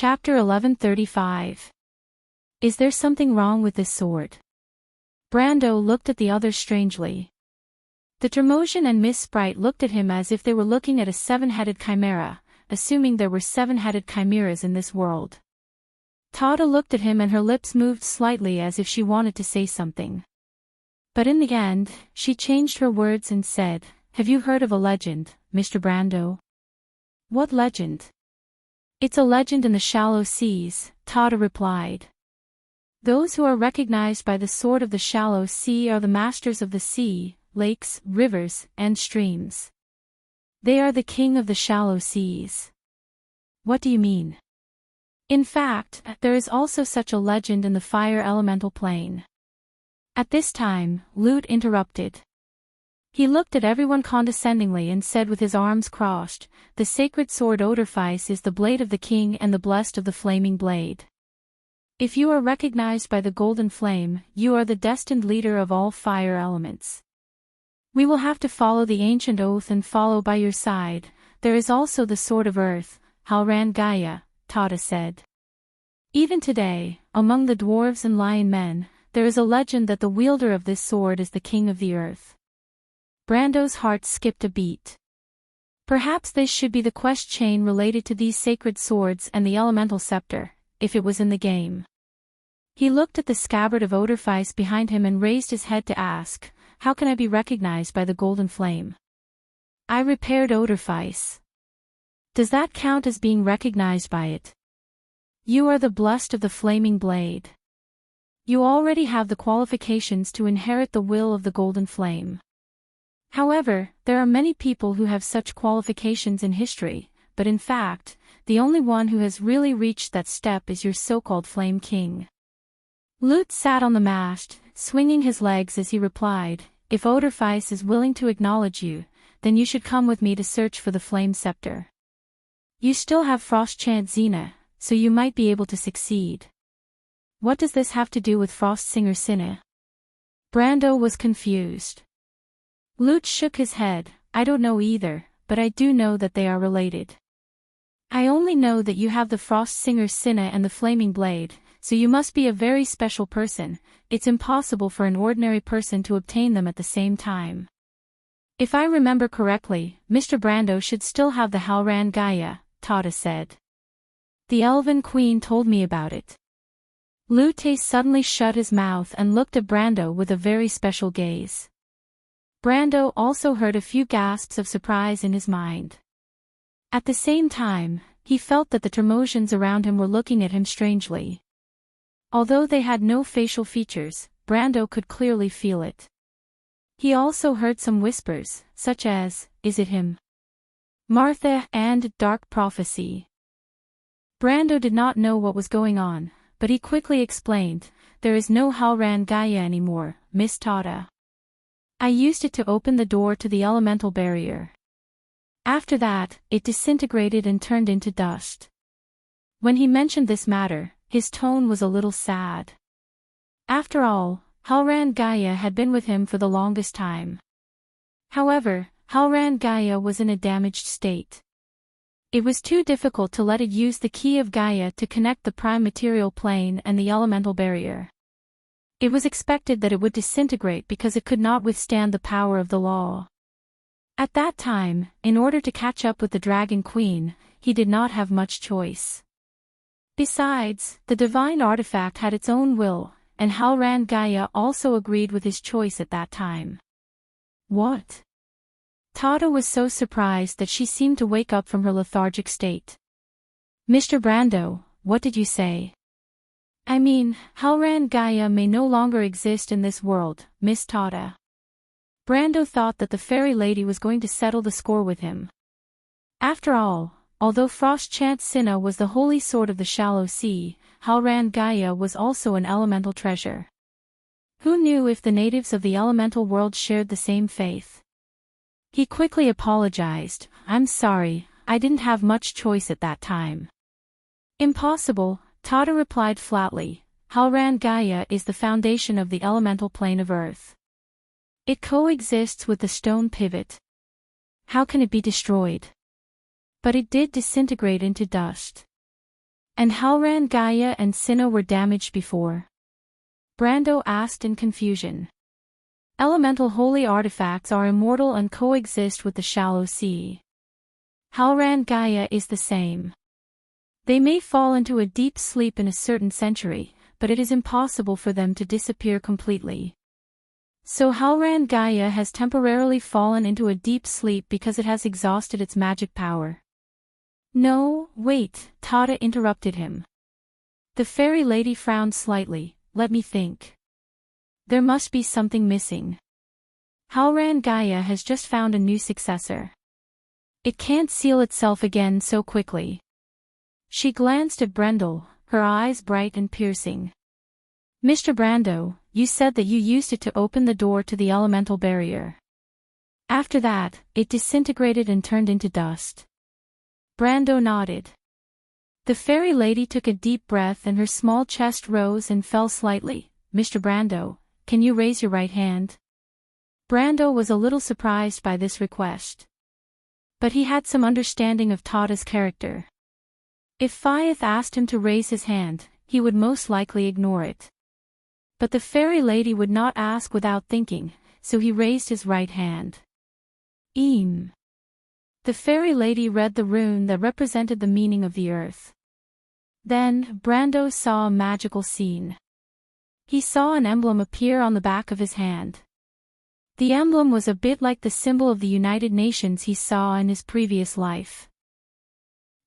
Chapter 1135. Is there something wrong with this sword? Brando looked at the others strangely. The Tremosian and Miss Sprite looked at him as if they were looking at a seven-headed chimera, assuming there were seven-headed chimeras in this world. Tada looked at him and her lips moved slightly as if she wanted to say something. But in the end, she changed her words and said, "Have you heard of a legend, Mr. Brando?" "What legend?" "It's a legend in the shallow seas," Tada replied. "Those who are recognized by the sword of the shallow sea are the masters of the sea, lakes, rivers, and streams. They are the king of the shallow seas." "What do you mean?" "In fact, there is also such a legend in the fire elemental plane." At this time, Lute interrupted. He looked at everyone condescendingly and said with his arms crossed, "The sacred sword Odorfice is the blade of the king and the blessed of the flaming blade. If you are recognized by the golden flame, you are the destined leader of all fire elements. We will have to follow the ancient oath and follow by your side. There is also the sword of earth, Halran Gaia," Tada said. "Even today, among the dwarves and lion men, there is a legend that the wielder of this sword is the king of the earth." Brando's heart skipped a beat. Perhaps this should be the quest chain related to these sacred swords and the elemental scepter, if it was in the game. He looked at the scabbard of Odorfice behind him and raised his head to ask, "How can I be recognized by the golden flame?" "I repaired Odorfice." "Does that count as being recognized by it?" "You are the blessed of the flaming blade. You already have the qualifications to inherit the will of the golden flame. However, there are many people who have such qualifications in history, but in fact, the only one who has really reached that step is your so-called Flame King." Lute sat on the mast, swinging his legs as he replied, "If Odorfice is willing to acknowledge you, then you should come with me to search for the Flame Scepter. You still have Frost Chant Xena, so you might be able to succeed." "What does this have to do with Frost Singer Cinna?" Brando was confused. Lute shook his head. "I don't know either, but I do know that they are related. I only know that you have the Frost Singer Cinna and the Flaming Blade, so you must be a very special person. It's impossible for an ordinary person to obtain them at the same time. If I remember correctly, Mr. Brando should still have the Halran Gaia," Tada said. "The Elven Queen told me about it." Lute suddenly shut his mouth and looked at Brando with a very special gaze. Brando also heard a few gasps of surprise in his mind. At the same time, he felt that the Tremosians around him were looking at him strangely. Although they had no facial features, Brando could clearly feel it. He also heard some whispers, such as, "Is it him?" "Martha," and "Dark Prophecy." Brando did not know what was going on, but he quickly explained, "There is no Halran Gaia anymore, Miss Tada. I used it to open the door to the elemental barrier. After that, it disintegrated and turned into dust." When he mentioned this matter, his tone was a little sad. After all, Halran Gaia had been with him for the longest time. However, Halran Gaia was in a damaged state. It was too difficult to let it use the key of Gaia to connect the prime material plane and the elemental barrier. It was expected that it would disintegrate because it could not withstand the power of the law. At that time, in order to catch up with the Dragon Queen, he did not have much choice. Besides, the divine artifact had its own will, and Halran Gaia also agreed with his choice at that time. "What?" Tada was so surprised that she seemed to wake up from her lethargic state. "Mr. Brando, what did you say?" "I mean, Halran Gaia may no longer exist in this world, Miss Tada." Brando thought that the fairy lady was going to settle the score with him. After all, although Frost Chant Cinna was the holy sword of the shallow sea, Halran Gaia was also an elemental treasure. Who knew if the natives of the elemental world shared the same faith? He quickly apologized, "I'm sorry, I didn't have much choice at that time." "Impossible," Tada replied flatly. "Halran Gaia is the foundation of the elemental plane of Earth. It coexists with the stone pivot. How can it be destroyed?" "But it did disintegrate into dust." And Halran Gaia and Sinnoh were damaged before? Brando asked in confusion. Elemental holy artifacts are immortal and coexist with the shallow sea. Halran Gaia is the same. They may fall into a deep sleep in a certain century, but it is impossible for them to disappear completely. So Halran Gaia has temporarily fallen into a deep sleep because it has exhausted its magic power. No, wait, Tada interrupted him. The fairy lady frowned slightly. Let me think. There must be something missing. Halran Gaia has just found a new successor. It can't seal itself again so quickly. She glanced at Brendel, her eyes bright and piercing. Mr. Brando, you said that you used it to open the door to the elemental barrier. After that, it disintegrated and turned into dust. Brando nodded. The fairy lady took a deep breath and her small chest rose and fell slightly. Mr. Brando, can you raise your right hand? Brando was a little surprised by this request. But he had some understanding of Tada's character. If Fyeth asked him to raise his hand, he would most likely ignore it. But the fairy lady would not ask without thinking, so he raised his right hand. The fairy lady read the rune that represented the meaning of the earth. Then, Brando saw a magical scene. He saw an emblem appear on the back of his hand. The emblem was a bit like the symbol of the United Nations he saw in his previous life.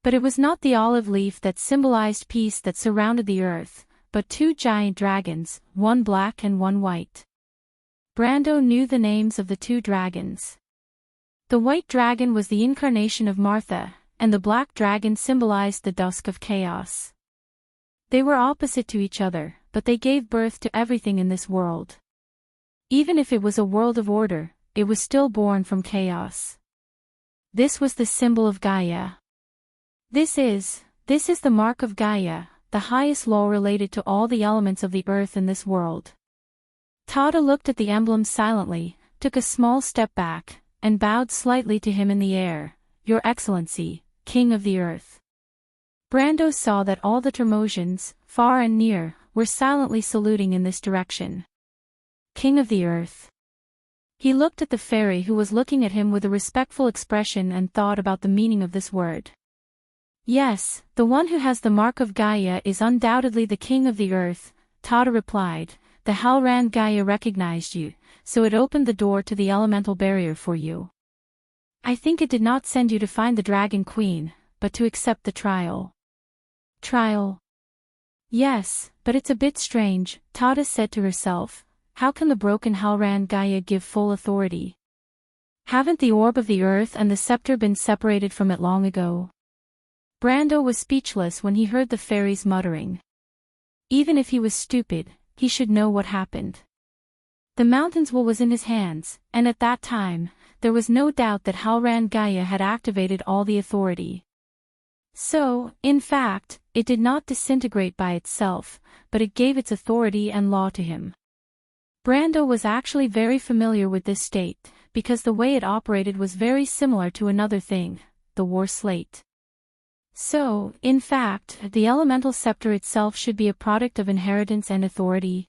But it was not the olive leaf that symbolized peace that surrounded the earth, but two giant dragons, one black and one white. Brando knew the names of the two dragons. The white dragon was the incarnation of Martha, and the black dragon symbolized the dusk of chaos. They were opposite to each other, but they gave birth to everything in this world. Even if it was a world of order, it was still born from chaos. This was the symbol of Gaia. This is the mark of Gaia, the highest law related to all the elements of the earth in this world. Tada looked at the emblem silently, took a small step back, and bowed slightly to him in the air. Your Excellency, King of the Earth. Brando saw that all the Tremosians, far and near, were silently saluting in this direction. King of the Earth. He looked at the fairy who was looking at him with a respectful expression and thought about the meaning of this word. Yes, the one who has the mark of Gaia is undoubtedly the King of the Earth, Tada replied. The Halran Gaia recognized you, so it opened the door to the elemental barrier for you. I think it did not send you to find the Dragon Queen, but to accept the trial. Trial? Yes, but it's a bit strange, Tada said to herself. How can the broken Halran Gaia give full authority? Haven't the orb of the earth and the scepter been separated from it long ago? Brando was speechless when he heard the fairies muttering. Even if he was stupid, he should know what happened. The mountain's will was in his hands, and at that time, there was no doubt that Halran Gaia had activated all the authority. So, in fact, it did not disintegrate by itself, but it gave its authority and law to him. Brando was actually very familiar with this state, because the way it operated was very similar to another thing, the war slate. So, in fact, the elemental scepter itself should be a product of inheritance and authority.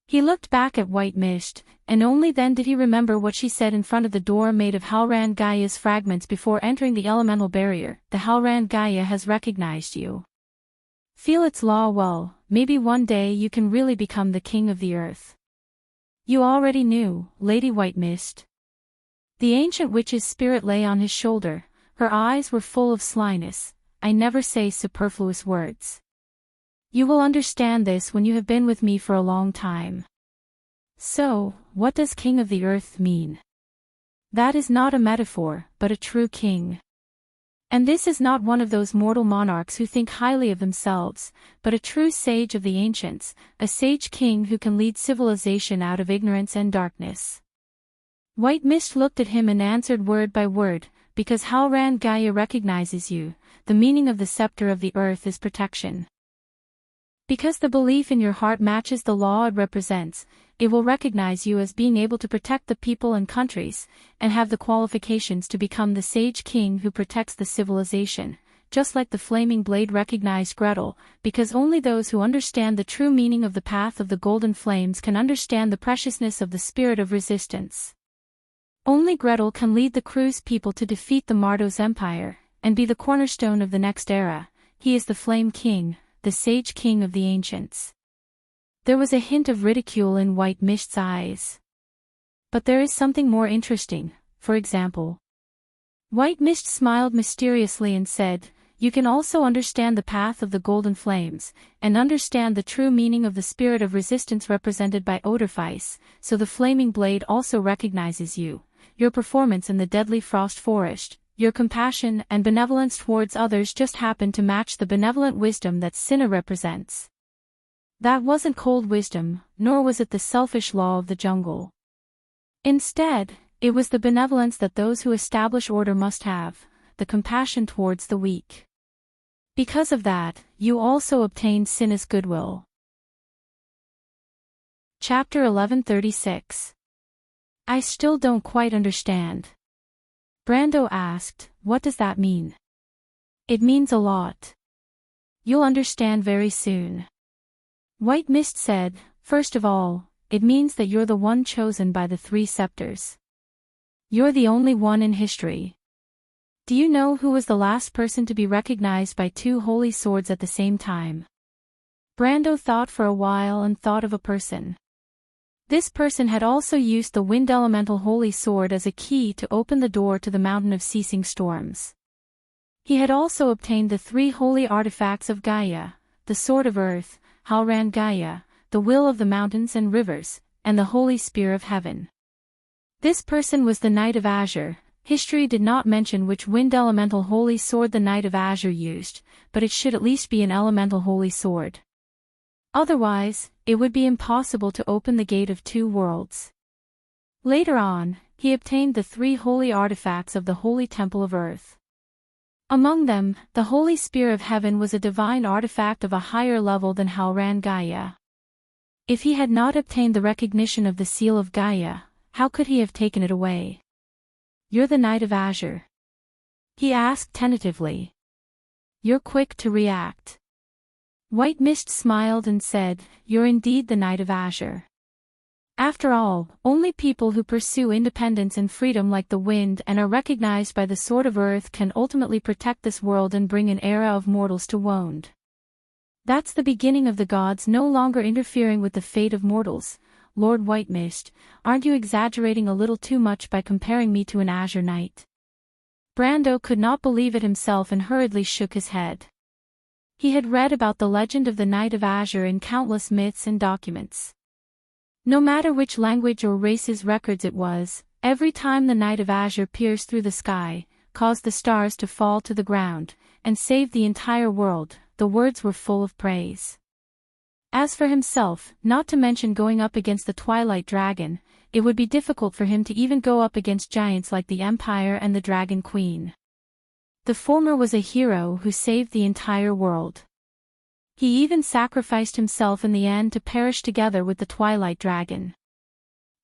He looked back at White Mist, and only then did he remember what she said in front of the door made of Halran Gaia's fragments before entering the elemental barrier. The Halran Gaia has recognized you. Feel its law well, maybe one day you can really become the king of the earth. You already knew, Lady White Mist. The ancient witch's spirit lay on his shoulder, her eyes were full of slyness. I never say superfluous words. You will understand this when you have been with me for a long time. So, what does King of the Earth mean? That is not a metaphor, but a true king. And this is not one of those mortal monarchs who think highly of themselves, but a true sage of the ancients, a sage king who can lead civilization out of ignorance and darkness. White Mist looked at him and answered word by word, because Halran Gaia recognizes you, the meaning of the scepter of the earth is protection. Because the belief in your heart matches the law it represents, it will recognize you as being able to protect the people and countries, and have the qualifications to become the sage king who protects the civilization, just like the flaming blade recognized Gretel, because only those who understand the true meaning of the path of the golden flames can understand the preciousness of the spirit of resistance. Only Gretel can lead the crew's people to defeat the Mardo's empire, and be the cornerstone of the next era. He is the Flame King, the Sage King of the Ancients. There was a hint of ridicule in White Mist's eyes. But there is something more interesting, for example. White Mist smiled mysteriously and said, "You can also understand the path of the golden flames, and understand the true meaning of the spirit of resistance represented by Odorfice, so the flaming blade also recognizes you. Your performance in the deadly frost forest, your compassion and benevolence towards others just happen to match the benevolent wisdom that Cinna represents." That wasn't cold wisdom, nor was it the selfish law of the jungle. Instead, it was the benevolence that those who establish order must have, the compassion towards the weak. Because of that, you also obtained Cinna's goodwill. Chapter 1136. I still don't quite understand. Brando asked, "What does that mean?" "It means a lot. You'll understand very soon." White Mist said, "First of all, it means that you're the one chosen by the three scepters. You're the only one in history. Do you know who was the last person to be recognized by two holy swords at the same time?" Brando thought for a while and thought of a person. This person had also used the wind elemental holy sword as a key to open the door to the mountain of ceasing storms. He had also obtained the three holy artifacts of Gaia, the sword of earth, Halran Gaia, the will of the mountains and rivers, and the holy spear of heaven. This person was the Knight of Azure. History did not mention which wind elemental holy sword the Knight of Azure used, but it should at least be an elemental holy sword. Otherwise, it would be impossible to open the gate of two worlds. Later on, he obtained the three holy artifacts of the Holy Temple of Earth. Among them, the Holy Spear of Heaven was a divine artifact of a higher level than Halran Gaia. If he had not obtained the recognition of the Seal of Gaia, how could he have taken it away? "You're the Knight of Azure?" he asked tentatively. "You're quick to react." White Mist smiled and said, "You're indeed the Knight of Azure. After all, only people who pursue independence and freedom like the wind and are recognized by the Sword of Earth can ultimately protect this world and bring an era of mortals to wound. That's the beginning of the gods no longer interfering with the fate of mortals. Lord White Mist, aren't you exaggerating a little too much by comparing me to an Azure Knight?" Brando could not believe it himself and hurriedly shook his head. He had read about the legend of the Knight of Azure in countless myths and documents. No matter which language or race's records it was, every time the Knight of Azure pierced through the sky, caused the stars to fall to the ground, and saved the entire world, the words were full of praise. As for himself, not to mention going up against the Twilight Dragon, it would be difficult for him to even go up against giants like the Empire and the Dragon Queen. The former was a hero who saved the entire world. He even sacrificed himself in the end to perish together with the Twilight Dragon.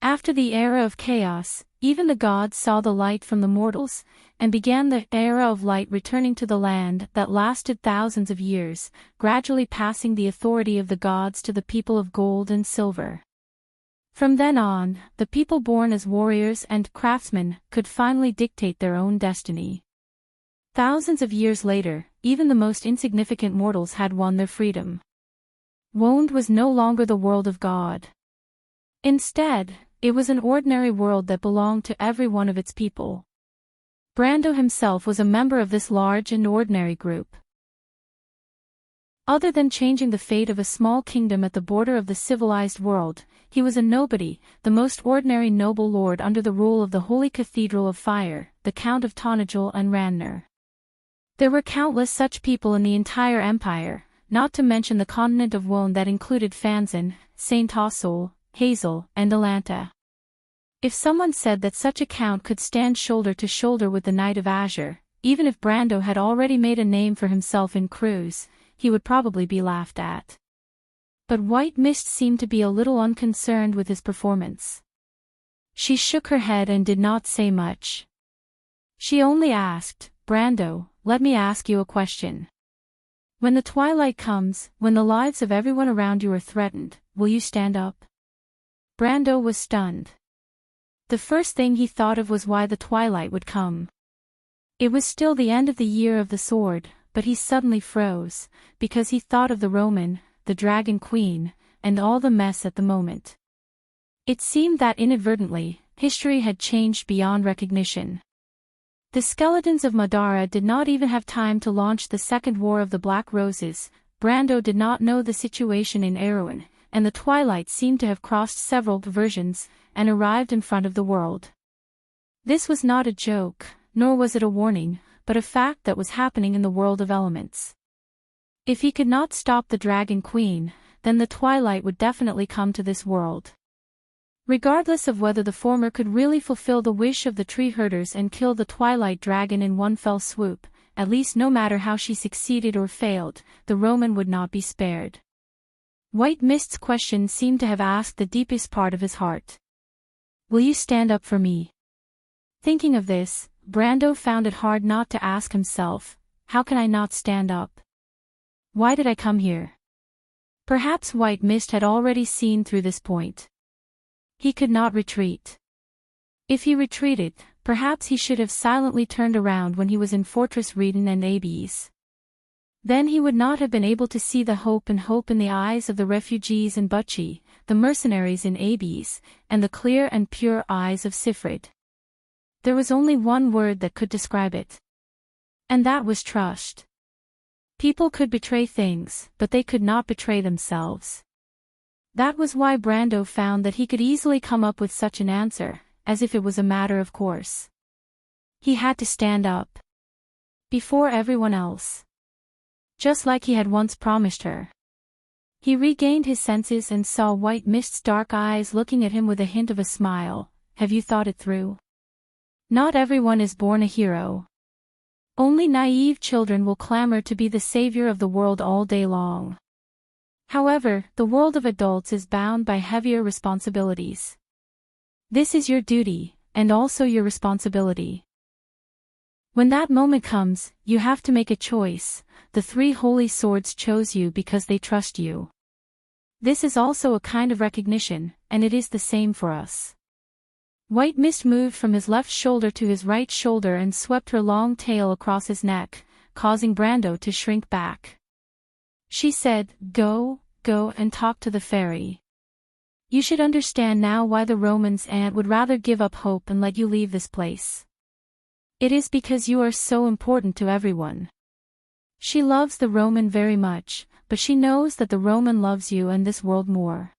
After the era of chaos, even the gods saw the light from the mortals, and began the era of light returning to the land that lasted thousands of years, gradually passing the authority of the gods to the people of gold and silver. From then on, the people born as warriors and craftsmen could finally dictate their own destiny. Thousands of years later, even the most insignificant mortals had won their freedom. Wound was no longer the world of God. Instead, it was an ordinary world that belonged to every one of its people. Brando himself was a member of this large and ordinary group. Other than changing the fate of a small kingdom at the border of the civilized world, he was a nobody, the most ordinary noble lord under the rule of the Holy Cathedral of Fire, the Count of Tonagel and Ranner. There were countless such people in the entire empire, not to mention the continent of Wound that included Fanzan, Saint Ossol, Hazel, and Alanta. If someone said that such a count could stand shoulder to shoulder with the Knight of Azure, even if Brando had already made a name for himself in Cruz, he would probably be laughed at. But White Mist seemed to be a little unconcerned with his performance. She shook her head and did not say much. She only asked, "Brando, let me ask you a question. When the twilight comes, when the lives of everyone around you are threatened, will you stand up? Brando was stunned. The first thing he thought of was why the twilight would come. It was still the end of the year of the sword, but he suddenly froze, because he thought of the Roman, the Dragon Queen, and all the mess at the moment. It seemed that inadvertently, history had changed beyond recognition. The skeletons of Madara did not even have time to launch the Second War of the Black Roses. Brando did not know the situation in Erewhon, and the twilight seemed to have crossed several versions, and arrived in front of the world. This was not a joke, nor was it a warning, but a fact that was happening in the world of elements. If he could not stop the Dragon Queen, then the twilight would definitely come to this world. Regardless of whether the former could really fulfill the wish of the tree herders and kill the twilight dragon in one fell swoop, at least no matter how she succeeded or failed, the Roman would not be spared. White Mist's question seemed to have asked the deepest part of his heart. Will you stand up for me? Thinking of this, Brando found it hard not to ask himself, how can I not stand up? Why did I come here? Perhaps White Mist had already seen through this point. He could not retreat. If he retreated, perhaps he should have silently turned around when he was in Fortress Reden and Abes. Then he would not have been able to see the hope in the eyes of the refugees in Butchie, the mercenaries in Abes, and the clear and pure eyes of Sifrid. There was only one word that could describe it. And that was trust. People could betray things, but they could not betray themselves. That was why Brando found that he could easily come up with such an answer, as if it was a matter of course. He had to stand up. Before everyone else. Just like he had once promised her. He regained his senses and saw White Mist's dark eyes looking at him with a hint of a smile. Have you thought it through? Not everyone is born a hero. Only naive children will clamor to be the savior of the world all day long. However, the world of adults is bound by heavier responsibilities. This is your duty, and also your responsibility. When that moment comes, you have to make a choice. The three holy swords chose you because they trust you. This is also a kind of recognition, and it is the same for us. White Mist moved from his left shoulder to his right shoulder and swept her long tail across his neck, causing Brando to shrink back. She said, go and talk to the fairy. You should understand now why the Romans would rather give up hope and let you leave this place. It is because you are so important to everyone. She loves the Roman very much, but she knows that the Roman loves you and this world more.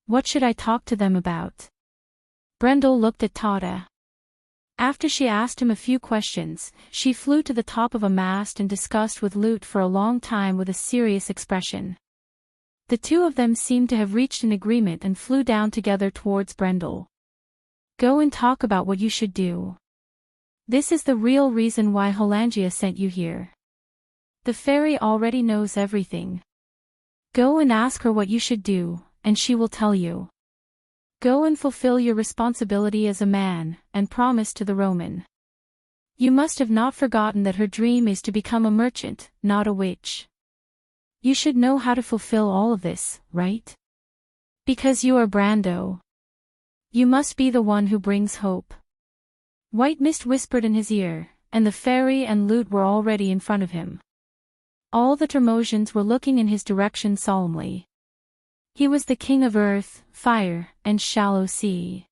What should I talk to them about? Brendel looked at Tata. After she asked him a few questions, she flew to the top of a mast and discussed with Lute for a long time with a serious expression. The two of them seemed to have reached an agreement and flew down together towards Brendel. Go and talk about what you should do. This is the real reason why Hollangia sent you here. The fairy already knows everything. Go and ask her what you should do, and she will tell you. Go and fulfill your responsibility as a man, and promise to the Roman. You must have not forgotten that her dream is to become a merchant, not a witch. You should know how to fulfill all of this, right? Because you are Brando. You must be the one who brings hope. White Mist whispered in his ear, and the fairy and Lute were already in front of him. All the Termosians were looking in his direction solemnly. He was the king of earth, fire, and shallow sea.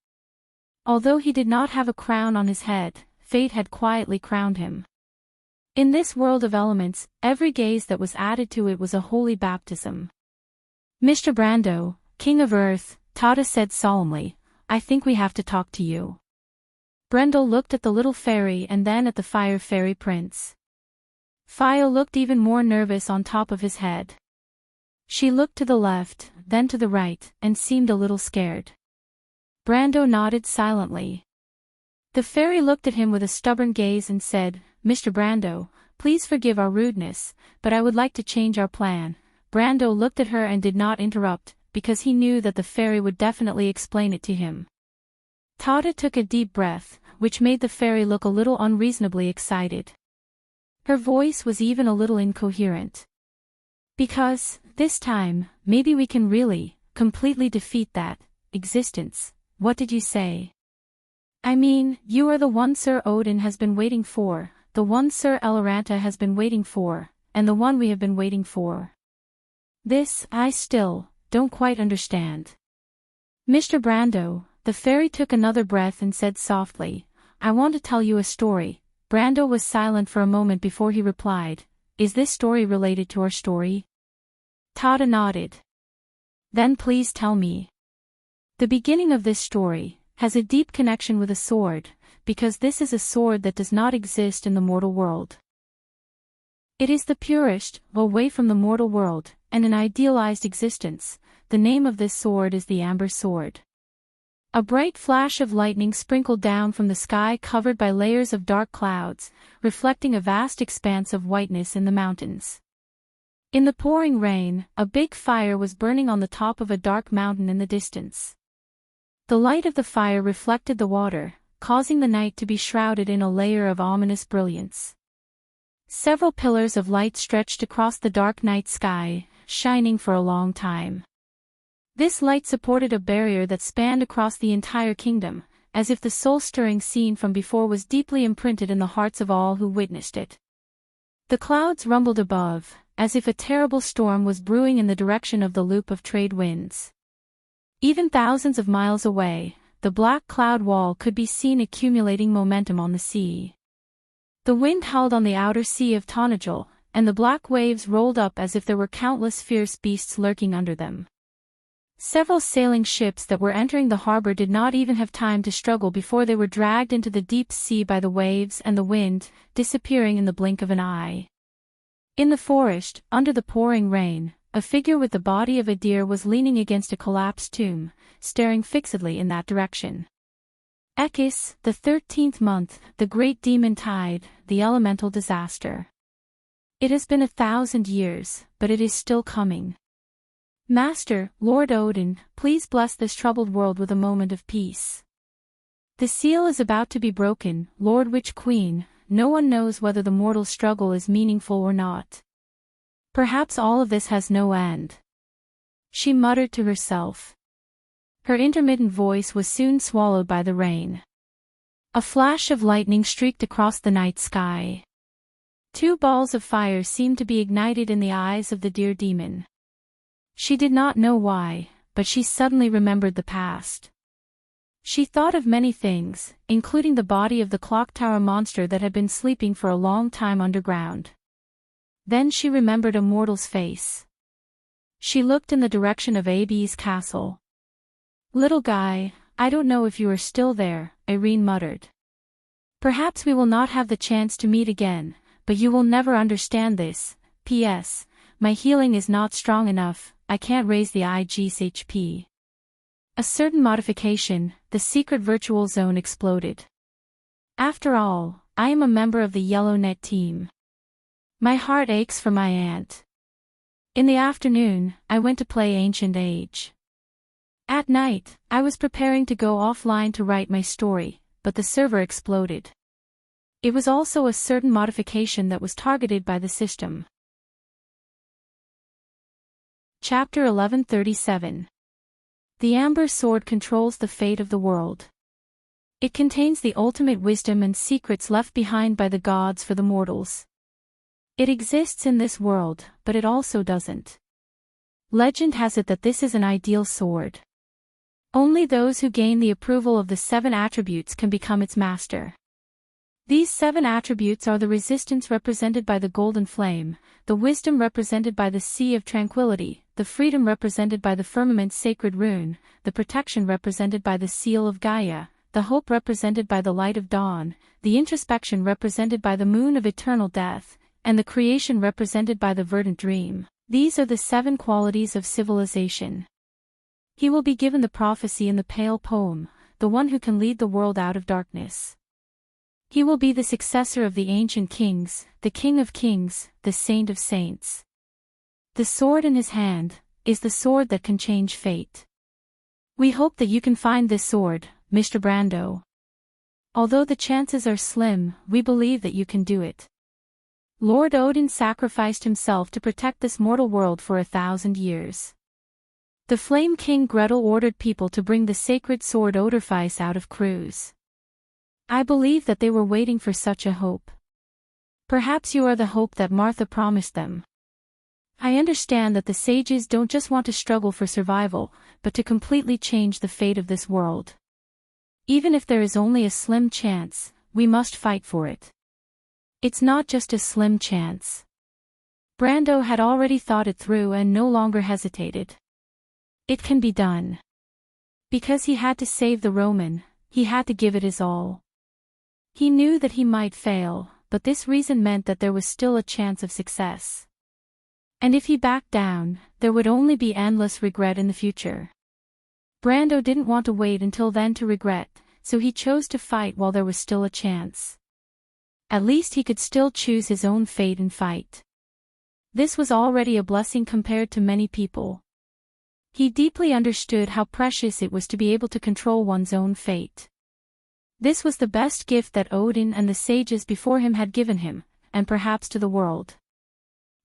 Although he did not have a crown on his head, fate had quietly crowned him. In this world of elements, every gaze that was added to it was a holy baptism. Mr. Brando, king of earth, Tata said solemnly, I think we have to talk to you. Brendel looked at the little fairy and then at the fire fairy prince. Fio looked even more nervous on top of his head. She looked to the left, then to the right, and seemed a little scared. Brando nodded silently. The fairy looked at him with a stubborn gaze and said, Mr. Brando, please forgive our rudeness, but I would like to change our plan. Brando looked at her and did not interrupt, because he knew that the fairy would definitely explain it to him. Tata took a deep breath, which made the fairy look a little unreasonably excited. Her voice was even a little incoherent. Because, this time, maybe we can really, completely defeat that existence. What did you say? I mean, you are the one Sir Odin has been waiting for, the one Sir Eloranta has been waiting for, and the one we have been waiting for. This, I still, don't quite understand. Mr. Brando, the fairy took another breath and said softly, I want to tell you a story. Brando was silent for a moment before he replied, Is this story related to our story? Tada nodded. Then please tell me. The beginning of this story has a deep connection with a sword, because this is a sword that does not exist in the mortal world. It is the purest, away from the mortal world, and an idealized existence. The name of this sword is the Amber Sword. A bright flash of lightning sprinkled down from the sky covered by layers of dark clouds, reflecting a vast expanse of whiteness in the mountains. In the pouring rain, a big fire was burning on the top of a dark mountain in the distance. The light of the fire reflected the water, causing the night to be shrouded in a layer of ominous brilliance. Several pillars of light stretched across the dark night sky, shining for a long time. This light supported a barrier that spanned across the entire kingdom, as if the soul-stirring scene from before was deeply imprinted in the hearts of all who witnessed it. The clouds rumbled above, as if a terrible storm was brewing in the direction of the loop of trade winds. Even thousands of miles away, the black cloud wall could be seen accumulating momentum on the sea. The wind howled on the outer sea of Tonajal, and the black waves rolled up as if there were countless fierce beasts lurking under them. Several sailing ships that were entering the harbor did not even have time to struggle before they were dragged into the deep sea by the waves and the wind, disappearing in the blink of an eye. In the forest, under the pouring rain, a figure with the body of a deer was leaning against a collapsed tomb, staring fixedly in that direction. Ekis, the 13th month, the great demon tide, the elemental disaster. It has been 1,000 years, but it is still coming. Master, Lord Odin, please bless this troubled world with a moment of peace. The seal is about to be broken, Lord Witch Queen, no one knows whether the mortal struggle is meaningful or not. Perhaps all of this has no end. She muttered to herself. Her intermittent voice was soon swallowed by the rain. A flash of lightning streaked across the night sky. 2 balls of fire seemed to be ignited in the eyes of the deer demon. She did not know why, but she suddenly remembered the past. She thought of many things, including the body of the clock tower monster that had been sleeping for a long time underground. Then she remembered a mortal's face. She looked in the direction of Abby's castle. Little guy, I don't know if you are still there, Irene muttered. Perhaps we will not have the chance to meet again, but you will never understand this. P.S. My healing is not strong enough, I can't raise the IG's HP. A certain modification, the secret virtual zone exploded. After all, I am a member of the Yellow Net team. My heart aches for my aunt. In the afternoon, I went to play Ancient Age. At night, I was preparing to go offline to write my story, but the server exploded. It was also a certain modification that was targeted by the system. Chapter 1137. The Amber Sword controls the fate of the world. It contains the ultimate wisdom and secrets left behind by the gods for the mortals. It exists in this world, but it also doesn't. Legend has it that this is an ideal sword. Only those who gain the approval of the 7 attributes can become its master. These 7 attributes are the resistance represented by the golden flame, the wisdom represented by the sea of tranquility, the freedom represented by the firmament's sacred rune, the protection represented by the seal of Gaia, the hope represented by the light of dawn, the introspection represented by the moon of eternal death, and the creation represented by the verdant dream. These are the 7 qualities of civilization. He will be given the prophecy in the pale poem, the one who can lead the world out of darkness. He will be the successor of the ancient kings, the king of kings, the saint of saints. The sword in his hand is the sword that can change fate. We hope that you can find this sword, Mr. Brando. Although the chances are slim, we believe that you can do it. Lord Odin sacrificed himself to protect this mortal world for 1,000 years. The Flame King Gretel ordered people to bring the sacred sword Odorfice out of Cruz. I believe that they were waiting for such a hope. Perhaps you are the hope that Martha promised them. I understand that the sages don't just want to struggle for survival, but to completely change the fate of this world. Even if there is only a slim chance, we must fight for it. It's not just a slim chance. Brando had already thought it through and no longer hesitated. It can be done. Because he had to save the Roman, he had to give it his all. He knew that he might fail, but this reason meant that there was still a chance of success. And if he backed down, there would only be endless regret in the future. Brando didn't want to wait until then to regret, so he chose to fight while there was still a chance. At least he could still choose his own fate and fight. This was already a blessing compared to many people. He deeply understood how precious it was to be able to control one's own fate. This was the best gift that Odin and the sages before him had given him, and perhaps to the world.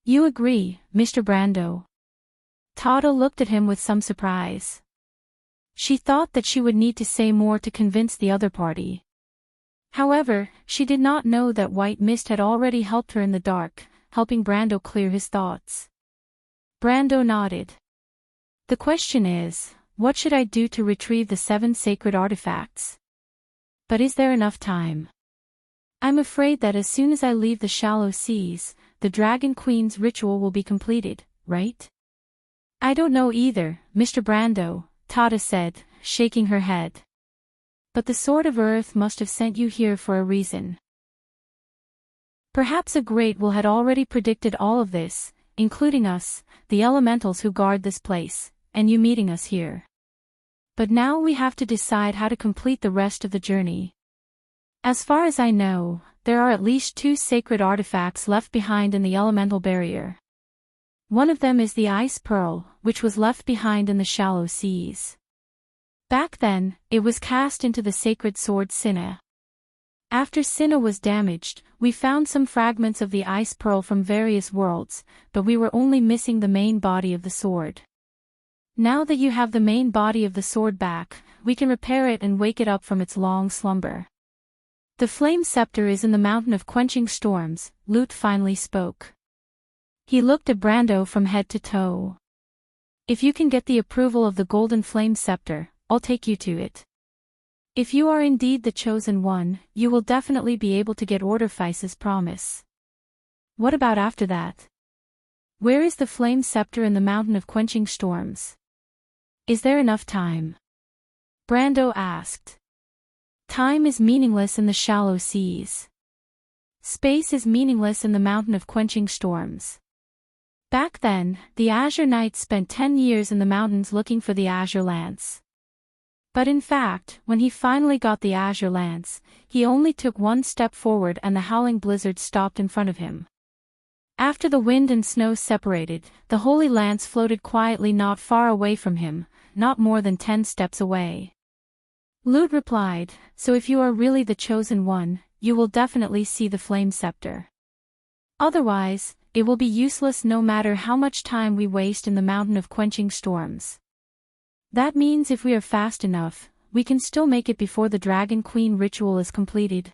You agree, Mr. Brando? Tada looked at him with some surprise. She thought that she would need to say more to convince the other party. However, she did not know that white mist had already helped her in the dark, helping Brando clear his thoughts. Brando nodded. The question is, what should I do to retrieve the 7 sacred artifacts? But is there enough time? I'm afraid that as soon as I leave the shallow seas, the Dragon Queen's ritual will be completed, right? I don't know either, Mr. Brando, Tada said, shaking her head. But the Sword of Earth must have sent you here for a reason. Perhaps a great will had already predicted all of this, including us, the elementals who guard this place, and you meeting us here. But now we have to decide how to complete the rest of the journey. As far as I know, there are at least 2 sacred artifacts left behind in the elemental barrier. One of them is the Ice Pearl, which was left behind in the shallow seas. Back then, it was cast into the sacred sword Cinna. After Cinna was damaged, we found some fragments of the Ice Pearl from various worlds, but we were only missing the main body of the sword. Now that you have the main body of the sword back, we can repair it and wake it up from its long slumber. The flame scepter is in the mountain of quenching storms, Lute finally spoke. He looked at Brando from head to toe. If you can get the approval of the golden flame scepter, I'll take you to it. If you are indeed the chosen one, you will definitely be able to get Odorfice's promise. What about after that? Where is the flame scepter in the mountain of quenching storms? Is there enough time? Brando asked. Time is meaningless in the shallow seas. Space is meaningless in the mountain of quenching storms. Back then, the Azure Knights spent 10 years in the mountains looking for the Azure Lance. But in fact, when he finally got the Azure Lance, he only took 1 step forward and the howling blizzard stopped in front of him. After the wind and snow separated, the Holy Lance floated quietly not far away from him, not more than 10 steps away. Lute replied, so if you are really the chosen one, you will definitely see the flame scepter. Otherwise, it will be useless no matter how much time we waste in the mountain of quenching storms. That means if we are fast enough, we can still make it before the Dragon Queen ritual is completed.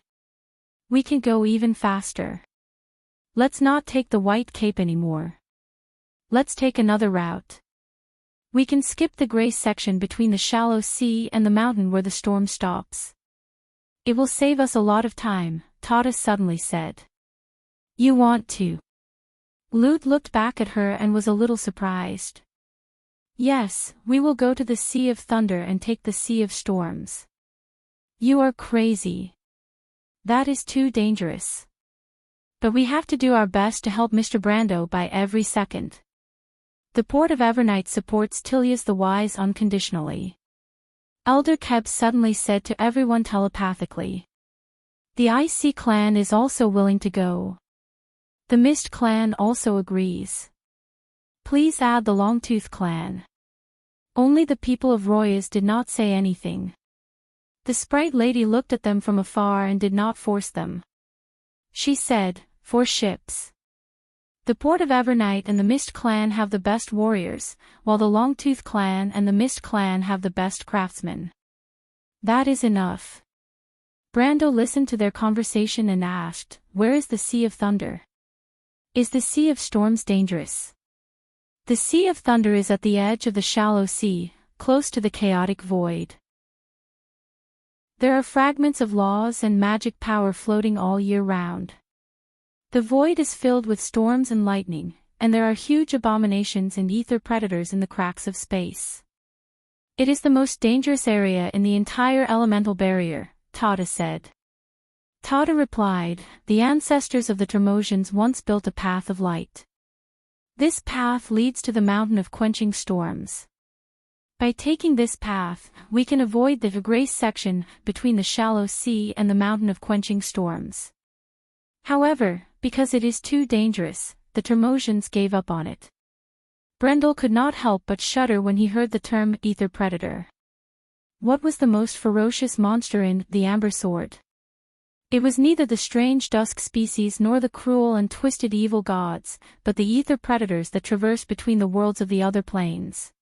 We can go even faster. Let's not take the White Cape anymore. Let's take another route. We can skip the gray section between the shallow sea and the mountain where the storm stops. It will save us a lot of time, Tada suddenly said. You want to? Lute looked back at her and was a little surprised. Yes, we will go to the Sea of Thunder and take the Sea of Storms. You are crazy. That is too dangerous. But we have to do our best to help Mr. Brando by every second. The Port of Evernight supports Tilius the Wise unconditionally. Elder Keb suddenly said to everyone telepathically. The Ice Sea clan is also willing to go. The Mist clan also agrees. Please add the Longtooth clan. Only the people of Royas did not say anything. The sprite lady looked at them from afar and did not force them. She said, 4 ships. The Port of Evernight and the Mist Clan have the best warriors, while the Longtooth Clan and the Mist Clan have the best craftsmen. That is enough. Brando listened to their conversation and asked, "Where is the Sea of Thunder? Is the Sea of Storms dangerous?" The Sea of Thunder is at the edge of the shallow sea, close to the chaotic void. There are fragments of laws and magic power floating all year round. The void is filled with storms and lightning, and there are huge abominations and ether predators in the cracks of space. It is the most dangerous area in the entire elemental barrier, Tada said. Tada replied, "The ancestors of the Tremosians once built a path of light. This path leads to the mountain of quenching storms. By taking this path, we can avoid the gray section between the shallow sea and the mountain of quenching storms. However, because it is too dangerous, the Tremosians gave up on it." Brendel could not help but shudder when he heard the term ether predator. What was the most ferocious monster in the Amber Sword? It was neither the strange dusk species nor the cruel and twisted evil gods, but the ether predators that traverse between the worlds of the other planes.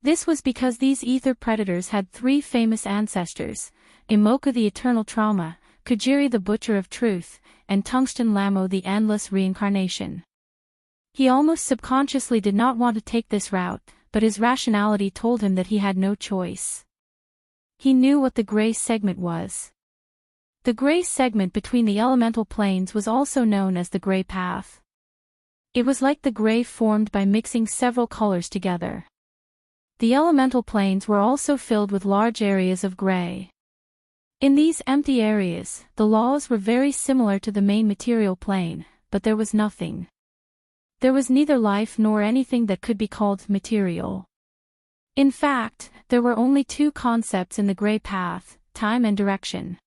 This was because these ether predators had three famous ancestors: Imoka the Eternal Trauma, Kujiri the Butcher of Truth, and Tungsten Lamo the Endless Reincarnation. He almost subconsciously did not want to take this route, but his rationality told him that he had no choice. He knew what the gray segment was. The gray segment between the elemental planes was also known as the gray path. It was like the gray formed by mixing several colors together. The elemental planes were also filled with large areas of gray. In these empty areas, the laws were very similar to the main material plane, but there was nothing. There was neither life nor anything that could be called material. In fact, there were only two concepts in the gray path: time and direction.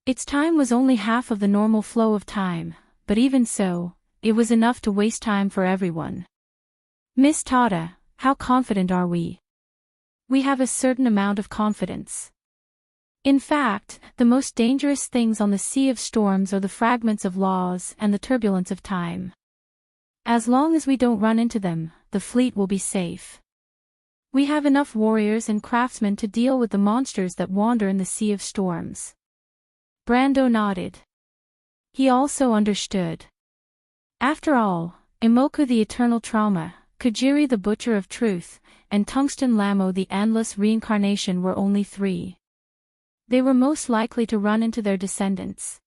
Its time was only half of the normal flow of time, but even so, it was enough to waste time for everyone. "Miss Tada, how confident are we?" "We have a certain amount of confidence. In fact, the most dangerous things on the Sea of Storms are the fragments of laws and the turbulence of time. As long as we don't run into them, the fleet will be safe. We have enough warriors and craftsmen to deal with the monsters that wander in the Sea of Storms." Brando nodded. He also understood. After all, Imoka the Eternal Trauma, Kujiri the Butcher of Truth, and Tungsten Lamo the Endless Reincarnation were only three. They were most likely to run into their descendants.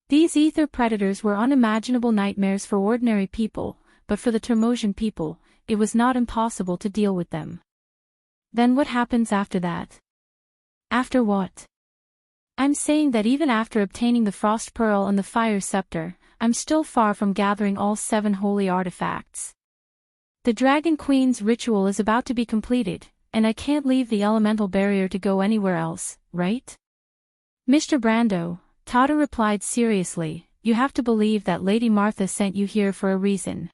These ether predators were unimaginable nightmares for ordinary people, but for the Tremosian people, it was not impossible to deal with them. Then what happens after that? After what? I'm saying that even after obtaining the Frost Pearl and the Fire Scepter, I'm still far from gathering all 7 holy artifacts. The Dragon Queen's ritual is about to be completed, and I can't leave the elemental barrier to go anywhere else, right? Mr. Brando, Tada replied seriously, "You have to believe that Lady Martha sent you here for a reason.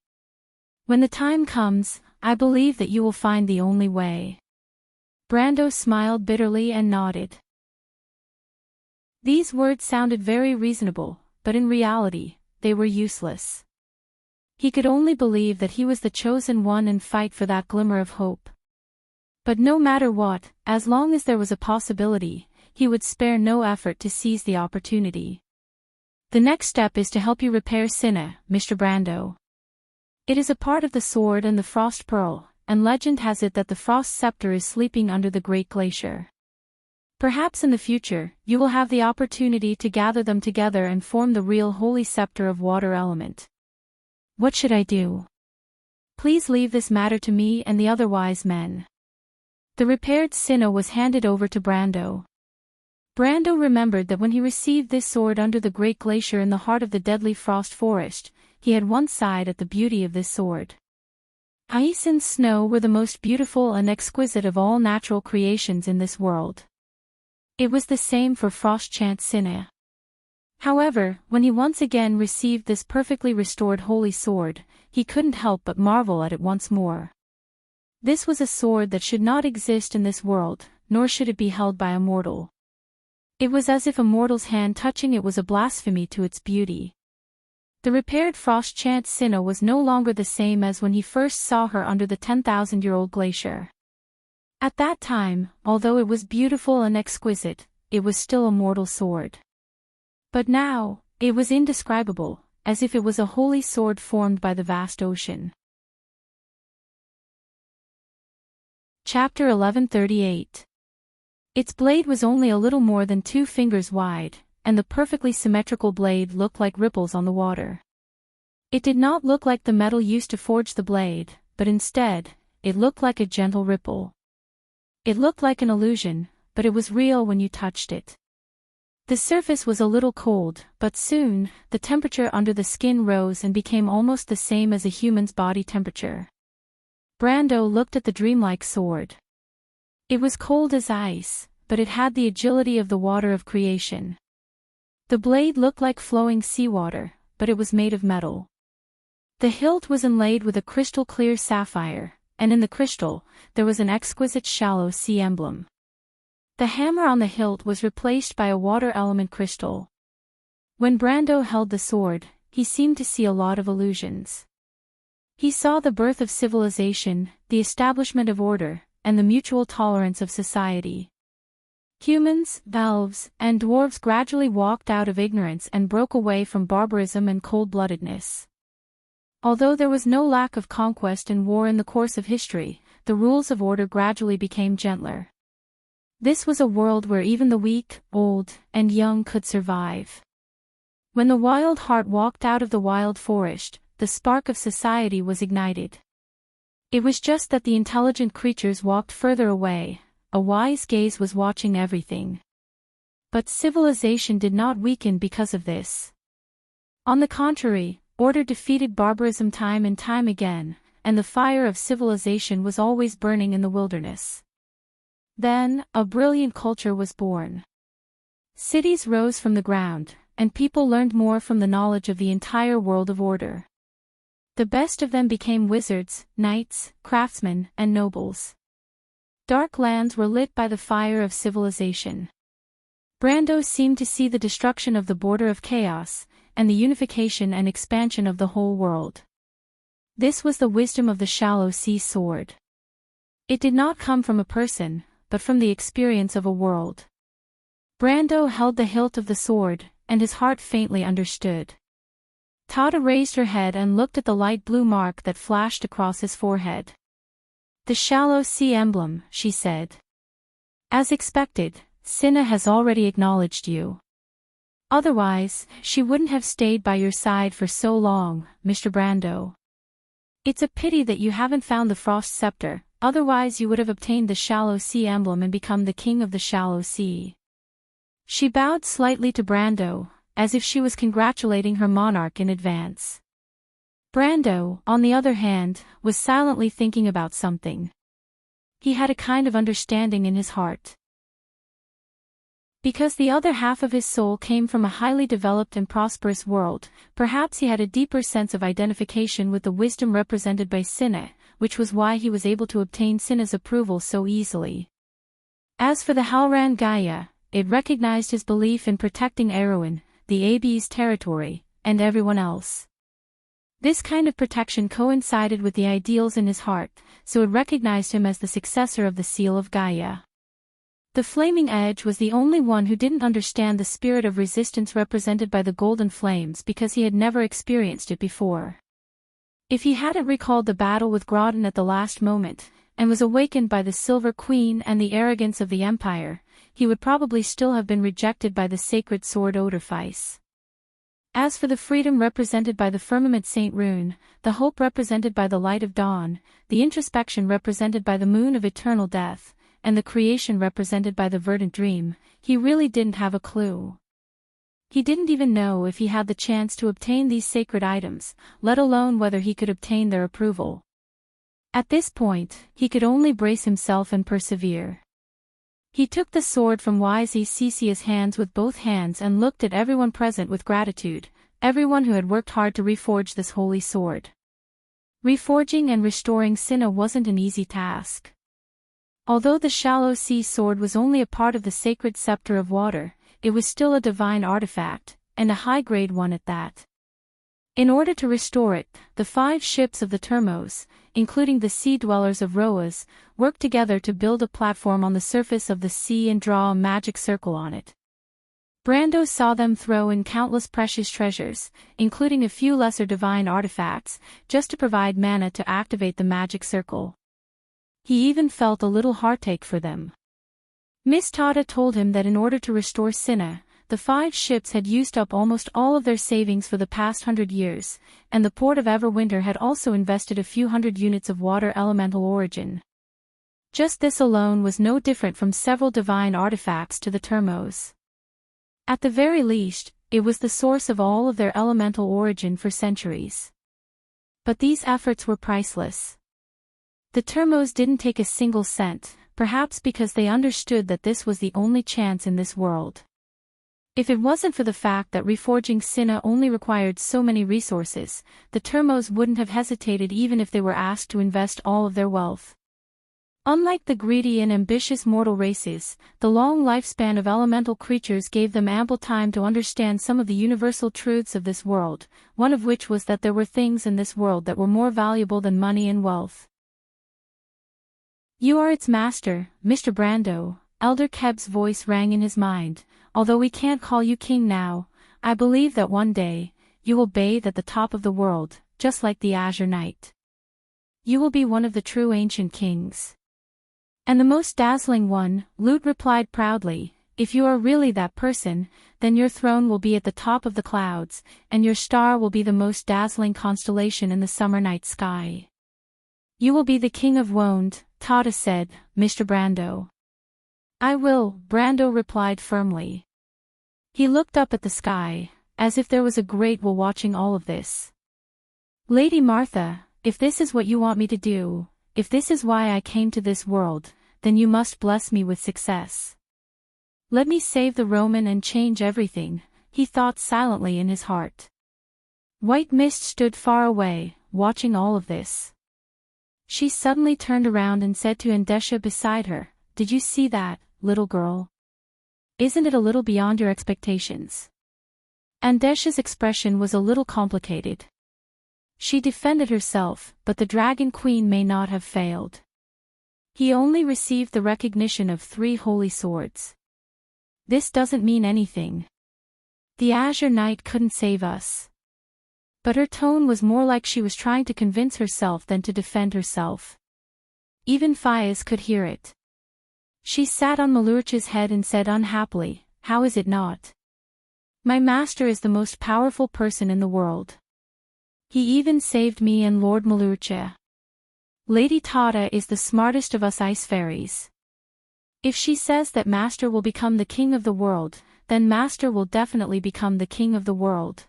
When the time comes, I believe that you will find the only way." Brando smiled bitterly and nodded. These words sounded very reasonable, but in reality, they were useless. He could only believe that he was the chosen one and fight for that glimmer of hope. But no matter what, as long as there was a possibility, he would spare no effort to seize the opportunity. "The next step is to help you repair Cinna, Mr. Brando. It is a part of the sword and the Frost Pearl, and legend has it that the Frost Scepter is sleeping under the Great Glacier. Perhaps in the future, you will have the opportunity to gather them together and form the real Holy Scepter of Water Element. What should I do? Please leave this matter to me and the other wise men." The repaired Cinna was handed over to Brando. Brando remembered that when he received this sword under the Great Glacier in the heart of the deadly frost forest, he had once sighed at the beauty of this sword. Ice and snow were the most beautiful and exquisite of all natural creations in this world. It was the same for Frost-Chant Cinna. However, when he once again received this perfectly restored holy sword, he couldn't help but marvel at it once more. This was a sword that should not exist in this world, nor should it be held by a mortal. It was as if a mortal's hand touching it was a blasphemy to its beauty. The repaired frost-chant Cinna was no longer the same as when he first saw her under the 10,000-year-old glacier. At that time, although it was beautiful and exquisite, it was still a mortal sword. But now, it was indescribable, as if it was a holy sword formed by the vast ocean. Chapter 1138. Its blade was only a little more than 2 fingers wide, and the perfectly symmetrical blade looked like ripples on the water. It did not look like the metal used to forge the blade, but instead, it looked like a gentle ripple. It looked like an illusion, but it was real when you touched it. The surface was a little cold, but soon, the temperature under the skin rose and became almost the same as a human's body temperature. Brando looked at the dreamlike sword. It was cold as ice, but it had the agility of the water of creation. The blade looked like flowing seawater, but it was made of metal. The hilt was inlaid with a crystal-clear sapphire, and in the crystal, there was an exquisite shallow sea emblem. The hammer on the hilt was replaced by a water element crystal. When Brando held the sword, he seemed to see a lot of illusions. He saw the birth of civilization, the establishment of order, and the mutual tolerance of society. Humans, elves, and dwarves gradually walked out of ignorance and broke away from barbarism and cold-bloodedness. Although there was no lack of conquest and war in the course of history, the rules of order gradually became gentler. This was a world where even the weak, old, and young could survive. When the wild heart walked out of the wild forest, the spark of society was ignited. It was just that the intelligent creatures walked further away, a wise gaze was watching everything. But civilization did not weaken because of this. On the contrary, order defeated barbarism time and time again, and the fire of civilization was always burning in the wilderness. Then, a brilliant culture was born. Cities rose from the ground, and people learned more from the knowledge of the entire world of order. The best of them became wizards, knights, craftsmen, and nobles. Dark lands were lit by the fire of civilization. Brando seemed to see the destruction of the border of chaos, and the unification and expansion of the whole world. This was the wisdom of the shallow sea sword. It did not come from a person, but from the experience of a world. Brando held the hilt of the sword, and his heart faintly understood. Tada raised her head and looked at the light blue mark that flashed across his forehead. "The shallow sea emblem," she said. "As expected, Cinna has already acknowledged you. Otherwise, she wouldn't have stayed by your side for so long, Mr. Brando. It's a pity that you haven't found the Frost Scepter, otherwise you would have obtained the shallow sea emblem and become the king of the shallow sea." She bowed slightly to Brando, as if she was congratulating her monarch in advance. Brando, on the other hand, was silently thinking about something. He had a kind of understanding in his heart. Because the other half of his soul came from a highly developed and prosperous world, perhaps he had a deeper sense of identification with the wisdom represented by Cinna, which was why he was able to obtain Cinna's approval so easily. As for the Halran Gaia, it recognized his belief in protecting Erewhon, the Abbey's territory, and everyone else. This kind of protection coincided with the ideals in his heart, so it recognized him as the successor of the Seal of Gaia. The Flaming Edge was the only one who didn't understand the spirit of resistance represented by the golden flames because he had never experienced it before. If he hadn't recalled the battle with Groton at the last moment, and was awakened by the Silver Queen and the arrogance of the Empire, he would probably still have been rejected by the sacred sword Odorfice. As for the freedom represented by the firmament Saint Rune, the hope represented by the light of dawn, the introspection represented by the moon of eternal death, and the creation represented by the verdant dream, he really didn't have a clue. He didn't even know if he had the chance to obtain these sacred items, let alone whether he could obtain their approval. At this point, he could only brace himself and persevere. He took the sword from wise Cecia's hands with both hands and looked at everyone present with gratitude, everyone who had worked hard to reforge this holy sword. Reforging and restoring Cinna wasn't an easy task. Although the shallow sea sword was only a part of the sacred scepter of water, it was still a divine artifact, and a high-grade one at that. In order to restore it, the 5 ships of the Termos, including the sea dwellers of Roas, worked together to build a platform on the surface of the sea and draw a magic circle on it. Brando saw them throw in countless precious treasures, including a few lesser divine artifacts, just to provide mana to activate the magic circle. He even felt a little heartache for them. Miss Tada told him that in order to restore Cinna, the 5 ships had used up almost all of their savings for the past 100 years, and the port of Everwinter had also invested a few hundred units of water elemental origin. Just this alone was no different from several divine artifacts to the Termos. At the very least, it was the source of all of their elemental origin for centuries. But these efforts were priceless. The Termos didn't take a single cent, perhaps because they understood that this was the only chance in this world. If it wasn't for the fact that reforging Cinna only required so many resources, the Termos wouldn't have hesitated even if they were asked to invest all of their wealth. Unlike the greedy and ambitious mortal races, the long lifespan of elemental creatures gave them ample time to understand some of the universal truths of this world, one of which was that there were things in this world that were more valuable than money and wealth. "You are its master, Mr. Brando," Elder Keb's voice rang in his mind. "Although we can't call you king now, I believe that one day, you will bathe at the top of the world, just like the Azure Knight. You will be one of the true ancient kings." "And the most dazzling one," Lute replied proudly. "If you are really that person, then your throne will be at the top of the clouds, and your star will be the most dazzling constellation in the summer night sky." "You will be the king of Wonde," Tada said, "Mr. Brando." "I will," Brando replied firmly. He looked up at the sky, as if there was a great will watching all of this. "Lady Martha, if this is what you want me to do, if this is why I came to this world, then you must bless me with success. Let me save the Roman and change everything," he thought silently in his heart. White Mist stood far away, watching all of this. She suddenly turned around and said to Endesha beside her, "Did you see that, little girl? Isn't it a little beyond your expectations?" Andesha's expression was a little complicated. She defended herself, but the Dragon Queen may not have failed. He only received the recognition of 3 holy swords. This doesn't mean anything. The Azure Knight couldn't save us. But her tone was more like she was trying to convince herself than to defend herself. Even Fias could hear it. She sat on Malurch's head and said unhappily, "How is it not? My master is the most powerful person in the world. He even saved me and Lord Malurcha. Lady Tada is the smartest of us ice fairies. If she says that master will become the king of the world, then master will definitely become the king of the world."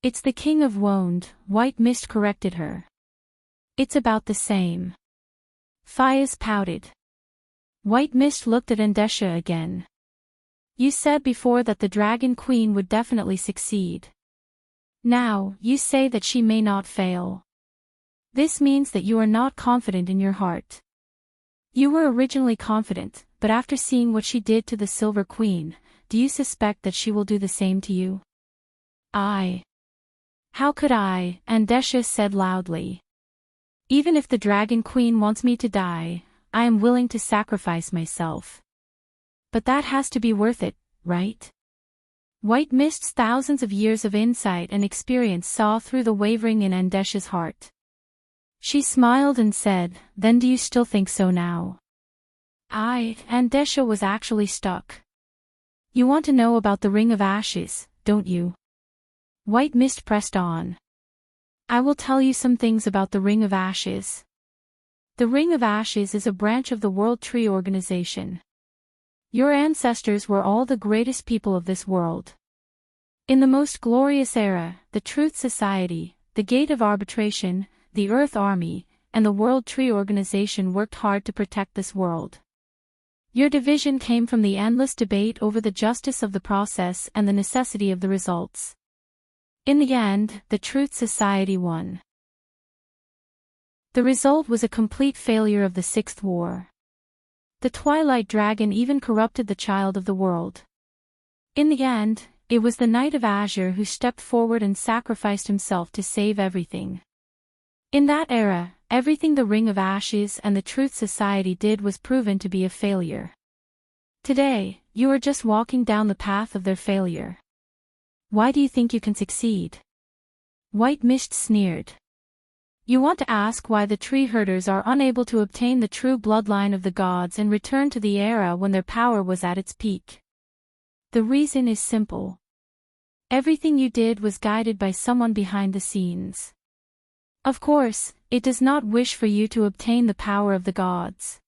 "It's the king of Wonde," White Mist corrected her. "It's about the same." Fias pouted. White Mist looked at Endesha again. "You said before that the Dragon Queen would definitely succeed. Now, you say that she may not fail. This means that you are not confident in your heart. You were originally confident, but after seeing what she did to the Silver Queen, do you suspect that she will do the same to you?" "How could I?" Andesha said loudly. "Even if the Dragon Queen wants me to die, I am willing to sacrifice myself. But that has to be worth it, right?" White Mist's thousands of years of insight and experience saw through the wavering in Andesha's heart. She smiled and said, "Then do you still think so now?" Andesha was actually stuck. "You want to know about the Ring of Ashes, don't you?" White Mist pressed on. "I will tell you some things about the Ring of Ashes. The Ring of Ashes is a branch of the World Tree Organization. Your ancestors were all the greatest people of this world. In the most glorious era, the Truth Society, the Gate of Arbitration, the Earth Army, and the World Tree Organization worked hard to protect this world. Your division came from the endless debate over the justice of the process and the necessity of the results. In the end, the Truth Society won. The result was a complete failure of the Sixth War. The Twilight Dragon even corrupted the child of the world. In the end, it was the Knight of Azure who stepped forward and sacrificed himself to save everything. In that era, everything the Ring of Ashes and the Truth Society did was proven to be a failure. Today, you are just walking down the path of their failure. Why do you think you can succeed? White Mist sneered. You want to ask why the tree herders are unable to obtain the true bloodline of the gods and return to the era when their power was at its peak. The reason is simple. Everything you did was guided by someone behind the scenes. Of course, it does not wish for you to obtain the power of the gods.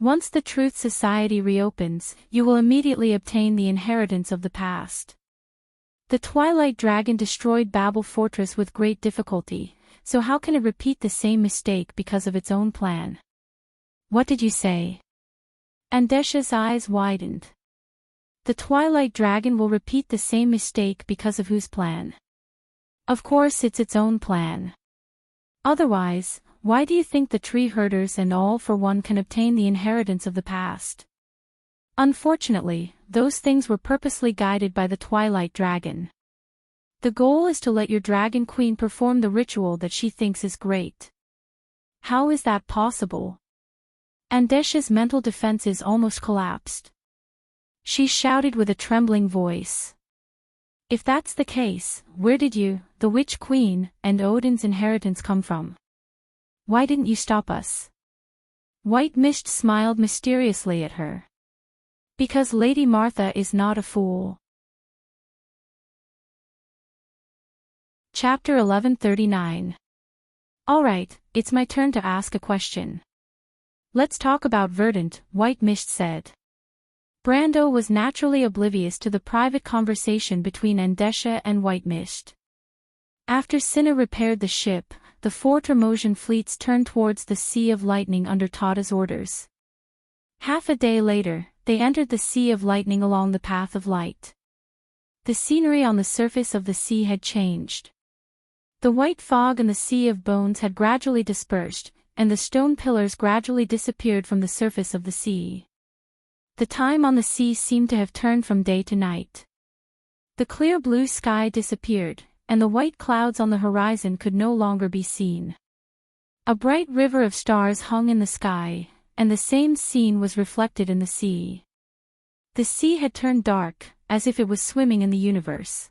Once the Truth Society reopens, you will immediately obtain the inheritance of the past. The Twilight Dragon destroyed Babel Fortress with great difficulty, so how can it repeat the same mistake because of its own plan? What did you say? Andesha's eyes widened. The Twilight Dragon will repeat the same mistake because of whose plan? Of course it's its own plan. Otherwise, why do you think the tree herders and All for One can obtain the inheritance of the past? Unfortunately, those things were purposely guided by the Twilight Dragon. The goal is to let your Dragon Queen perform the ritual that she thinks is great. How is that possible? Andesha's mental defenses almost collapsed. She shouted with a trembling voice. If that's the case, where did you, the Witch Queen, and Odin's inheritance come from? Why didn't you stop us? White Mist smiled mysteriously at her. Because Lady Martha is not a fool. Chapter 1139. Alright, it's my turn to ask a question. Let's talk about Verdant, White Mist said. Brando was naturally oblivious to the private conversation between Andesha and White Mist. After Cinna repaired the ship, the four Tremosian fleets turned towards the Sea of Lightning under Tada's orders. Half a day later, they entered the Sea of Lightning along the path of light. The scenery on the surface of the sea had changed. The white fog and the sea of bones had gradually dispersed, and the stone pillars gradually disappeared from the surface of the sea. The time on the sea seemed to have turned from day to night. The clear blue sky disappeared, and the white clouds on the horizon could no longer be seen. A bright river of stars hung in the sky, and the same scene was reflected in the sea. The sea had turned dark, as if it was swimming in the universe.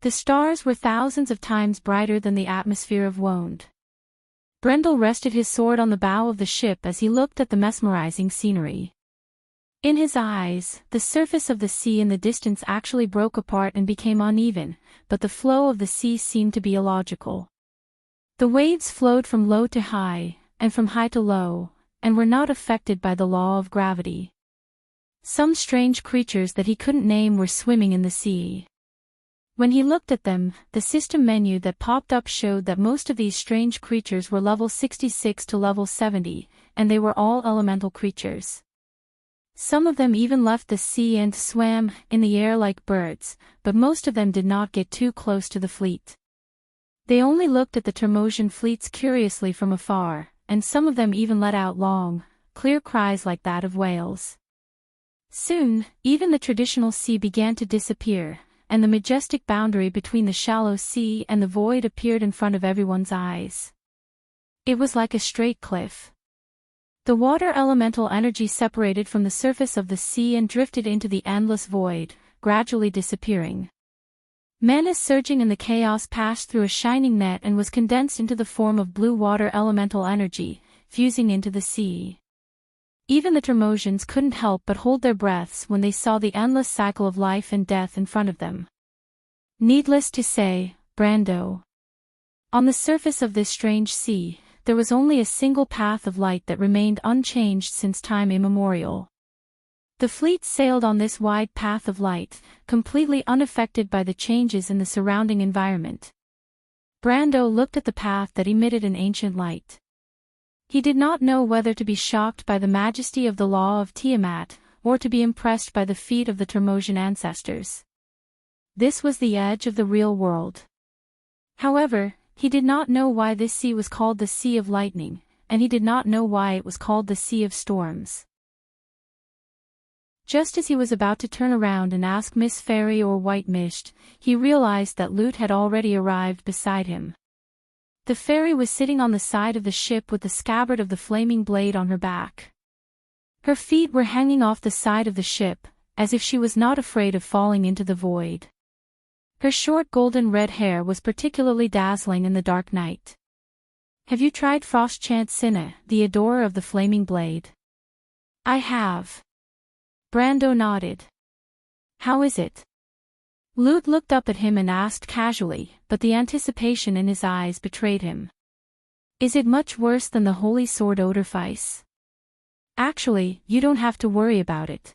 The stars were thousands of times brighter than the atmosphere of Wonde. Brendel rested his sword on the bow of the ship as he looked at the mesmerizing scenery. In his eyes, the surface of the sea in the distance actually broke apart and became uneven, but the flow of the sea seemed to be illogical. The waves flowed from low to high, and from high to low, and were not affected by the law of gravity. Some strange creatures that he couldn't name were swimming in the sea. When he looked at them, the system menu that popped up showed that most of these strange creatures were level 66 to level 70, and they were all elemental creatures. Some of them even left the sea and swam in the air like birds, but most of them did not get too close to the fleet. They only looked at the Tremosian fleets curiously from afar, and some of them even let out long, clear cries like that of whales. Soon, even the traditional sea began to disappear, and the majestic boundary between the shallow sea and the void appeared in front of everyone's eyes. It was like a straight cliff. The water elemental energy separated from the surface of the sea and drifted into the endless void, gradually disappearing. Mana surging in the chaos passed through a shining net and was condensed into the form of blue water elemental energy, fusing into the sea. Even the Tremosians couldn't help but hold their breaths when they saw the endless cycle of life and death in front of them. Needless to say, Brando. On the surface of this strange sea, there was only a single path of light that remained unchanged since time immemorial. The fleet sailed on this wide path of light, completely unaffected by the changes in the surrounding environment. Brando looked at the path that emitted an ancient light. He did not know whether to be shocked by the majesty of the law of Tiamat, or to be impressed by the feat of the Tremosian ancestors. This was the edge of the real world. However, he did not know why this sea was called the Sea of Lightning, and he did not know why it was called the Sea of Storms. Just as he was about to turn around and ask Miss Fairy or White Mist, he realized that Lute had already arrived beside him. The fairy was sitting on the side of the ship with the scabbard of the flaming blade on her back. Her feet were hanging off the side of the ship, as if she was not afraid of falling into the void. Her short golden red hair was particularly dazzling in the dark night. "Have you tried Frostchant Cinna, the adorer of the flaming blade?" "I have." Brando nodded. "How is it?" Lute looked up at him and asked casually, but the anticipation in his eyes betrayed him. "Is it much worse than the holy sword Odorfice?" "Actually, you don't have to worry about it.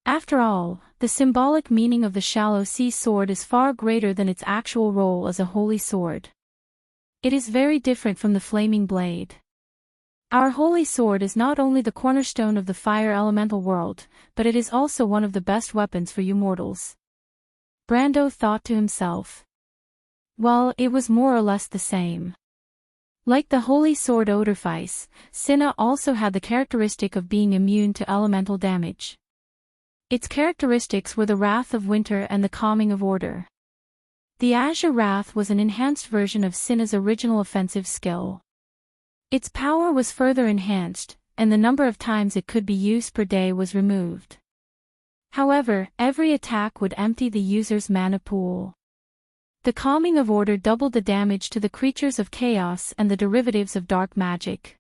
After all, the symbolic meaning of the shallow sea sword is far greater than its actual role as a holy sword. It is very different from the flaming blade. Our holy sword is not only the cornerstone of the fire elemental world, but it is also one of the best weapons for you mortals." Brando thought to himself. Well, it was more or less the same. Like the holy sword Odorfice, Cinna also had the characteristic of being immune to elemental damage. Its characteristics were the Wrath of Winter and the Calming of Order. The Azure Wrath was an enhanced version of Cinna's original offensive skill. Its power was further enhanced, and the number of times it could be used per day was removed. However, every attack would empty the user's mana pool. The Calming of Order doubled the damage to the creatures of chaos and the derivatives of dark magic.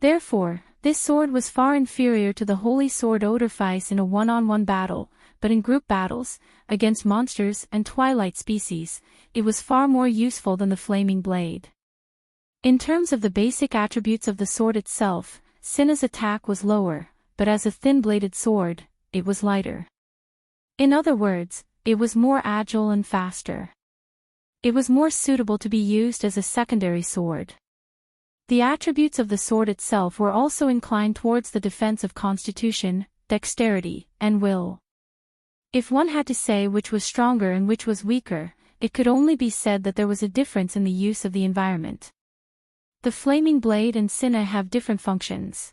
Therefore, this sword was far inferior to the holy sword Odorfice in a one-on-one battle, but in group battles, against monsters and twilight species, it was far more useful than the flaming blade. In terms of the basic attributes of the sword itself, Cinna's attack was lower, but as a thin-bladed sword, it was lighter. In other words, it was more agile and faster. It was more suitable to be used as a secondary sword. The attributes of the sword itself were also inclined towards the defense of constitution, dexterity, and will. If one had to say which was stronger and which was weaker, it could only be said that there was a difference in the use of the environment. The flaming blade and Cinna have different functions.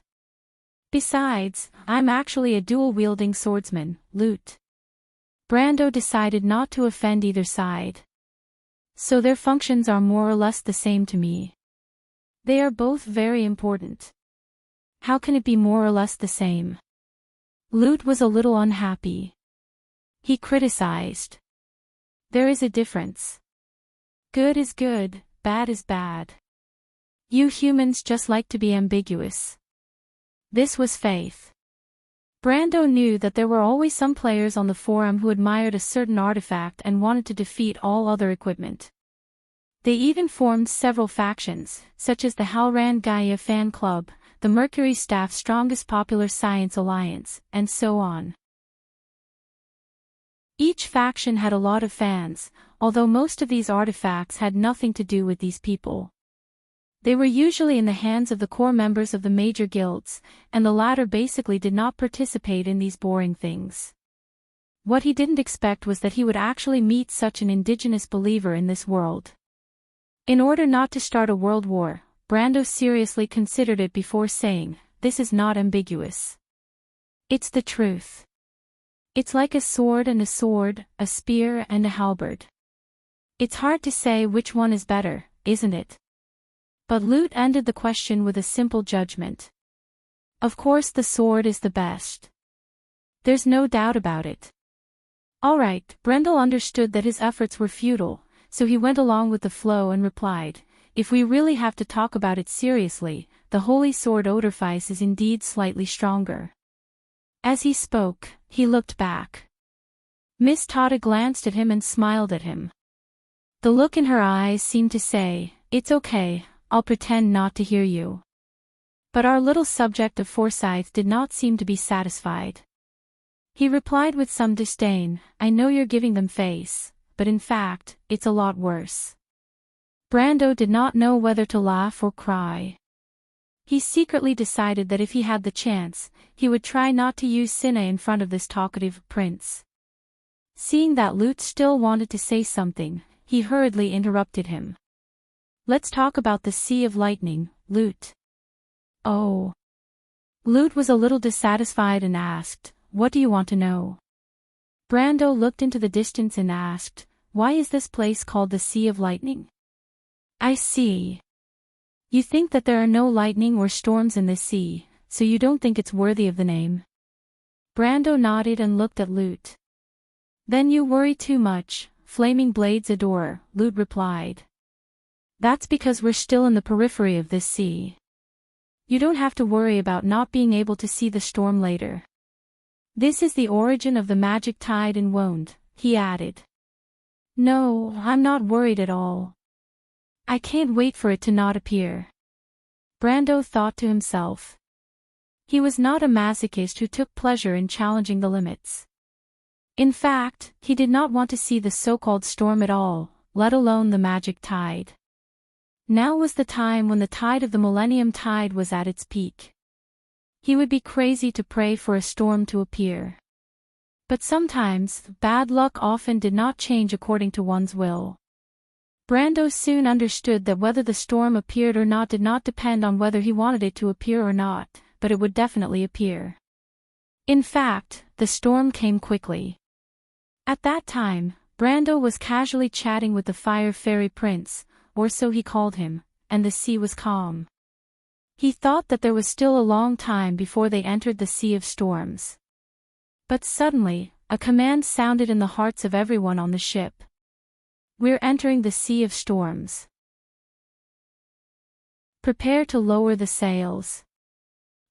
Besides, I'm actually a dual-wielding swordsman, Lute. Brando decided not to offend either side. So their functions are more or less the same to me. They are both very important. How can it be more or less the same? Lute was a little unhappy. He criticized. There is a difference. Good is good, bad is bad. You humans just like to be ambiguous. This was Faith. Brando knew that there were always some players on the forum who admired a certain artifact and wanted to defeat all other equipment. They even formed several factions, such as the Halran Gaia Fan Club, the Mercury Staff's Strongest Popular Science Alliance, and so on. Each faction had a lot of fans, although most of these artifacts had nothing to do with these people. They were usually in the hands of the core members of the major guilds, and the latter basically did not participate in these boring things. What he didn't expect was that he would actually meet such an indigenous believer in this world. In order not to start a world war, Brando seriously considered it before saying, "This is not ambiguous. It's the truth. It's like a sword and a sword, a spear and a halberd. It's hard to say which one is better, isn't it?" But Lute ended the question with a simple judgment. Of course the sword is the best. There's no doubt about it. Alright, Brendel understood that his efforts were futile, so he went along with the flow and replied, "If we really have to talk about it seriously, the holy sword Odorfice is indeed slightly stronger." As he spoke, he looked back. Miss Tada glanced at him and smiled at him. The look in her eyes seemed to say, "It's okay, I'll pretend not to hear you." But our little subject of Forsyth did not seem to be satisfied. He replied with some disdain, "I know you're giving them face, but in fact, it's a lot worse." Brando did not know whether to laugh or cry. He secretly decided that if he had the chance, he would try not to use Cinna in front of this talkative prince. Seeing that Lute still wanted to say something, he hurriedly interrupted him. "Let's talk about the Sea of Lightning, Lute." "Oh." Lute was a little dissatisfied and asked, what do you want to know? Brando looked into the distance and asked, why is this place called the Sea of Lightning? I see. You think that there are no lightning or storms in this sea, so you don't think it's worthy of the name? Brando nodded and looked at Lute. Then you worry too much, Flaming Blades Adorer, Lute replied. That's because we're still in the periphery of this sea. You don't have to worry about not being able to see the storm later. This is the origin of the magic tide and wound, he added. No, I'm not worried at all. I can't wait for it to not appear. Brando thought to himself. He was not a masochist who took pleasure in challenging the limits. In fact, he did not want to see the so-called storm at all, let alone the magic tide. Now was the time when the tide of the Millennium Tide was at its peak. He would be crazy to pray for a storm to appear. But sometimes, bad luck often did not change according to one's will. Brando soon understood that whether the storm appeared or not did not depend on whether he wanted it to appear or not, but it would definitely appear. In fact, the storm came quickly. At that time, Brando was casually chatting with the Fire Fairy Prince, or so he called him, and the sea was calm. He thought that there was still a long time before they entered the Sea of Storms. But suddenly, a command sounded in the hearts of everyone on the ship. We're entering the Sea of Storms. Prepare to lower the sails.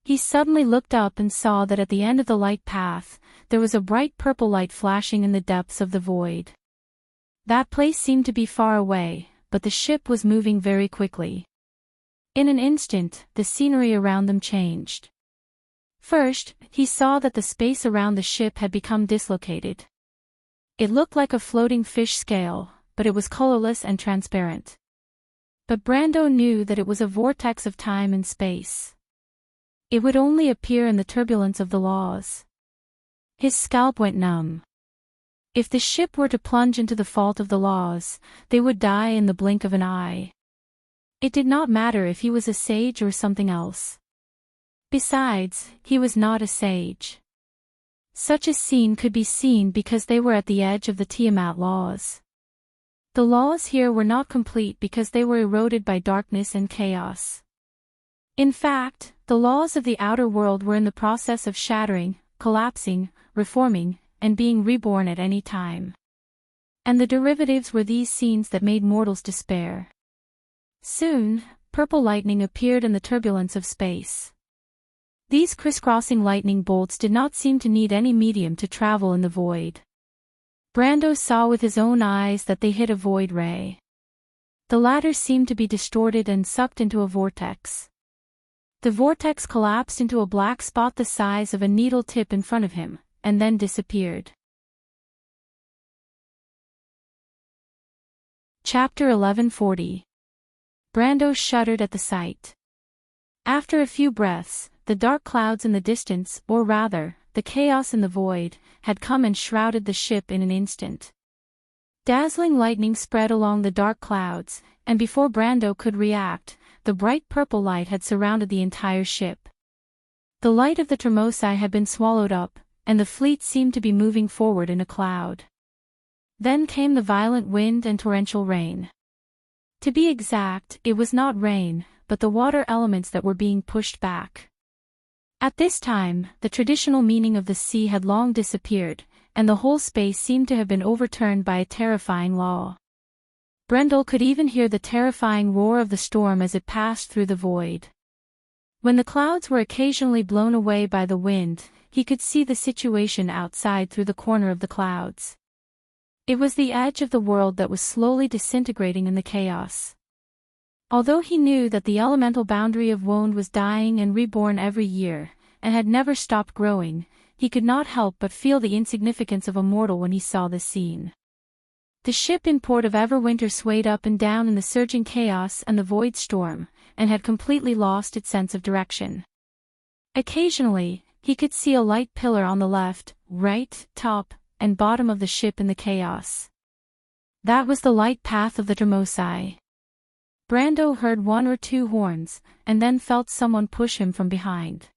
He suddenly looked up and saw that at the end of the light path, there was a bright purple light flashing in the depths of the void. That place seemed to be far away, but the ship was moving very quickly. In an instant, the scenery around them changed. First, he saw that the space around the ship had become dislocated. It looked like a floating fish scale, but it was colorless and transparent. But Brando knew that it was a vortex of time and space. It would only appear in the turbulence of the laws. His scalp went numb. If the ship were to plunge into the fault of the laws, they would die in the blink of an eye. It did not matter if he was a sage or something else. Besides, he was not a sage. Such a scene could be seen because they were at the edge of the Tiamat laws. The laws here were not complete because they were eroded by darkness and chaos. In fact, the laws of the outer world were in the process of shattering, collapsing, reforming, and being reborn at any time. And the derivatives were these scenes that made mortals despair. Soon, purple lightning appeared in the turbulence of space. These crisscrossing lightning bolts did not seem to need any medium to travel in the void. Brando saw with his own eyes that they hit a void ray. The latter seemed to be distorted and sucked into a vortex. The vortex collapsed into a black spot the size of a needle tip in front of him, and then disappeared. Chapter 1140. Brando shuddered at the sight. After a few breaths, the dark clouds in the distance, or rather, the chaos in the void, had come and shrouded the ship in an instant. Dazzling lightning spread along the dark clouds, and before Brando could react, the bright purple light had surrounded the entire ship. The light of the Tremosai had been swallowed up, and the fleet seemed to be moving forward in a cloud. Then came the violent wind and torrential rain. To be exact, it was not rain, but the water elements that were being pushed back. At this time, the traditional meaning of the sea had long disappeared, and the whole space seemed to have been overturned by a terrifying law. Brendel could even hear the terrifying roar of the storm as it passed through the void. When the clouds were occasionally blown away by the wind, he could see the situation outside through the corner of the clouds. It was the edge of the world that was slowly disintegrating in the chaos. Although he knew that the elemental boundary of Wound was dying and reborn every year, and had never stopped growing, he could not help but feel the insignificance of a mortal when he saw this scene. The ship in port of Everwinter swayed up and down in the surging chaos and the void storm, and had completely lost its sense of direction. Occasionally, he could see a light pillar on the left, right, top, and bottom of the ship in the chaos. That was the light path of the Tremosai. Brando heard one or two horns, and then felt someone push him from behind.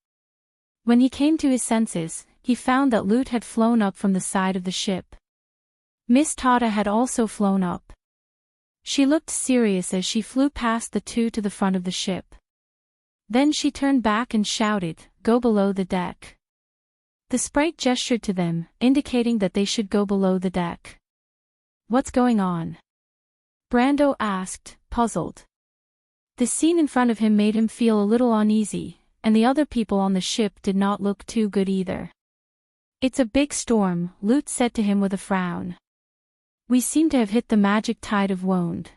When he came to his senses, he found that Lute had flown up from the side of the ship. Miss Tata had also flown up. She looked serious as she flew past the two to the front of the ship. Then she turned back and shouted, "Go below the deck." The sprite gestured to them, indicating that they should go below the deck. "What's going on?" Brando asked, puzzled. The scene in front of him made him feel a little uneasy, and the other people on the ship did not look too good either. "It's a big storm," Lute said to him with a frown. "We seem to have hit the magic tide of Wound.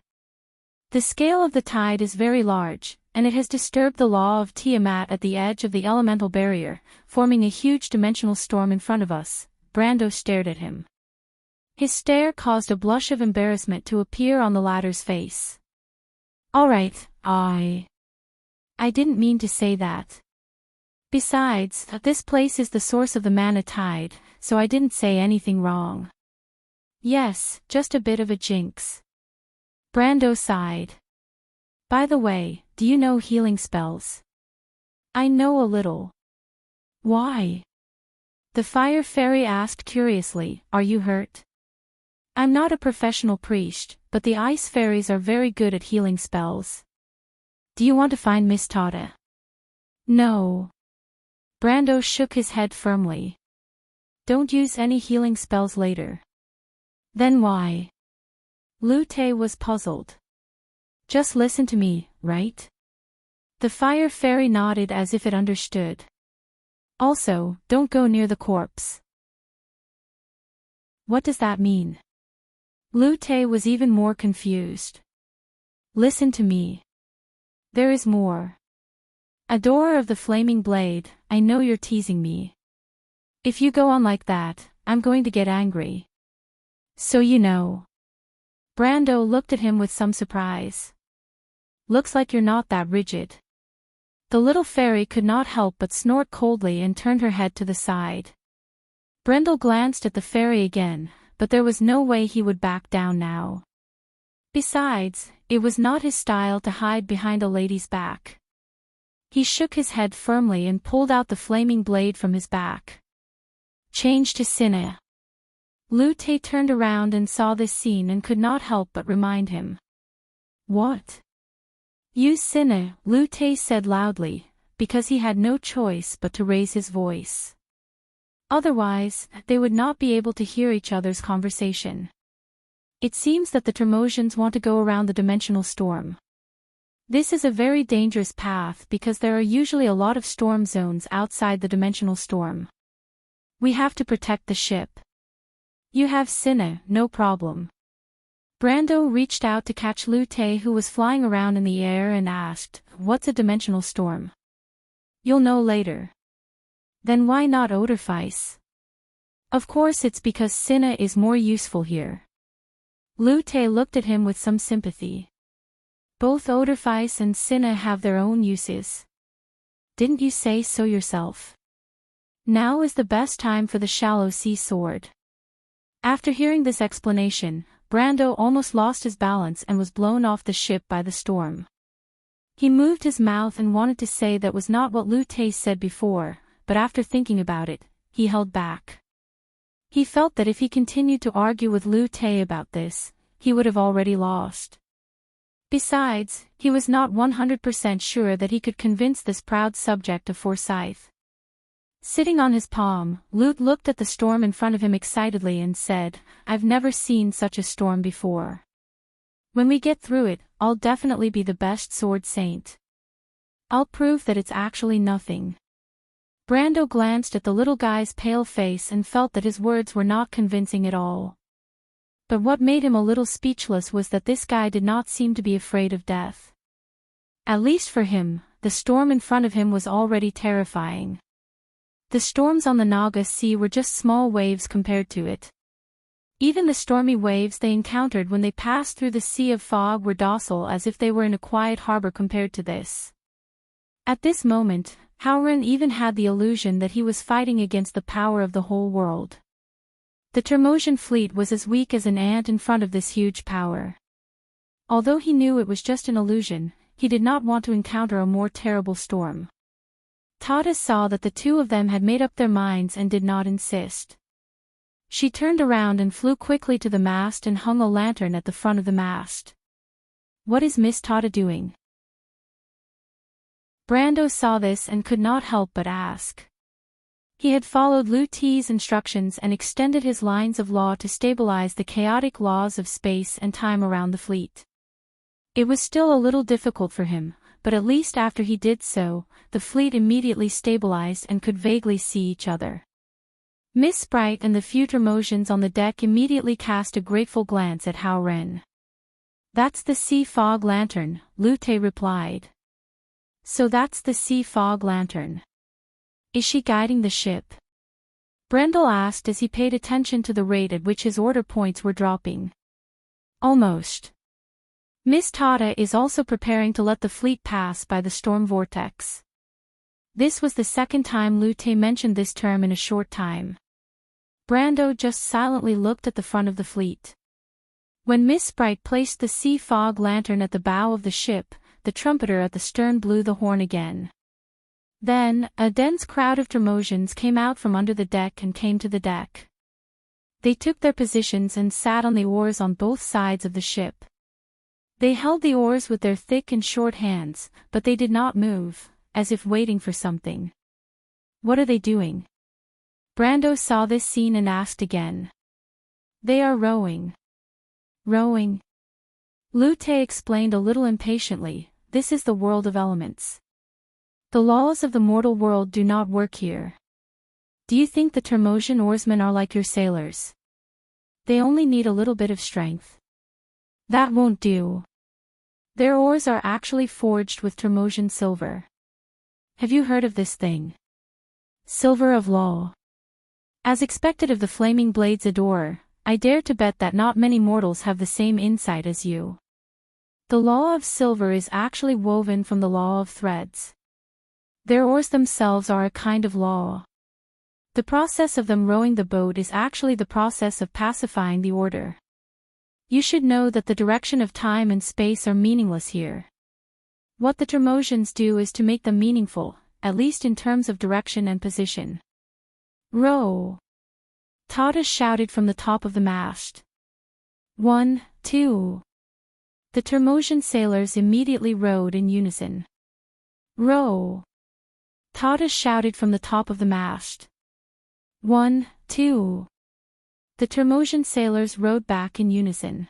The scale of the tide is very large, and it has disturbed the law of Tiamat at the edge of the elemental barrier, forming a huge dimensional storm in front of us." Brando stared at him. His stare caused a blush of embarrassment to appear on the latter's face. "All right, I didn't mean to say that. Besides, this place is the source of the mana tide, so I didn't say anything wrong." "Yes, just a bit of a jinx." Brando sighed. "By the way, do you know healing spells?" "I know a little." "Why?" The fire fairy asked curiously. "Are you hurt?" "I'm not a professional priest, but the ice fairies are very good at healing spells." "Do you want to find Miss Tata?" "No." Brando shook his head firmly. "Don't use any healing spells later." "Then why?" Lute was puzzled. "Just listen to me, right?" The fire fairy nodded as if it understood. "Also, don't go near the corpse." "What does that mean?" Lute was even more confused. "Listen to me. There is more. Adorer of the Flaming Blade, I know you're teasing me. If you go on like that, I'm going to get angry. So you know." Brando looked at him with some surprise. "Looks like you're not that rigid." The little fairy could not help but snort coldly and turned her head to the side. Brendel glanced at the fairy again, but there was no way he would back down now. Besides, it was not his style to hide behind a lady's back. He shook his head firmly and pulled out the flaming blade from his back. "Change to Cinna." Lute turned around and saw this scene and could not help but remind him. "What?" "Use Cinna," Lute said loudly, because he had no choice but to raise his voice. Otherwise, they would not be able to hear each other's conversation. "It seems that the Tremosians want to go around the dimensional storm. This is a very dangerous path because there are usually a lot of storm zones outside the dimensional storm. We have to protect the ship. You have Cinna, no problem." Brando reached out to catch Lute, who was flying around in the air, and asked, "What's a dimensional storm?" "You'll know later." "Then why not Odorfice?" "Of course it's because Cinna is more useful here." Lute looked at him with some sympathy. "Both Odorfice and Cinna have their own uses. Didn't you say so yourself? Now is the best time for the shallow sea sword." After hearing this explanation, Brando almost lost his balance and was blown off the ship by the storm. He moved his mouth and wanted to say that was not what Lute said before, but after thinking about it, he held back. He felt that if he continued to argue with Lute about this, he would have already lost. Besides, he was not 100% sure that he could convince this proud subject of Forsyth. Sitting on his palm, Lute looked at the storm in front of him excitedly and said, "I've never seen such a storm before. When we get through it, I'll definitely be the best sword saint. I'll prove that it's actually nothing." Brando glanced at the little guy's pale face and felt that his words were not convincing at all. But what made him a little speechless was that this guy did not seem to be afraid of death. At least for him, the storm in front of him was already terrifying. The storms on the Naga Sea were just small waves compared to it. Even the stormy waves they encountered when they passed through the sea of fog were docile, as if they were in a quiet harbor compared to this. At this moment, Howren even had the illusion that he was fighting against the power of the whole world. The Tremosian fleet was as weak as an ant in front of this huge power. Although he knew it was just an illusion, he did not want to encounter a more terrible storm. Tata saw that the two of them had made up their minds and did not insist. She turned around and flew quickly to the mast and hung a lantern at the front of the mast. What is Miss Tata doing? Brando saw this and could not help but ask. He had followed Lu Ti's instructions and extended his lines of law to stabilize the chaotic laws of space and time around the fleet. It was still a little difficult for him, but at least after he did so, the fleet immediately stabilized and could vaguely see each other. Miss Sprite and the few Tremosians on the deck immediately cast a grateful glance at Hao Ren. That's the sea fog lantern, Lu Ti replied. So that's the sea fog lantern. Is she guiding the ship? Brendel asked as he paid attention to the rate at which his order points were dropping. Almost. Miss Tata is also preparing to let the fleet pass by the storm vortex. This was the second time Lu Ti mentioned this term in a short time. Brando just silently looked at the front of the fleet. When Miss Sprite placed the sea fog lantern at the bow of the ship, the trumpeter at the stern blew the horn again. Then, a dense crowd of Tremosians came out from under the deck and came to the deck. They took their positions and sat on the oars on both sides of the ship. They held the oars with their thick and short hands, but they did not move, as if waiting for something. What are they doing? Brando saw this scene and asked again. They are rowing. Rowing? Lu Ti explained a little impatiently, this is the world of elements. The laws of the mortal world do not work here. Do you think the Tremosian oarsmen are like your sailors? They only need a little bit of strength. That won't do. Their oars are actually forged with Tremosian silver. Have you heard of this thing? Silver of law. As expected of the Flaming Blade's adorer, I dare to bet that not many mortals have the same insight as you. The law of silver is actually woven from the law of threads. Their oars themselves are a kind of law. The process of them rowing the boat is actually the process of pacifying the order. You should know that the direction of time and space are meaningless here. What the Tremosians do is to make them meaningful, at least in terms of direction and position. Row! Tata shouted from the top of the mast. 1, 2. The Tremosian sailors immediately rowed in unison. Row! Tata shouted from the top of the mast. 1, 2. The Tremosian sailors rowed back in unison.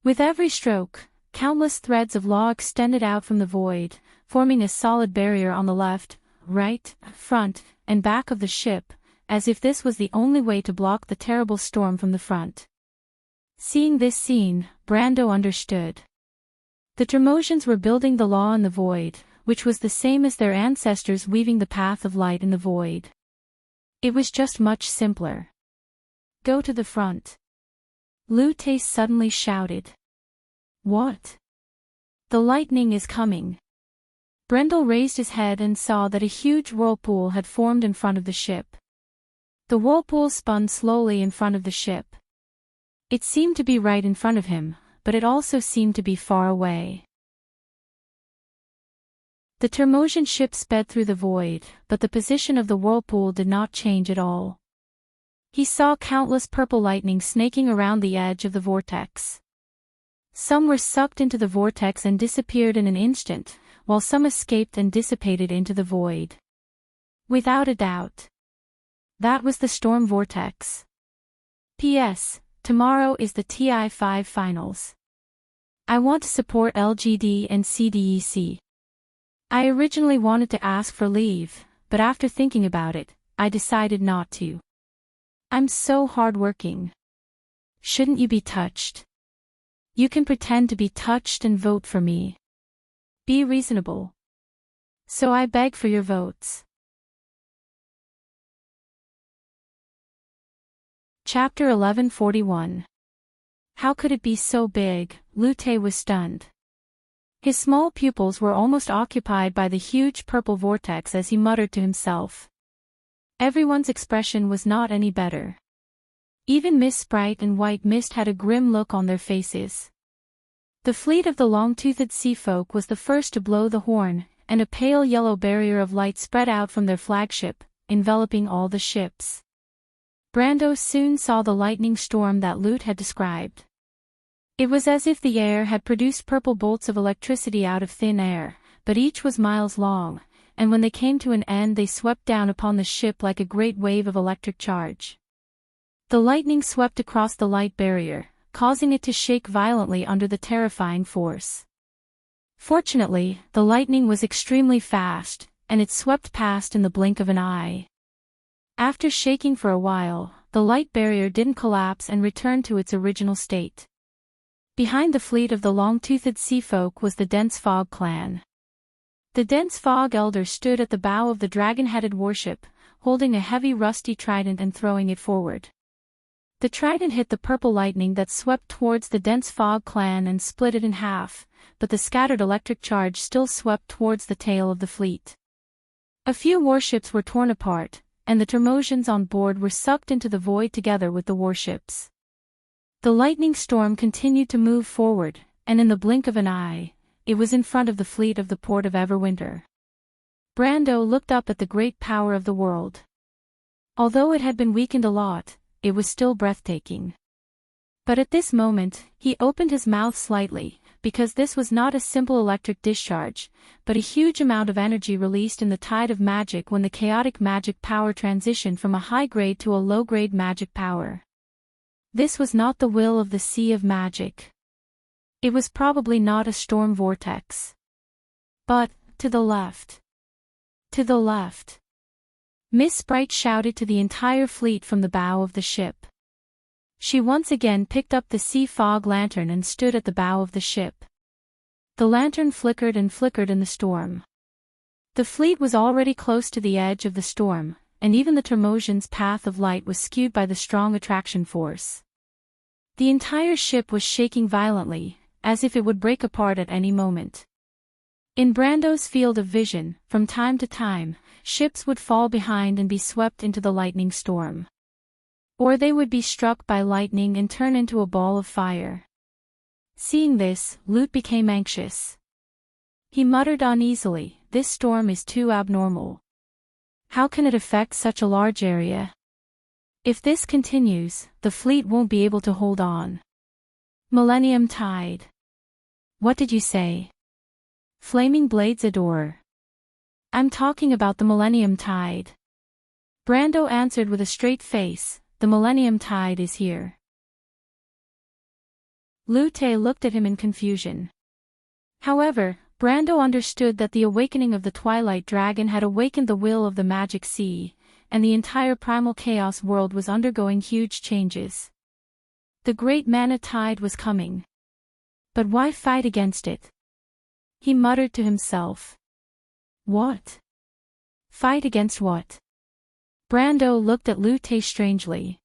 With every stroke, countless threads of law extended out from the void, forming a solid barrier on the left, right, front, and back of the ship, as if this was the only way to block the terrible storm from the front. Seeing this scene, Brando understood. The Tremosians were building the law in the void, which was the same as their ancestors weaving the path of light in the void. It was just much simpler. Go to the front. Lu Ti suddenly shouted. What? The lightning is coming. Brendel raised his head and saw that a huge whirlpool had formed in front of the ship. The whirlpool spun slowly in front of the ship. It seemed to be right in front of him, but it also seemed to be far away. The Tremosian ship sped through the void, but the position of the whirlpool did not change at all. He saw countless purple lightning snaking around the edge of the vortex. Some were sucked into the vortex and disappeared in an instant, while some escaped and dissipated into the void. Without a doubt. That was the storm vortex. P.S. Tomorrow is the TI-5 finals. I want to support LGD and CDEC. I originally wanted to ask for leave, but after thinking about it, I decided not to. I'm so hardworking. Shouldn't you be touched? You can pretend to be touched and vote for me. Be reasonable. So I beg for your votes. Chapter 1141. How could it be so big? Lu Ti was stunned. His small pupils were almost occupied by the huge purple vortex as he muttered to himself. Everyone's expression was not any better. Even Miss Sprite and White Mist had a grim look on their faces. The fleet of the long-toothed sea folk was the first to blow the horn, and a pale yellow barrier of light spread out from their flagship, enveloping all the ships. Brando soon saw the lightning storm that Lute had described. It was as if the air had produced purple bolts of electricity out of thin air, but each was miles long, and when they came to an end they swept down upon the ship like a great wave of electric charge. The lightning swept across the light barrier, causing it to shake violently under the terrifying force. Fortunately, the lightning was extremely fast, and it swept past in the blink of an eye. After shaking for a while, the light barrier didn't collapse and returned to its original state. Behind the fleet of the long-toothed sea folk was the dense fog clan. The dense fog elder stood at the bow of the dragon-headed warship, holding a heavy rusty trident and throwing it forward. The trident hit the purple lightning that swept towards the dense fog clan and split it in half, but the scattered electric charge still swept towards the tail of the fleet. A few warships were torn apart, and the Termosians on board were sucked into the void together with the warships. The lightning storm continued to move forward, and in the blink of an eye, it was in front of the fleet of the port of Everwinter. Brando looked up at the great power of the world. Although it had been weakened a lot, it was still breathtaking. But at this moment, he opened his mouth slightly, because this was not a simple electric discharge, but a huge amount of energy released in the tide of magic when the chaotic magic power transitioned from a high-grade to a low-grade magic power. This was not the will of the sea of magic. It was probably not a storm vortex. But, to the left. To the left. Miss Sprite shouted to the entire fleet from the bow of the ship. She once again picked up the sea fog lantern and stood at the bow of the ship. The lantern flickered and flickered in the storm. The fleet was already close to the edge of the storm, and even the Termosian's path of light was skewed by the strong attraction force. The entire ship was shaking violently, as if it would break apart at any moment. In Brando's field of vision, from time to time, ships would fall behind and be swept into the lightning storm. Or they would be struck by lightning and turn into a ball of fire. Seeing this, Lute became anxious. He muttered uneasily, "This storm is too abnormal. How can it affect such a large area? If this continues, the fleet won't be able to hold on." Millennium Tide. What did you say? Flaming Blades Adore. I'm talking about the Millennium Tide. Brando answered with a straight face, "The Millennium Tide is here." Lute looked at him in confusion. However, Brando understood that the awakening of the Twilight Dragon had awakened the will of the magic sea, and the entire primal chaos world was undergoing huge changes. The great mana tide was coming. But why fight against it? He muttered to himself. What? Fight against what? Brando looked at Lute strangely.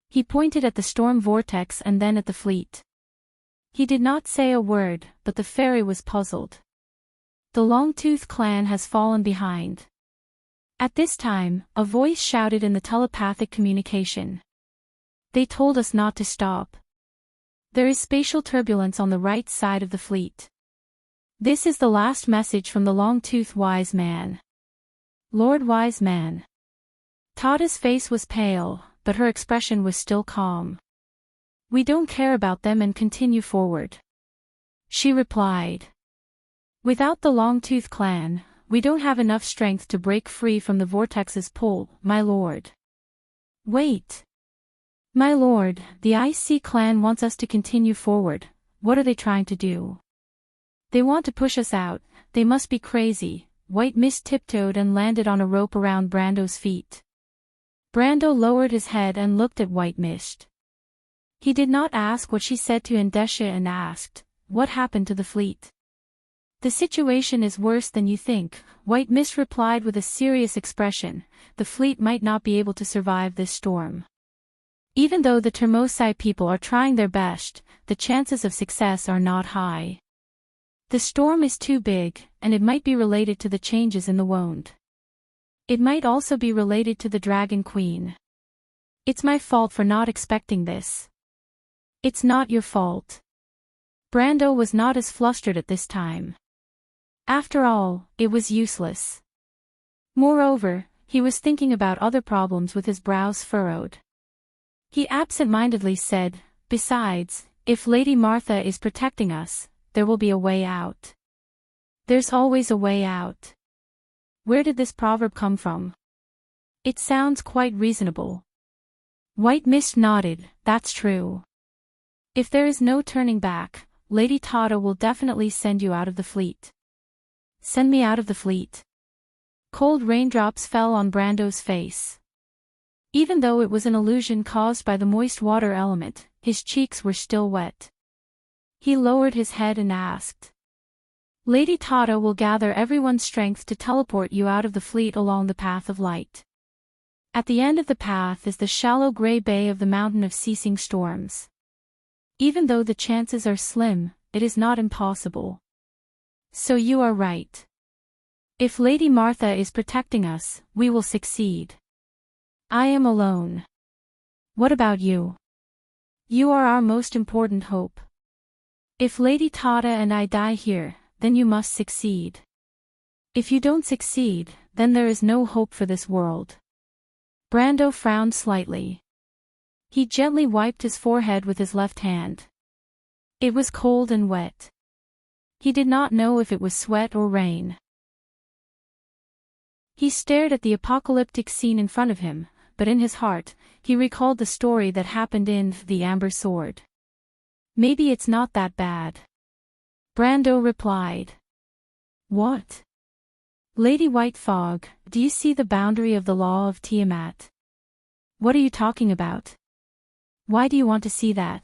He pointed at the storm vortex and then at the fleet. He did not say a word, but the fairy was puzzled. The Longtooth clan has fallen behind. At this time, a voice shouted in the telepathic communication. They told us not to stop. There is spatial turbulence on the right side of the fleet. This is the last message from the Longtooth Wise Man. Lord Wise Man. Tada's face was pale, but her expression was still calm. We don't care about them and continue forward. She replied. Without the Longtooth clan, we don't have enough strength to break free from the vortex's pull, my lord. Wait. My lord, the IC clan wants us to continue forward. What are they trying to do? They want to push us out. They must be crazy. White Mist tiptoed and landed on a rope around Brando's feet. Brando lowered his head and looked at White Mist. He did not ask what she said to Endesha and asked, "What happened to the fleet?" "The situation is worse than you think," White Mist replied with a serious expression. "The fleet might not be able to survive this storm. Even though the Termosi people are trying their best, the chances of success are not high. The storm is too big, and it might be related to the changes in the wound. It might also be related to the Dragon Queen. It's my fault for not expecting this." "It's not your fault." Brando was not as flustered at this time. After all, it was useless. Moreover, he was thinking about other problems with his brows furrowed. He absent-mindedly said, "Besides, if Lady Martha is protecting us, there will be a way out." There's always a way out. Where did this proverb come from? It sounds quite reasonable. White Mist nodded, "That's true. If there is no turning back, Lady Tata will definitely send you out of the fleet." "Send me out of the fleet?" Cold raindrops fell on Brando's face. Even though it was an illusion caused by the moist water element, his cheeks were still wet. He lowered his head and asked. "Lady Tata will gather everyone's strength to teleport you out of the fleet along the path of light. At the end of the path is the shallow gray bay of the mountain of ceasing storms. Even though the chances are slim, it is not impossible. So you are right. If Lady Martha is protecting us, we will succeed. I am alone. What about you? You are our most important hope. If Lady Tata and I die here, then you must succeed. If you don't succeed, then there is no hope for this world." Brando frowned slightly. He gently wiped his forehead with his left hand. It was cold and wet. He did not know if it was sweat or rain. He stared at the apocalyptic scene in front of him, but in his heart, he recalled the story that happened in The Amber Sword. "Maybe it's not that bad." Brando replied. "What?" "Lady White Fog, do you see the boundary of the law of Tiamat?" "What are you talking about? Why do you want to see that?"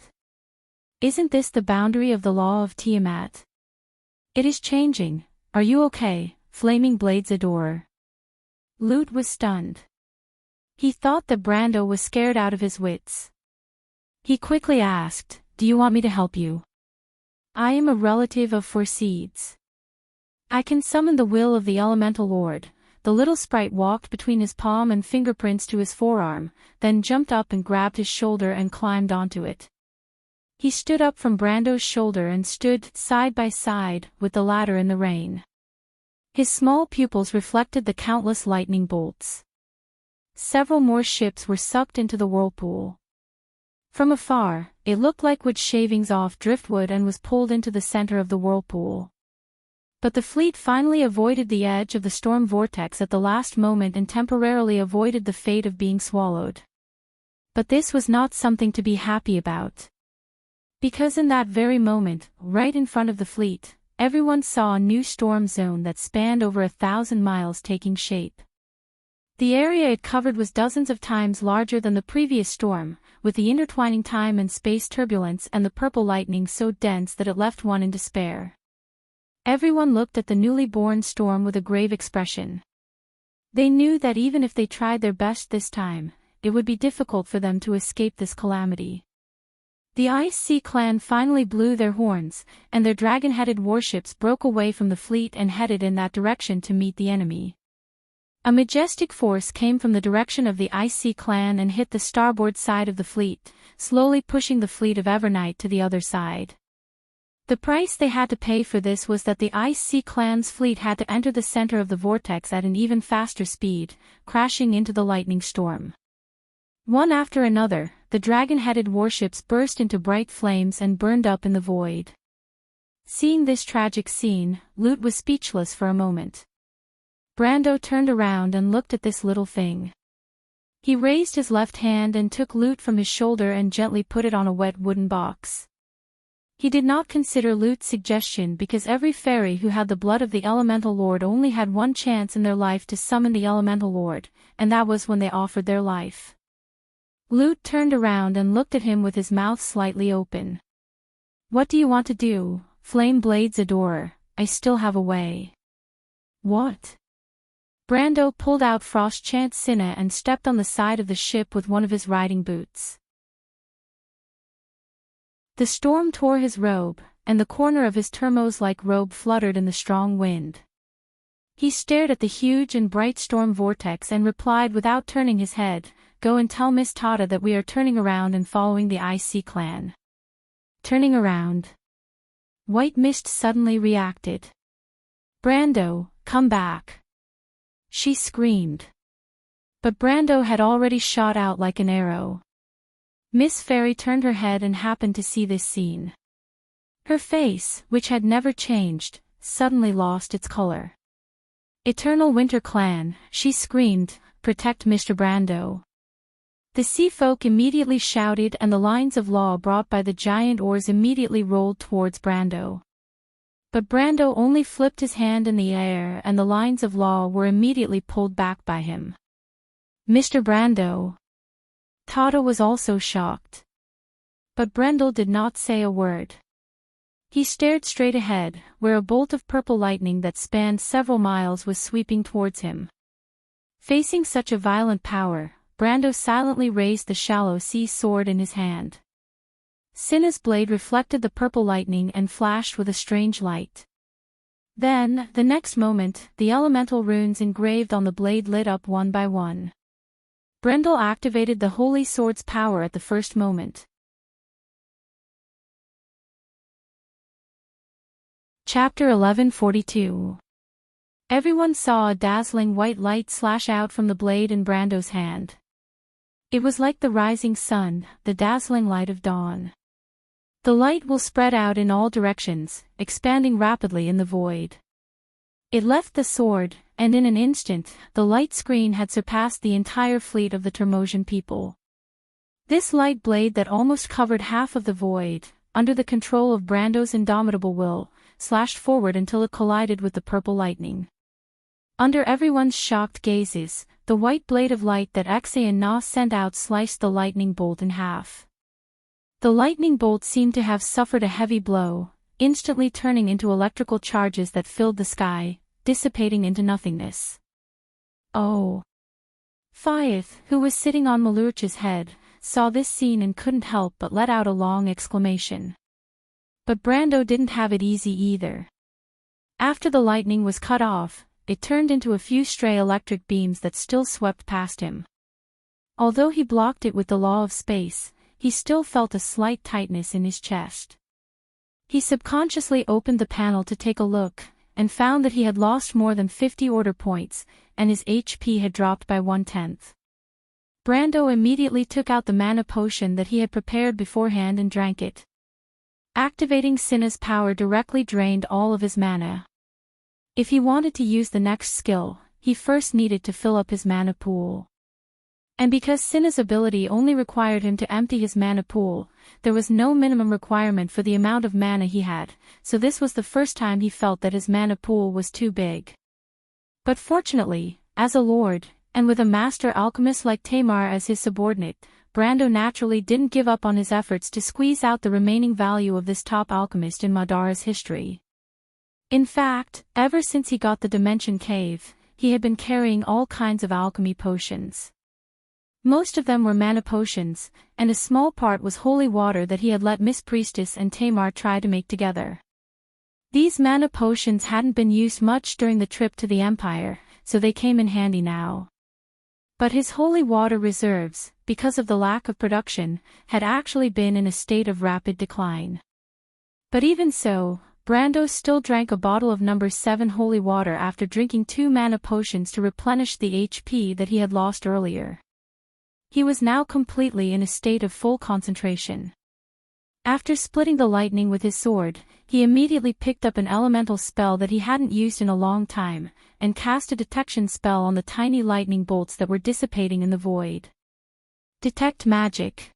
"Isn't this the boundary of the law of Tiamat?" "It is changing. Are you okay, Flaming Blades Adorer?" Lute was stunned. He thought that Brando was scared out of his wits. He quickly asked, "Do you want me to help you?" "I am a relative of Forseeds. I can summon the will of the Elemental Lord." The little sprite walked between his palm and fingerprints to his forearm, then jumped up and grabbed his shoulder and climbed onto it. He stood up from Brando's shoulder and stood side by side with the latter in the rain. His small pupils reflected the countless lightning bolts. Several more ships were sucked into the whirlpool. From afar, it looked like wood shavings off driftwood and was pulled into the center of the whirlpool. But the fleet finally avoided the edge of the storm vortex at the last moment and temporarily avoided the fate of being swallowed. But this was not something to be happy about. Because in that very moment, right in front of the fleet, everyone saw a new storm zone that spanned over 1,000 miles taking shape. The area it covered was dozens of times larger than the previous storm, with the intertwining time and space turbulence and the purple lightning so dense that it left one in despair. Everyone looked at the newly born storm with a grave expression. They knew that even if they tried their best this time, it would be difficult for them to escape this calamity. The Ice Sea clan finally blew their horns, and their dragon-headed warships broke away from the fleet and headed in that direction to meet the enemy. A majestic force came from the direction of the Ice Sea clan and hit the starboard side of the fleet, slowly pushing the fleet of Evernight to the other side. The price they had to pay for this was that the Ice Sea clan's fleet had to enter the center of the vortex at an even faster speed, crashing into the lightning storm. One after another, the dragon-headed warships burst into bright flames and burned up in the void. Seeing this tragic scene, Lute was speechless for a moment. Brando turned around and looked at this little thing. He raised his left hand and took Lute from his shoulder and gently put it on a wet wooden box. He did not consider Lute's suggestion because every fairy who had the blood of the Elemental Lord only had one chance in their life to summon the Elemental Lord, and that was when they offered their life. Lute turned around and looked at him with his mouth slightly open. "What do you want to do, Flame Blades Adorer? I still have a way." "What?" Brando pulled out Frost Chant Sinna and stepped on the side of the ship with one of his riding boots. The storm tore his robe, and the corner of his termos-like robe fluttered in the strong wind. He stared at the huge and bright storm vortex and replied without turning his head, "Go and tell Miss Tata that we are turning around and following the Ice Sea clan." Turning around. White Mist suddenly reacted. "Brando, come back!" she screamed. But Brando had already shot out like an arrow. Miss Fairy turned her head and happened to see this scene. Her face, which had never changed, suddenly lost its color. "Eternal Winter Clan," she screamed, "protect Mr. Brando." The sea folk immediately shouted and the lines of law brought by the giant oars immediately rolled towards Brando. But Brando only flipped his hand in the air and the lines of law were immediately pulled back by him. "Mr. Brando!" Tata was also shocked. But Brendel did not say a word. He stared straight ahead, where a bolt of purple lightning that spanned several miles was sweeping towards him. Facing such a violent power, Brando silently raised the shallow sea sword in his hand. Cinna's blade reflected the purple lightning and flashed with a strange light. Then, the next moment, the elemental runes engraved on the blade lit up one by one. Brendel activated the holy sword's power at the first moment. Chapter 1142. Everyone saw a dazzling white light slash out from the blade in Brando's hand. It was like the rising sun, the dazzling light of dawn. The light will spread out in all directions, expanding rapidly in the void. It left the sword, and in an instant, the light screen had surpassed the entire fleet of the Termosian people. This light blade that almost covered half of the void, under the control of Brando's indomitable will, slashed forward until it collided with the purple lightning. Under everyone's shocked gazes, the white blade of light that Exe and Na sent out sliced the lightning bolt in half. The lightning bolt seemed to have suffered a heavy blow, instantly turning into electrical charges that filled the sky, dissipating into nothingness. Oh! Fyeth, who was sitting on Malurch's head, saw this scene and couldn't help but let out a long exclamation. But Brando didn't have it easy either. After the lightning was cut off, it turned into a few stray electric beams that still swept past him. Although he blocked it with the law of space, he still felt a slight tightness in his chest. He subconsciously opened the panel to take a look, and found that he had lost more than 50 order points, and his HP had dropped by 1/10. Brando immediately took out the mana potion that he had prepared beforehand and drank it. Activating Cinna's power directly drained all of his mana. If he wanted to use the next skill, he first needed to fill up his mana pool. And because Cinna's ability only required him to empty his mana pool, there was no minimum requirement for the amount of mana he had, so this was the first time he felt that his mana pool was too big. But fortunately, as a lord, and with a master alchemist like Tamar as his subordinate, Brando naturally didn't give up on his efforts to squeeze out the remaining value of this top alchemist in Madara's history. In fact, ever since he got the Dimension Cave, he had been carrying all kinds of alchemy potions. Most of them were mana potions, and a small part was holy water that he had let Miss Priestess and Tamar try to make together. These mana potions hadn't been used much during the trip to the Empire, so they came in handy now. But his holy water reserves, because of the lack of production, had actually been in a state of rapid decline. But even so, Brando still drank a bottle of number 7 holy water after drinking 2 mana potions to replenish the HP that he had lost earlier. He was now completely in a state of full concentration. After splitting the lightning with his sword, he immediately picked up an elemental spell that he hadn't used in a long time, and cast a detection spell on the tiny lightning bolts that were dissipating in the void. Detect magic.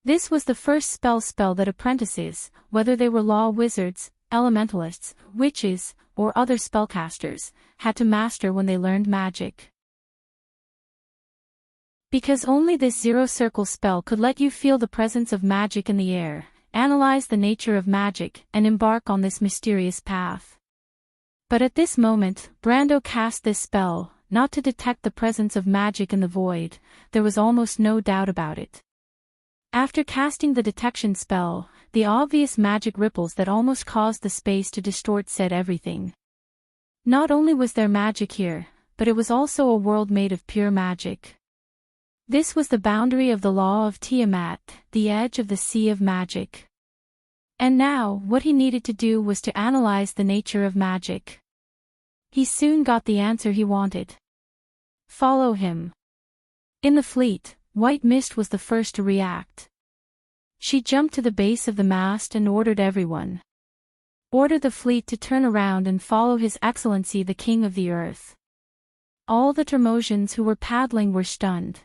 This was the first spell that apprentices, whether they were law wizards, elementalists, witches, or other spellcasters, had to master when they learned magic. Because only this zero-circle spell could let you feel the presence of magic in the air, analyze the nature of magic, and embark on this mysterious path. But at this moment, Brando cast this spell, not to detect the presence of magic in the void, there was almost no doubt about it. After casting the detection spell, the obvious magic ripples that almost caused the space to distort said everything. Not only was there magic here, but it was also a world made of pure magic. This was the boundary of the law of Tiamat, the edge of the sea of magic. And now, what he needed to do was to analyze the nature of magic. He soon got the answer he wanted. Follow him. In the fleet, White Mist was the first to react. She jumped to the base of the mast and ordered everyone. Order the fleet to turn around and follow His Excellency the King of the Earth. All the Tremosians who were paddling were stunned.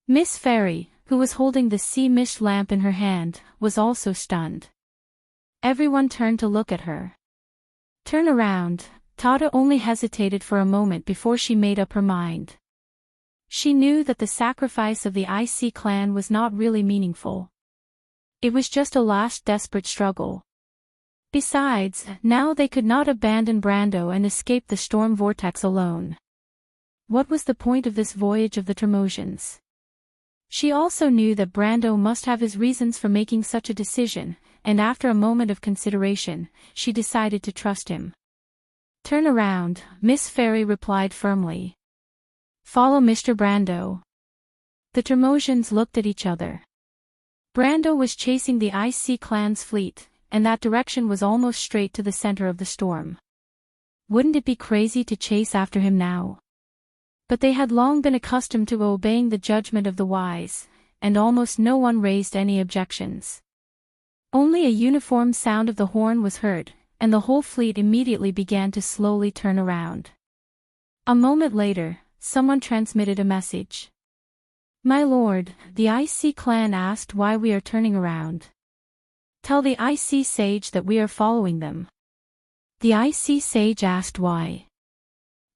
Miss Fairy, who was holding the sea mist lamp in her hand, was also stunned. Everyone turned to look at her. Turn around. Tata only hesitated for a moment before she made up her mind. She knew that the sacrifice of the IC clan was not really meaningful. It was just a last desperate struggle. Besides, now they could not abandon Brando and escape the storm vortex alone. What was the point of this voyage of the Tremosians? She also knew that Brando must have his reasons for making such a decision, and after a moment of consideration, she decided to trust him. Turn around, Miss Fairy replied firmly. Follow Mr. Brando. The Tremosians looked at each other. Brando was chasing the IC clan's fleet, and that direction was almost straight to the center of the storm. Wouldn't it be crazy to chase after him now? But they had long been accustomed to obeying the judgment of the wise, and almost no one raised any objections. Only a uniform sound of the horn was heard, and the whole fleet immediately began to slowly turn around. A moment later, someone transmitted a message. My lord, the IC clan asked why we are turning around. Tell the IC sage that we are following them. The IC sage asked why.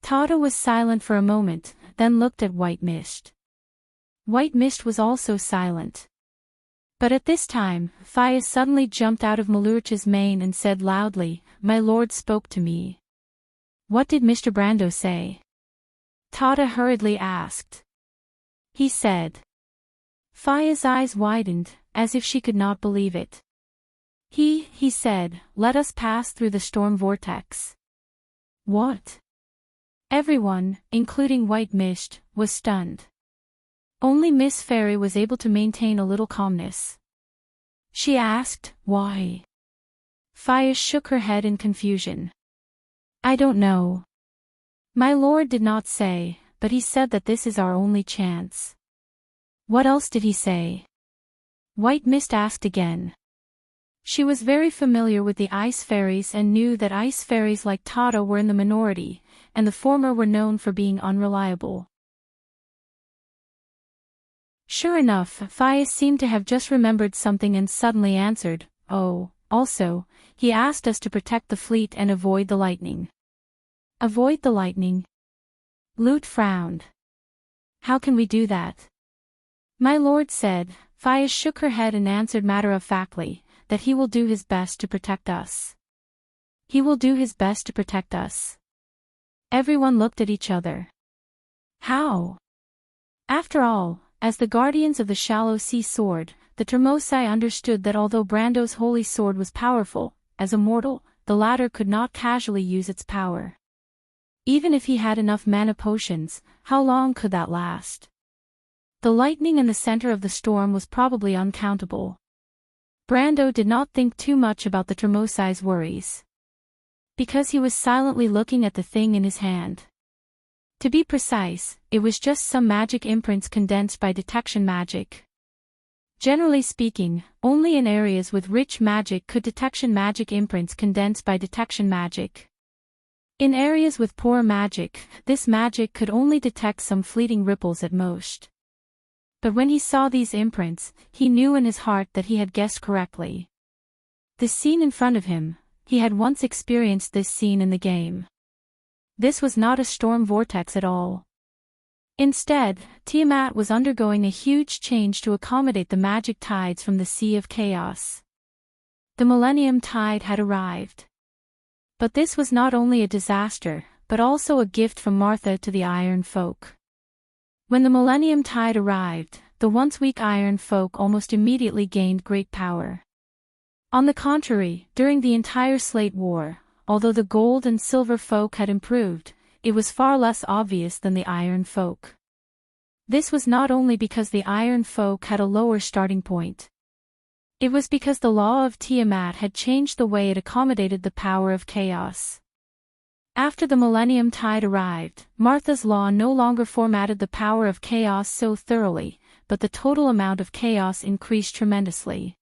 Tata was silent for a moment, then looked at White Mist. White Mist was also silent. But at this time, Faya suddenly jumped out of Malurch's mane and said loudly, My lord spoke to me. What did Mr. Brando say? Tata hurriedly asked. He said. Faya's eyes widened, as if she could not believe it. He said, let us pass through the storm vortex. What? Everyone, including White Mist, was stunned. Only Miss Fairy was able to maintain a little calmness. She asked, why? Faya shook her head in confusion. I don't know. My lord did not say, but he said that this is our only chance. What else did he say? White Mist asked again. She was very familiar with the ice fairies and knew that ice fairies like Tata were in the minority, and the former were known for being unreliable. Sure enough, Faya seemed to have just remembered something and suddenly answered, oh, also, he asked us to protect the fleet and avoid the lightning. Avoid the lightning? Lute frowned. How can we do that? My lord said, Faya shook her head and answered matter-of-factly, that he will do his best to protect us. He will do his best to protect us. Everyone looked at each other. How? After all, as the guardians of the shallow sea sword, the Tremosai understood that although Brando's holy sword was powerful, as a mortal, the latter could not casually use its power. Even if he had enough mana potions, how long could that last? The lightning in the center of the storm was probably uncountable. Brando did not think too much about the Tremosai's worries. Because he was silently looking at the thing in his hand. To be precise, it was just some magic imprints condensed by detection magic. Generally speaking, only in areas with rich magic could detection magic imprints condense by detection magic. In areas with poor magic, this magic could only detect some fleeting ripples at most. But when he saw these imprints, he knew in his heart that he had guessed correctly. The scene in front of him, he had once experienced this scene in the game. This was not a storm vortex at all. Instead, Tiamat was undergoing a huge change to accommodate the magic tides from the Sea of Chaos. The Millennium Tide had arrived. But this was not only a disaster, but also a gift from Martha to the Iron Folk. When the Millennium Tide arrived, the once weak Iron Folk almost immediately gained great power. On the contrary, during the entire Slate War, although the Gold and Silver Folk had improved, it was far less obvious than the Iron Folk. This was not only because the Iron Folk had a lower starting point. It was because the law of Tiamat had changed the way it accommodated the power of chaos. After the Millennium Tide arrived, Martha's Law no longer formatted the power of chaos so thoroughly, but the total amount of chaos increased tremendously.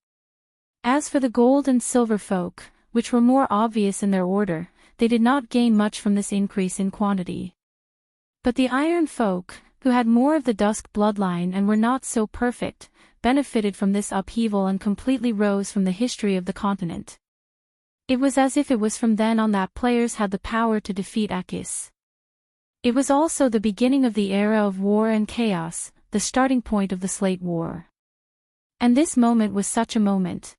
As for the gold and silver folk, which were more obvious in their order, they did not gain much from this increase in quantity. But the iron folk, who had more of the dusk bloodline and were not so perfect, benefited from this upheaval and completely rose from the history of the continent. It was as if it was from then on that players had the power to defeat Akis. It was also the beginning of the era of war and chaos, the starting point of the Slate War. And this moment was such a moment.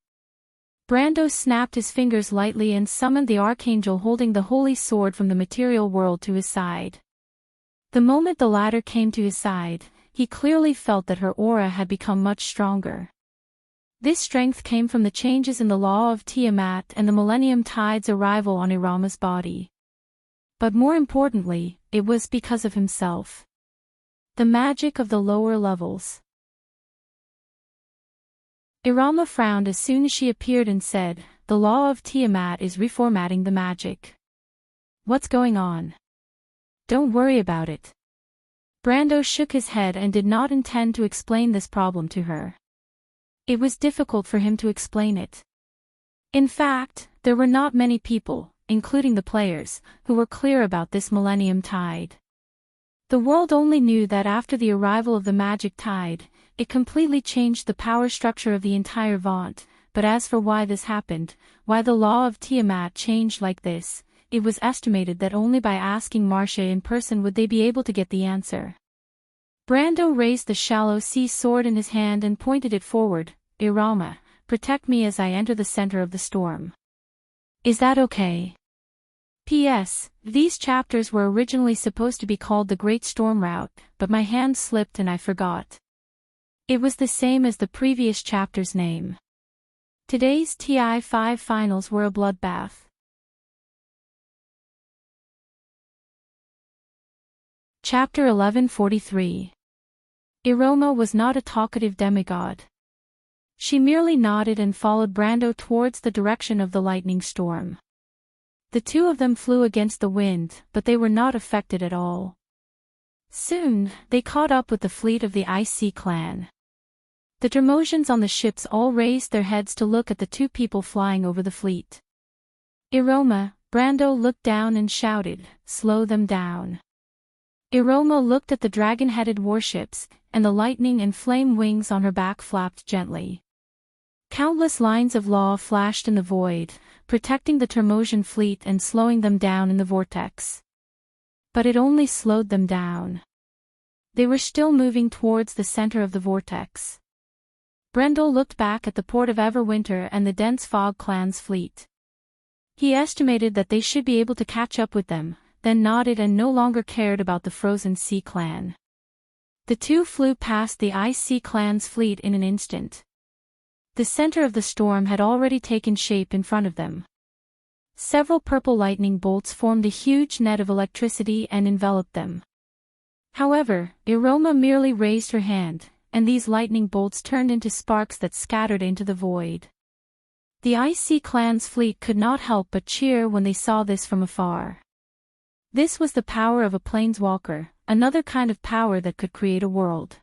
Brando snapped his fingers lightly and summoned the archangel holding the holy sword from the material world to his side. The moment the latter came to his side, he clearly felt that her aura had become much stronger. This strength came from the changes in the law of Tiamat and the Millennium Tide's arrival on Irama's body. But more importantly, it was because of himself. The magic of the lower levels. Irama frowned as soon as she appeared and said, "The law of Tiamat is reformatting the magic. What's going on?" "Don't worry about it." Brando shook his head and did not intend to explain this problem to her. It was difficult for him to explain it. In fact, there were not many people, including the players, who were clear about this Millennium Tide. The world only knew that after the arrival of the Magic Tide, it completely changed the power structure of the entire Vaunt, but as for why this happened, why the law of Tiamat changed like this, it was estimated that only by asking Marcia in person would they be able to get the answer. Brando raised the shallow sea sword in his hand and pointed it forward. "Irama, protect me as I enter the center of the storm. Is that okay? P.S. These chapters were originally supposed to be called the Great Storm Route, but my hand slipped and I forgot. It was the same as the previous chapter's name." Today's TI-5 finals were a bloodbath. Chapter 1143. Irama was not a talkative demigod. She merely nodded and followed Brando towards the direction of the lightning storm. The two of them flew against the wind, but they were not affected at all. Soon, they caught up with the fleet of the Ice Sea clan. The Dromosians on the ships all raised their heads to look at the two people flying over the fleet. "Irama," Brando looked down and shouted, "Slow them down." Irama looked at the dragon-headed warships, and the lightning and flame wings on her back flapped gently. Countless lines of law flashed in the void, protecting the Dromosian fleet and slowing them down in the vortex. But it only slowed them down. They were still moving towards the center of the vortex. Brendel looked back at the port of Everwinter and the dense Fog Clan's fleet. He estimated that they should be able to catch up with them, then nodded and no longer cared about the Frozen Sea clan. The two flew past the Ice Sea clan's fleet in an instant. The center of the storm had already taken shape in front of them. Several purple lightning bolts formed a huge net of electricity and enveloped them. However, Iroma merely raised her hand, and these lightning bolts turned into sparks that scattered into the void. The Ice Sea clan's fleet could not help but cheer when they saw this from afar. This was the power of a planeswalker, another kind of power that could create a world.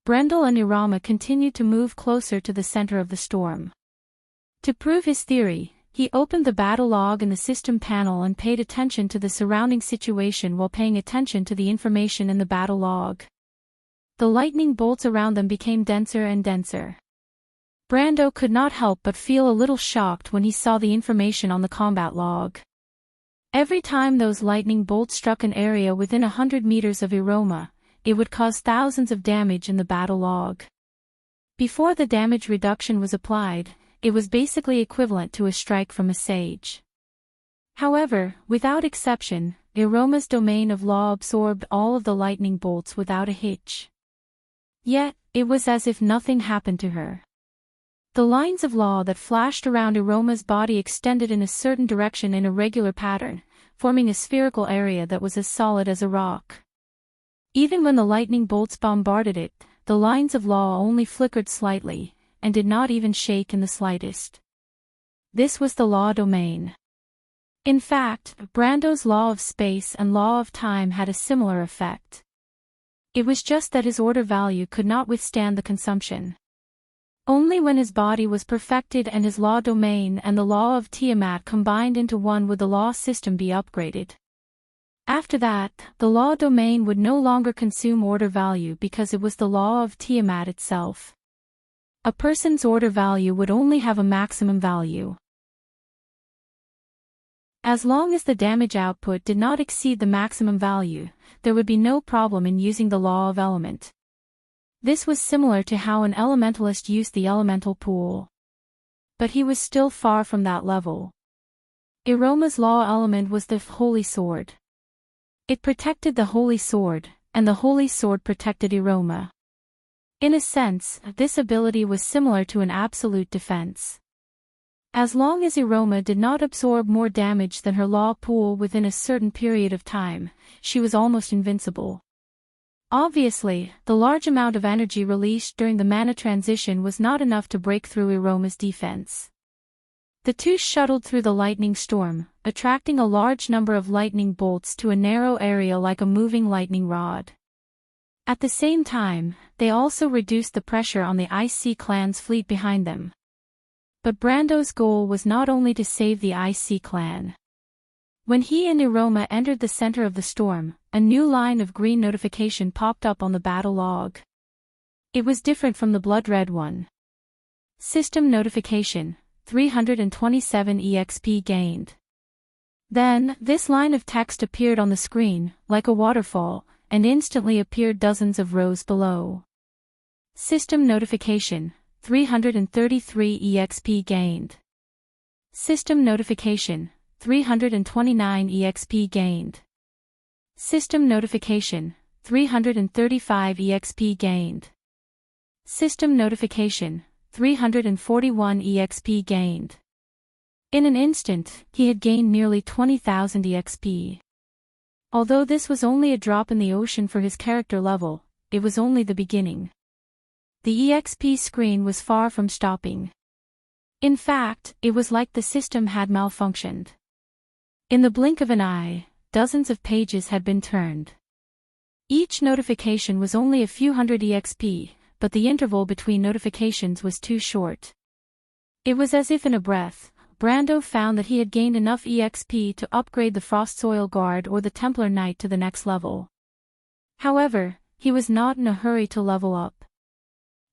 Brendel and Irama continued to move closer to the center of the storm. To prove his theory, he opened the battle log in the system panel and paid attention to the surrounding situation while paying attention to the information in the battle log. The lightning bolts around them became denser and denser. Brando could not help but feel a little shocked when he saw the information on the combat log. Every time those lightning bolts struck an area within 100 meters of Iroma, it would cause thousands of damage in the battle log. Before the damage reduction was applied, it was basically equivalent to a strike from a sage. However, without exception, Iroma's domain of law absorbed all of the lightning bolts without a hitch. Yet, it was as if nothing happened to her. The lines of law that flashed around Iroma's body extended in a certain direction in a regular pattern, forming a spherical area that was as solid as a rock. Even when the lightning bolts bombarded it, the lines of law only flickered slightly, and did not even shake in the slightest. This was the law domain. In fact, Brando's law of space and law of time had a similar effect. It was just that his order value could not withstand the consumption. Only when his body was perfected and his law domain and the law of Tiamat combined into one would the law system be upgraded. After that, the law domain would no longer consume order value because it was the law of Tiamat itself. A person's order value would only have a maximum value. As long as the damage output did not exceed the maximum value, there would be no problem in using the law of element. This was similar to how an elementalist used the elemental pool. But he was still far from that level. Iroma's law element was the Holy Sword. It protected the Holy Sword, and the Holy Sword protected Iroma. In a sense, this ability was similar to an absolute defense. As long as Iroma did not absorb more damage than her law pool within a certain period of time, she was almost invincible. Obviously, the large amount of energy released during the mana transition was not enough to break through Iroma's defense. The two shuttled through the lightning storm, attracting a large number of lightning bolts to a narrow area like a moving lightning rod. At the same time, they also reduced the pressure on the IC clan's fleet behind them. But Brando's goal was not only to save the IC clan. When he and Iroma entered the center of the storm, a new line of green notification popped up on the battle log. It was different from the blood-red one. System notification, 327 EXP gained. Then, this line of text appeared on the screen, like a waterfall, and instantly appeared dozens of rows below. System notification, 333 EXP gained. System notification, 329 EXP gained. System notification, 335 EXP gained. System notification, 341 EXP gained. In an instant, he had gained nearly 20,000 EXP. Although this was only a drop in the ocean for his character level, it was only the beginning. The EXP screen was far from stopping. In fact, it was like the system had malfunctioned. In the blink of an eye, dozens of pages had been turned. Each notification was only a few hundred EXP, but the interval between notifications was too short. It was as if in a breath, Brando found that he had gained enough EXP to upgrade the Frost Soil Guard or the Templar Knight to the next level. However, he was not in a hurry to level up.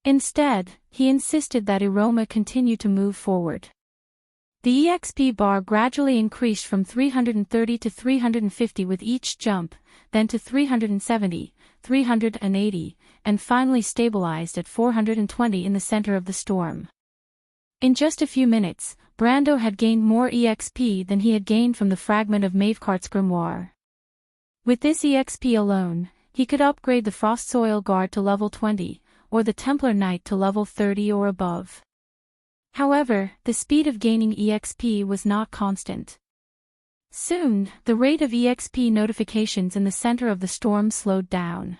Instead, he insisted that Iroma continue to move forward. The EXP bar gradually increased from 330 to 350 with each jump, then to 370, 380, and finally stabilized at 420 in the center of the storm. In just a few minutes, Brando had gained more EXP than he had gained from the fragment of Mavecart's grimoire. With this EXP alone, he could upgrade the Frost Soil Guard to level 20, or the Templar Knight to level 30 or above. However, the speed of gaining EXP was not constant. Soon, the rate of EXP notifications in the center of the storm slowed down.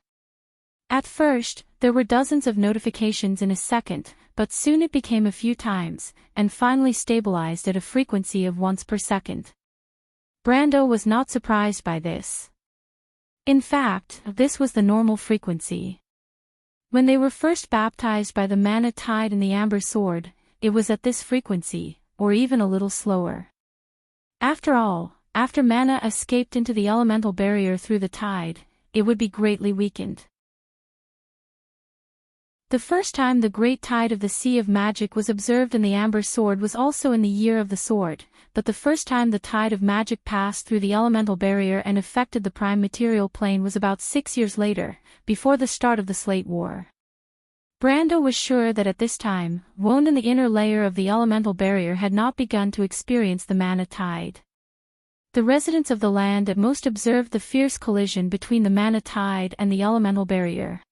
At first, there were dozens of notifications in a second, but soon it became a few times, and finally stabilized at a frequency of once per second. Brando was not surprised by this. In fact, this was the normal frequency. When they were first baptized by the mana tide in the Amber Sword, it was at this frequency, or even a little slower. After all, after mana escaped into the elemental barrier through the tide, it would be greatly weakened. The first time the great tide of the Sea of Magic was observed in the Amber Sword was also in the Year of the Sword, but the first time the tide of magic passed through the elemental barrier and affected the prime material plane was about 6 years later, before the start of the Slate War. Brando was sure that at this time, wound in the inner layer of the elemental barrier had not begun to experience the mana tide. The residents of the land at most observed the fierce collision between the mana tide and the elemental barrier.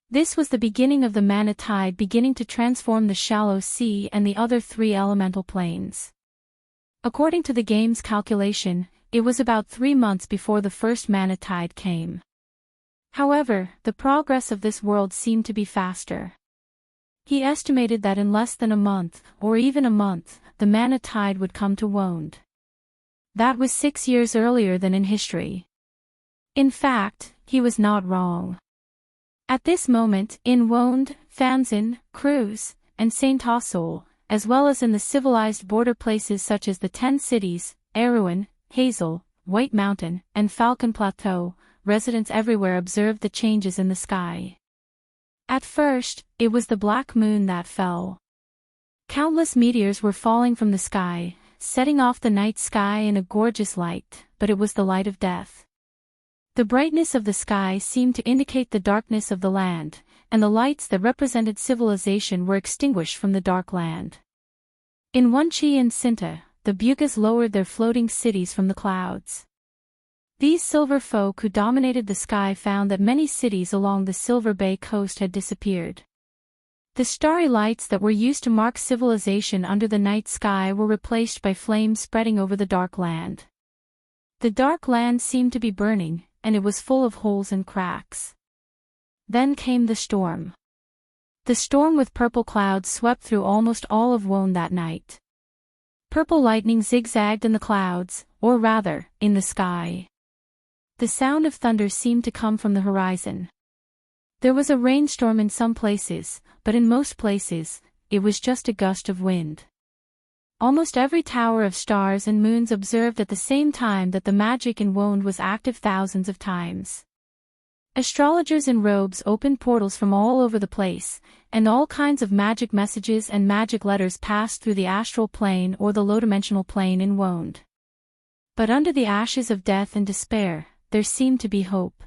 This was the beginning of the mana tide beginning to transform the shallow sea and the other 3 elemental planes. According to the game's calculation, it was about 3 months before the first mana tide came. However, the progress of this world seemed to be faster. He estimated that in less than a month, or even a month, the mana tide would come to Wound. That was 6 years earlier than in history. In fact, he was not wrong. At this moment, in Wonde, Fanzin, Cruz, and Saint Ossol, as well as in the civilized border places such as the 10 cities, Erewhon, Hazel, White Mountain, and Falcon Plateau, residents everywhere observed the changes in the sky. At first, it was the black moon that fell. Countless meteors were falling from the sky, setting off the night sky in a gorgeous light, but it was the light of death. The brightness of the sky seemed to indicate the darkness of the land, and the lights that represented civilization were extinguished from the dark land. In Wenchi and Sinta, the Bugas lowered their floating cities from the clouds. These silver folk who dominated the sky found that many cities along the Silver Bay coast had disappeared. The starry lights that were used to mark civilization under the night sky were replaced by flames spreading over the dark land. The dark land seemed to be burning, and it was full of holes and cracks. Then came the storm. The storm with purple clouds swept through almost all of Wonde that night. Purple lightning zigzagged in the clouds, or rather, in the sky. The sound of thunder seemed to come from the horizon. There was a rainstorm in some places, but in most places, it was just a gust of wind. Almost every tower of stars and moons observed at the same time that the magic in Wonde was active thousands of times. Astrologers in robes opened portals from all over the place, and all kinds of magic messages and magic letters passed through the astral plane or the low-dimensional plane in Wonde. But under the ashes of death and despair, there seemed to be hope.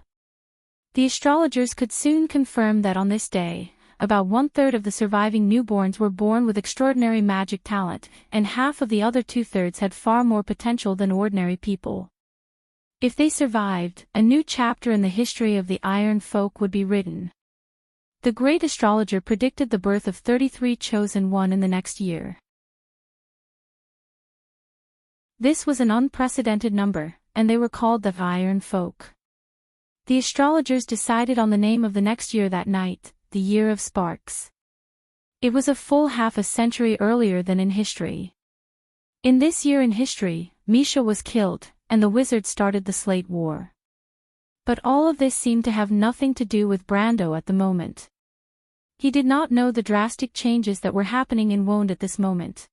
The astrologers could soon confirm that on this day, about 1/3 of the surviving newborns were born with extraordinary magic talent, and half of the other 2/3 had far more potential than ordinary people. If they survived, a new chapter in the history of the Iron Folk would be written. The great astrologer predicted the birth of 33 chosen one in the next year. This was an unprecedented number, and they were called the Iron Folk. The astrologers decided on the name of the next year that night, the Year of Sparks. It was a full half a century earlier than in history. In this year in history, Misha was killed, and the wizard started the Slate War. But all of this seemed to have nothing to do with Brando at the moment. He did not know the drastic changes that were happening in Wonde at this moment.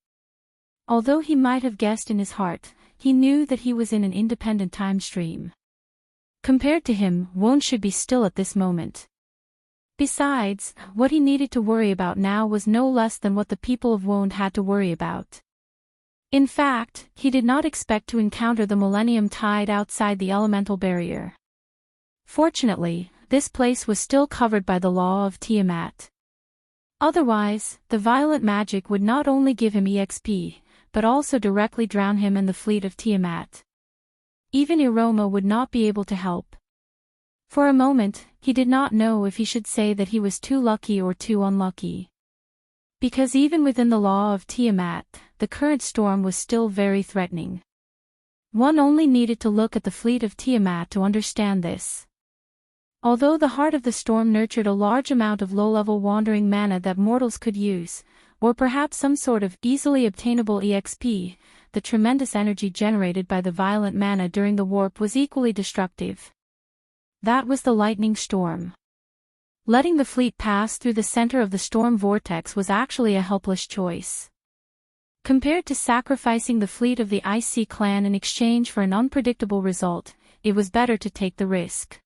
Although he might have guessed in his heart, he knew that he was in an independent time stream. Compared to him, Wonde should be still at this moment. Besides, what he needed to worry about now was no less than what the people of Wonde had to worry about. In fact, he did not expect to encounter the Millennium Tide outside the elemental barrier. Fortunately, this place was still covered by the law of Tiamat. Otherwise, the violent magic would not only give him EXP, but also directly drown him and the fleet of Tiamat. Even Iroma would not be able to help. For a moment, he did not know if he should say that he was too lucky or too unlucky. Because even within the law of Tiamat, the current storm was still very threatening. One only needed to look at the fleet of Tiamat to understand this. Although the heart of the storm nurtured a large amount of low-level wandering mana that mortals could use, or perhaps some sort of easily obtainable EXP, the tremendous energy generated by the violent mana during the warp was equally destructive. That was the lightning storm. Letting the fleet pass through the center of the storm vortex was actually a helpless choice. Compared to sacrificing the fleet of the Icy clan in exchange for an unpredictable result, it was better to take the risk.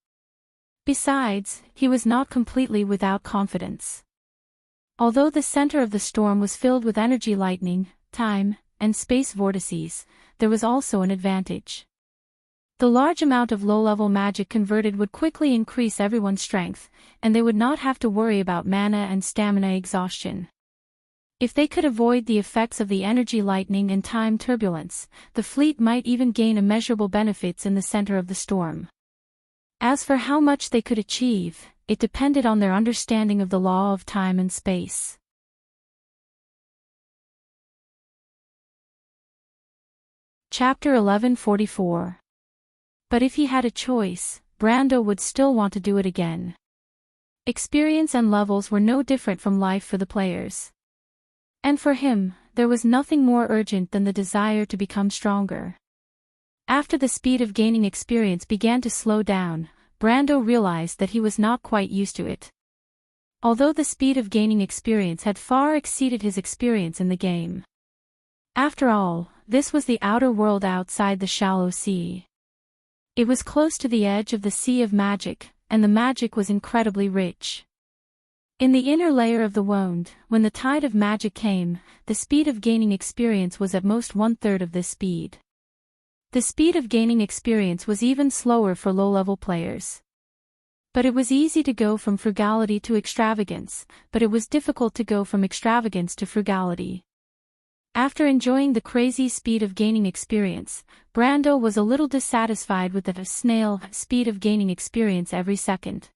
Besides, he was not completely without confidence. Although the center of the storm was filled with energy lightning, time, and space vortices, there was also an advantage. The large amount of low-level magic converted would quickly increase everyone's strength, and they would not have to worry about mana and stamina exhaustion. If they could avoid the effects of the energy lightning and time turbulence, the fleet might even gain immeasurable benefits in the center of the storm. As for how much they could achieve, it depended on their understanding of the law of time and space. Chapter 1144. But if he had a choice, Brando would still want to do it again. Experience and levels were no different from life for the players. And for him, there was nothing more urgent than the desire to become stronger. After the speed of gaining experience began to slow down, Brando realized that he was not quite used to it. Although the speed of gaining experience had far exceeded his experience in the game. After all, this was the outer world outside the shallow sea. It was close to the edge of the Sea of Magic, and the magic was incredibly rich. In the inner layer of the wound, when the tide of magic came, the speed of gaining experience was at most 1/3 of this speed. The speed of gaining experience was even slower for low-level players. But it was easy to go from frugality to extravagance, but it was difficult to go from extravagance to frugality. After enjoying the crazy speed of gaining experience, Brando was a little dissatisfied with the snail speed of gaining experience every second.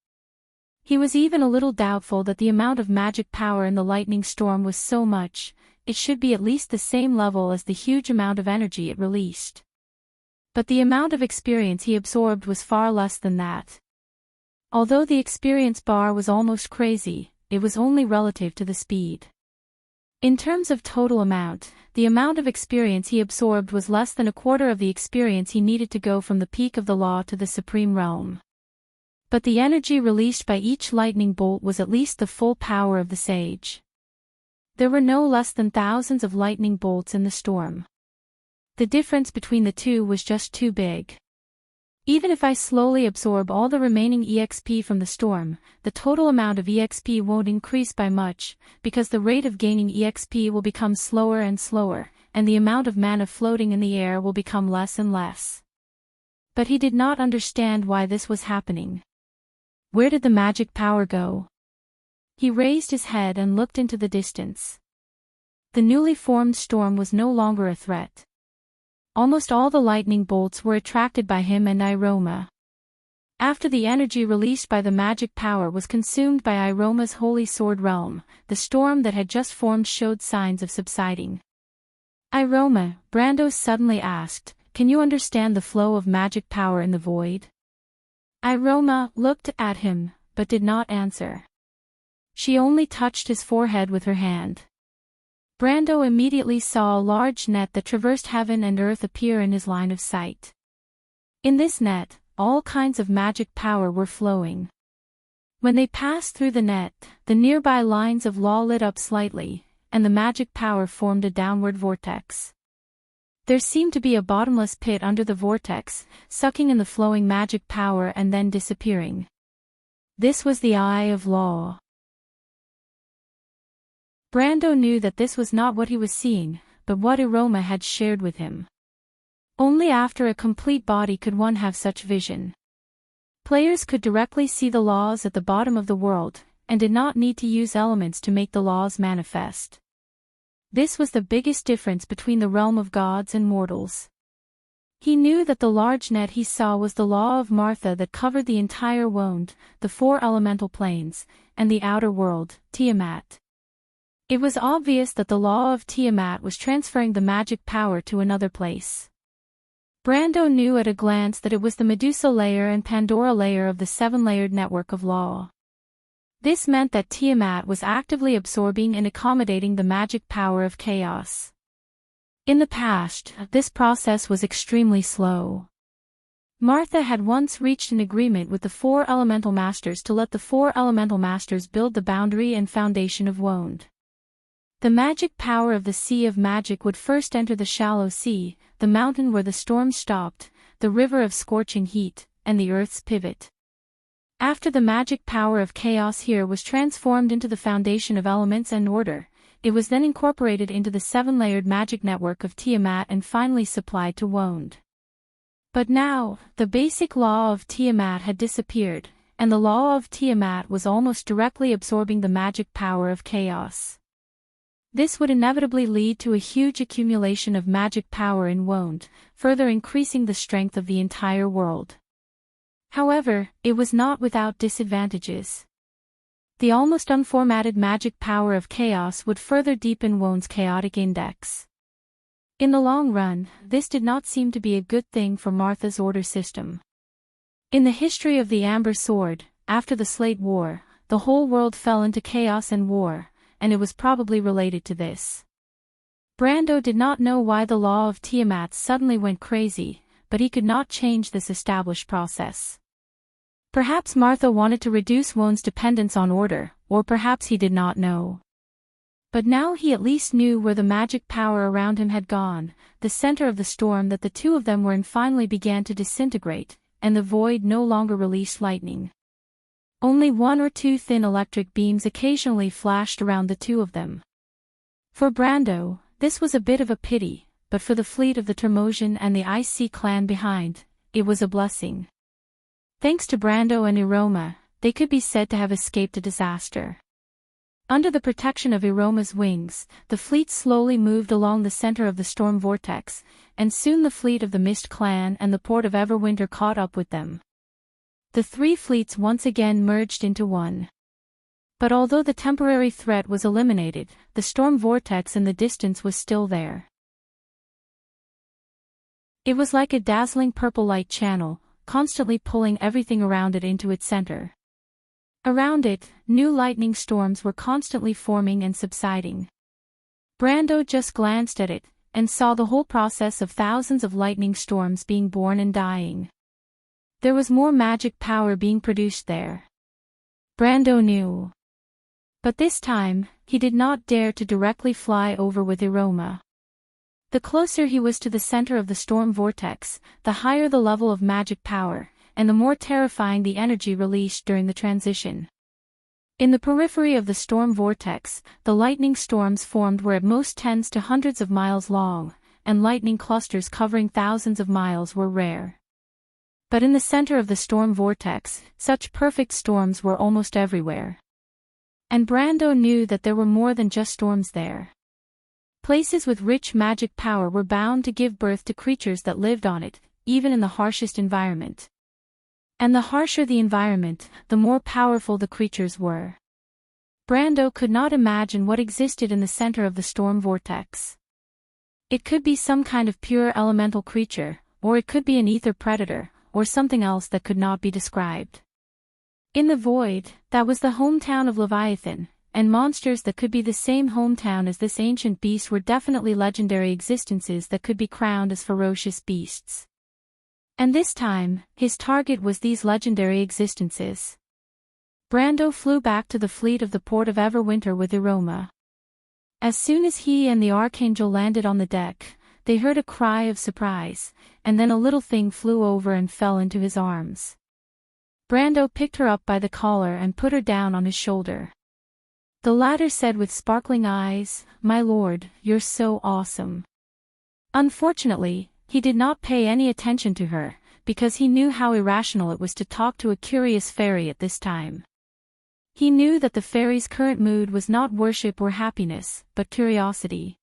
He was even a little doubtful that the amount of magic power in the lightning storm was so much, it should be at least the same level as the huge amount of energy it released. But the amount of experience he absorbed was far less than that. Although the experience bar was almost crazy, it was only relative to the speed. In terms of total amount, the amount of experience he absorbed was less than 1/4 of the experience he needed to go from the peak of the law to the supreme realm. But the energy released by each lightning bolt was at least the full power of the sage. There were no less than thousands of lightning bolts in the storm. The difference between the two was just too big. Even if I slowly absorb all the remaining EXP from the storm, the total amount of EXP won't increase by much, because the rate of gaining EXP will become slower and slower, and the amount of mana floating in the air will become less and less. But he did not understand why this was happening. Where did the magic power go? He raised his head and looked into the distance. The newly formed storm was no longer a threat. Almost all the lightning bolts were attracted by him and Iroma. After the energy released by the magic power was consumed by Iroma's holy sword realm, the storm that had just formed showed signs of subsiding. Iroma, Brando suddenly asked, can you understand the flow of magic power in the void? Iroma looked at him, but did not answer. She only touched his forehead with her hand. Brando immediately saw a large net that traversed heaven and earth appear in his line of sight. In this net, all kinds of magic power were flowing. When they passed through the net, the nearby lines of law lit up slightly, and the magic power formed a downward vortex. There seemed to be a bottomless pit under the vortex, sucking in the flowing magic power and then disappearing. This was the Eye of Law. Brando knew that this was not what he was seeing, but what Iroma had shared with him. Only after a complete body could one have such vision. Players could directly see the laws at the bottom of the world, and did not need to use elements to make the laws manifest. This was the biggest difference between the realm of gods and mortals. He knew that the large net he saw was the law of Martha that covered the entire wound, the 4 elemental planes, and the outer world, Tiamat. It was obvious that the law of Tiamat was transferring the magic power to another place. Brando knew at a glance that it was the Medusa layer and Pandora layer of the 7-layered network of law. This meant that Tiamat was actively absorbing and accommodating the magic power of chaos. In the past, this process was extremely slow. Martha had once reached an agreement with the 4 elemental masters to let the 4 elemental masters build the boundary and foundation of wound. The magic power of the Sea of Magic would first enter the shallow sea, the mountain where the storm stopped, the river of scorching heat, and the earth's pivot. After the magic power of chaos here was transformed into the foundation of elements and order, it was then incorporated into the 7-layered magic network of Tiamat and finally supplied to wound. But now, the basic law of Tiamat had disappeared, and the law of Tiamat was almost directly absorbing the magic power of chaos. This would inevitably lead to a huge accumulation of magic power in wound, further increasing the strength of the entire world. However, it was not without disadvantages. The almost unformatted magic power of chaos would further deepen wound's chaotic index. In the long run, this did not seem to be a good thing for Martha's order system. In the history of the Amber Sword, after the Slate War, the whole world fell into chaos and war, and it was probably related to this. Brando did not know why the law of Tiamat suddenly went crazy, but he could not change this established process. Perhaps Martha wanted to reduce Won's dependence on order, or perhaps he did not know. But now he at least knew where the magic power around him had gone. The center of the storm that the two of them were in finally began to disintegrate, and the void no longer released lightning. Only one or two thin electric beams occasionally flashed around the two of them. For Brando, this was a bit of a pity, but for the fleet of the Termosian and the IC clan behind, it was a blessing. Thanks to Brando and Iroma, they could be said to have escaped a disaster. Under the protection of Iroma's wings, the fleet slowly moved along the center of the storm vortex, and soon the fleet of the Mist clan and the port of Everwinter caught up with them. The three fleets once again merged into one. But although the temporary threat was eliminated, the storm vortex in the distance was still there. It was like a dazzling purple light channel, constantly pulling everything around it into its center. Around it, new lightning storms were constantly forming and subsiding. Brando just glanced at it, and saw the whole process of thousands of lightning storms being born and dying. There was more magic power being produced there. Brando knew. But this time, he did not dare to directly fly over with Iroma. The closer he was to the center of the storm vortex, the higher the level of magic power, and the more terrifying the energy released during the transition. In the periphery of the storm vortex, the lightning storms formed were at most tens to hundreds of miles long, and lightning clusters covering thousands of miles were rare. But in the center of the storm vortex, such perfect storms were almost everywhere. And Brando knew that there were more than just storms there. Places with rich magic power were bound to give birth to creatures that lived on it, even in the harshest environment. And the harsher the environment, the more powerful the creatures were. Brando could not imagine what existed in the center of the storm vortex. It could be some kind of pure elemental creature, or it could be an ether predator, or something else that could not be described. In the void, that was the hometown of Leviathan, and monsters that could be the same hometown as this ancient beast were definitely legendary existences that could be crowned as ferocious beasts. And this time, his target was these legendary existences. Brando flew back to the fleet of the port of Everwinter with Iroma. As soon as he and the Archangel landed on the deck, they heard a cry of surprise, and then a little thing flew over and fell into his arms. Brando picked her up by the collar and put her down on his shoulder. The latter said with sparkling eyes, "My lord, you're so awesome." Unfortunately, he did not pay any attention to her, because he knew how irrational it was to talk to a curious fairy at this time. He knew that the fairy's current mood was not worship or happiness, but curiosity.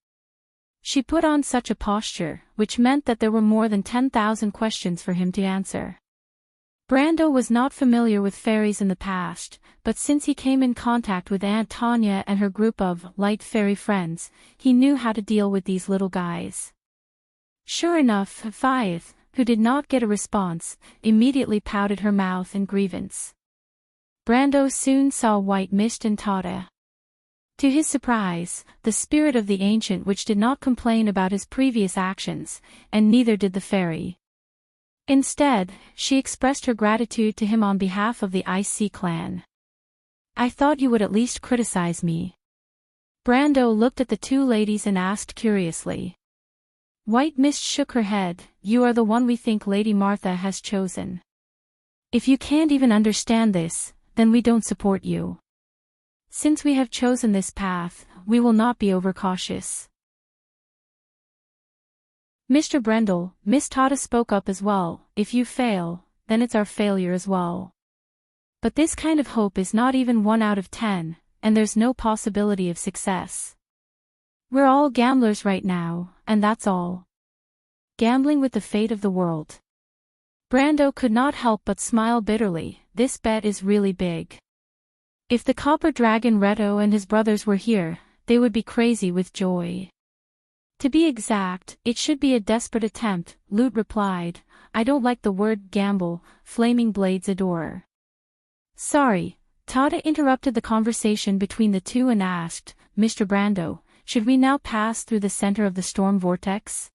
She put on such a posture, which meant that there were more than 10,000 questions for him to answer. Brando was not familiar with fairies in the past, but since he came in contact with Aunt Tanya and her group of light fairy friends, he knew how to deal with these little guys. Sure enough, Faith, who did not get a response, immediately pouted her mouth in grievance. Brando soon saw White Mist and Tada. To his surprise, the spirit of the ancient witch did not complain about his previous actions, and neither did the fairy. Instead, she expressed her gratitude to him on behalf of the IC clan. "I thought you would at least criticize me." Brando looked at the two ladies and asked curiously. White Mist shook her head. "You are the one we think Lady Martha has chosen. If you can't even understand this, then we don't support you. Since we have chosen this path, we will not be overcautious." Mr. Brendel, Miss Tada spoke up as well. "If you fail, then it's our failure as well. But this kind of hope is not even 1 out of 10, and there's no possibility of success. We're all gamblers right now, and that's all. Gambling with the fate of the world." Brando could not help but smile bitterly. This bet is really big. If the copper dragon Reto and his brothers were here, they would be crazy with joy. "To be exact, it should be a desperate attempt," Lute replied. "I don't like the word gamble, Flaming Blade's adorer." "Sorry," Tada interrupted the conversation between the two and asked, "Mr. Brando, should we now pass through the center of the storm vortex?"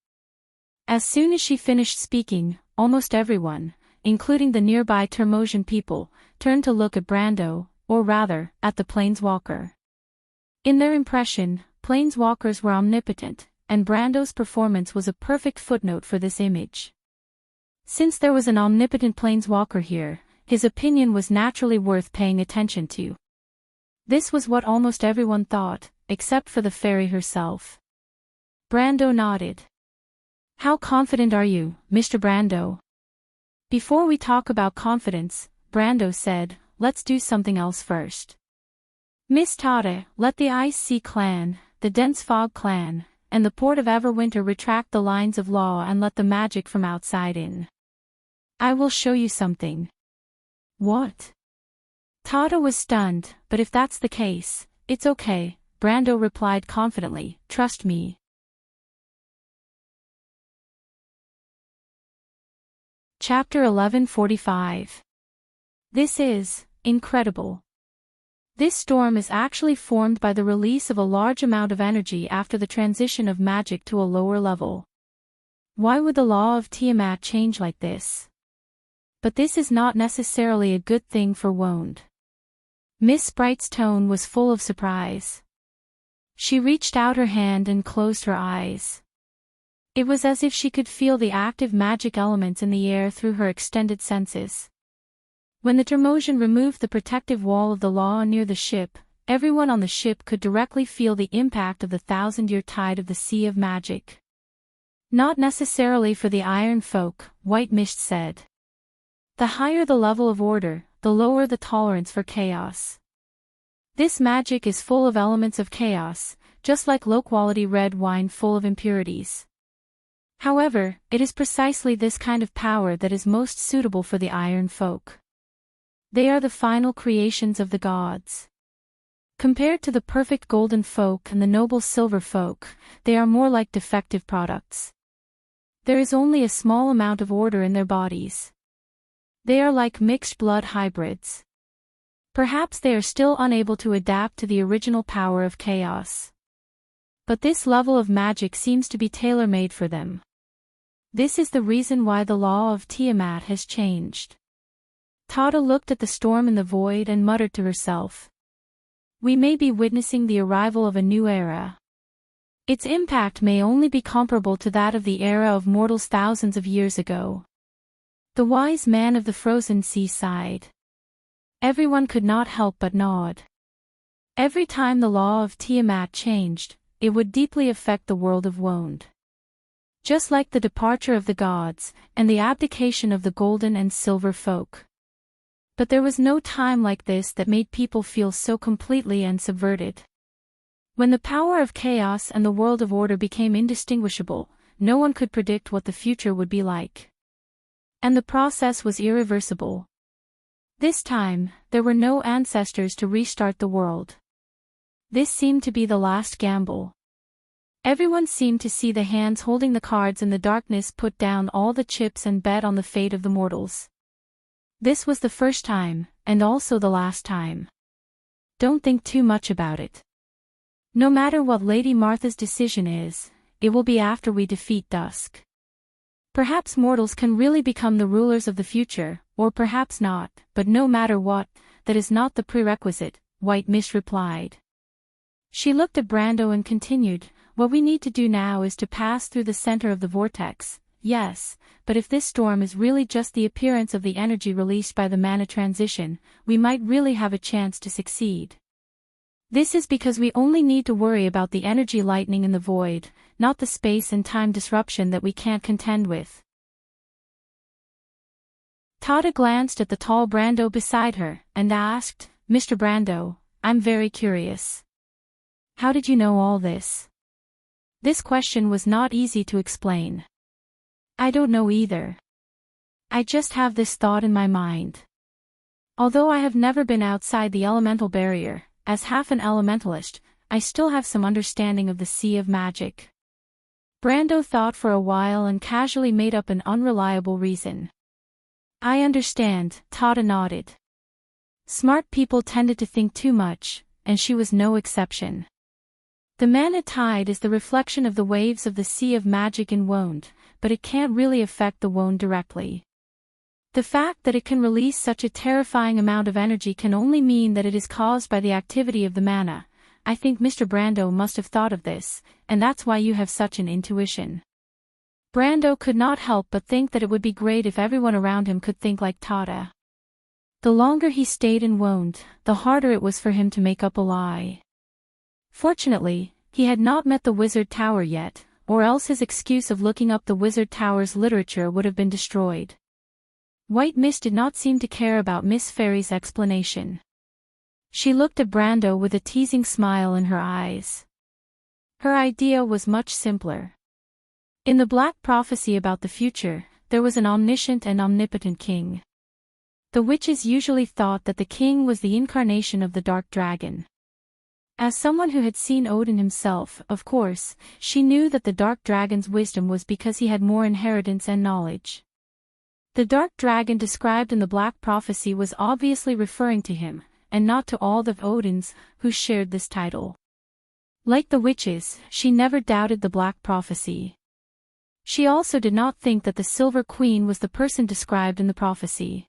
As soon as she finished speaking, almost everyone, including the nearby Termosian people, turned to look at Brando, or rather, at the Planeswalker. In their impression, Planeswalkers were omnipotent, and Brando's performance was a perfect footnote for this image. Since there was an omnipotent Planeswalker here, his opinion was naturally worth paying attention to. This was what almost everyone thought, except for the fairy herself. Brando nodded. "How confident are you, Mr. Brando?" "Before we talk about confidence," Brando said, "let's do something else first. Miss Tada, let the Ice Sea Clan, the Dense Fog Clan, and the Port of Everwinter retract the lines of law and let the magic from outside in. I will show you something." "What?" Tada was stunned, but if that's the case, it's okay, Brando replied confidently, "Trust me." Chapter 1145. This is incredible. This storm is actually formed by the release of a large amount of energy after the transition of magic to a lower level. Why would the law of Tiamat change like this? But this is not necessarily a good thing for Woned. Miss Sprite's tone was full of surprise. She reached out her hand and closed her eyes. It was as if she could feel the active magic elements in the air through her extended senses. When the Termosian removed the protective wall of the law near the ship, everyone on the ship could directly feel the impact of the thousand-year tide of the Sea of Magic. "Not necessarily for the Iron Folk," White Mist said. "The higher the level of order, the lower the tolerance for chaos. This magic is full of elements of chaos, just like low-quality red wine full of impurities. However, it is precisely this kind of power that is most suitable for the Iron Folk. They are the final creations of the gods. Compared to the perfect Golden Folk and the noble Silver Folk, they are more like defective products. There is only a small amount of order in their bodies. They are like mixed blood hybrids. Perhaps they are still unable to adapt to the original power of chaos. But this level of magic seems to be tailor-made for them. This is the reason why the law of Tiamat has changed." Tada looked at the storm in the void and muttered to herself. "We may be witnessing the arrival of a new era. Its impact may only be comparable to that of the era of mortals thousands of years ago." The wise man of the frozen sea sighed. Everyone could not help but nod. Every time the law of Tiamat changed, it would deeply affect the world of Woned. Just like the departure of the gods, and the abdication of the Golden and Silver Folk. But there was no time like this that made people feel so completely and subverted. When the power of chaos and the world of order became indistinguishable, no one could predict what the future would be like. And the process was irreversible. This time, there were no ancestors to restart the world. This seemed to be the last gamble. Everyone seemed to see the hands holding the cards in the darkness put down all the chips and bet on the fate of the mortals. This was the first time, and also the last time. Don't think too much about it. No matter what Lady Martha's decision is, it will be after we defeat Dusk. Perhaps mortals can really become the rulers of the future, or perhaps not, but no matter what, that is not the prerequisite, White Mist replied. She looked at Brando and continued, "What we need to do now is to pass through the center of the vortex. Yes, but if this storm is really just the appearance of the energy released by the mana transition, we might really have a chance to succeed. This is because we only need to worry about the energy lightning in the void, not the space and time disruption that we can't contend with." Tada glanced at the tall Brando beside her, and asked, "Mr. Brando, I'm very curious. How did you know all this?" This question was not easy to explain. "I don't know either. I just have this thought in my mind. Although I have never been outside the elemental barrier, as half an elementalist, I still have some understanding of the Sea of Magic." Brando thought for a while and casually made up an unreliable reason. "I understand," Tada nodded. Smart people tended to think too much, and she was no exception. The mana tide is the reflection of the waves of the sea of magic in Wound, but it can't really affect the Wound directly. The fact that it can release such a terrifying amount of energy can only mean that it is caused by the activity of the mana. I think Mr. Brando must have thought of this, and that's why you have such an intuition. Brando could not help but think that it would be great if everyone around him could think like Tada. The longer he stayed in Wound, the harder it was for him to make up a lie. Fortunately, he had not met the Wizard Tower yet, or else his excuse of looking up the Wizard Tower's literature would have been destroyed. White Mist did not seem to care about Miss Fairy's explanation. She looked at Brando with a teasing smile in her eyes. Her idea was much simpler. In the Black Prophecy about the future, there was an omniscient and omnipotent king. The witches usually thought that the king was the incarnation of the Dark Dragon. As someone who had seen Odin himself, of course, she knew that the Dark Dragon's wisdom was because he had more inheritance and knowledge. The Dark Dragon described in the Black Prophecy was obviously referring to him, and not to all the Odins who shared this title. Like the witches, she never doubted the Black Prophecy. She also did not think that the Silver Queen was the person described in the prophecy.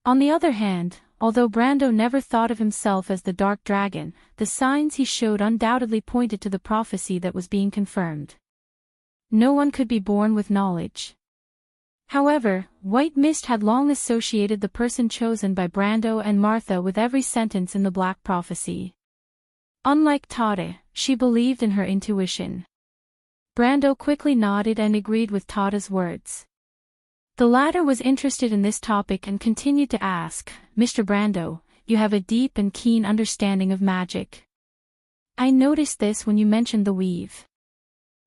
On the other hand, although Brando never thought of himself as the Dark Dragon, the signs he showed undoubtedly pointed to the prophecy that was being confirmed. No one could be born with knowledge. However, White Mist had long associated the person chosen by Brando and Martha with every sentence in the Black Prophecy. Unlike Tada, she believed in her intuition. Brando quickly nodded and agreed with Tada's words. The latter was interested in this topic and continued to ask, "Mr. Brando, you have a deep and keen understanding of magic. I noticed this when you mentioned the weave.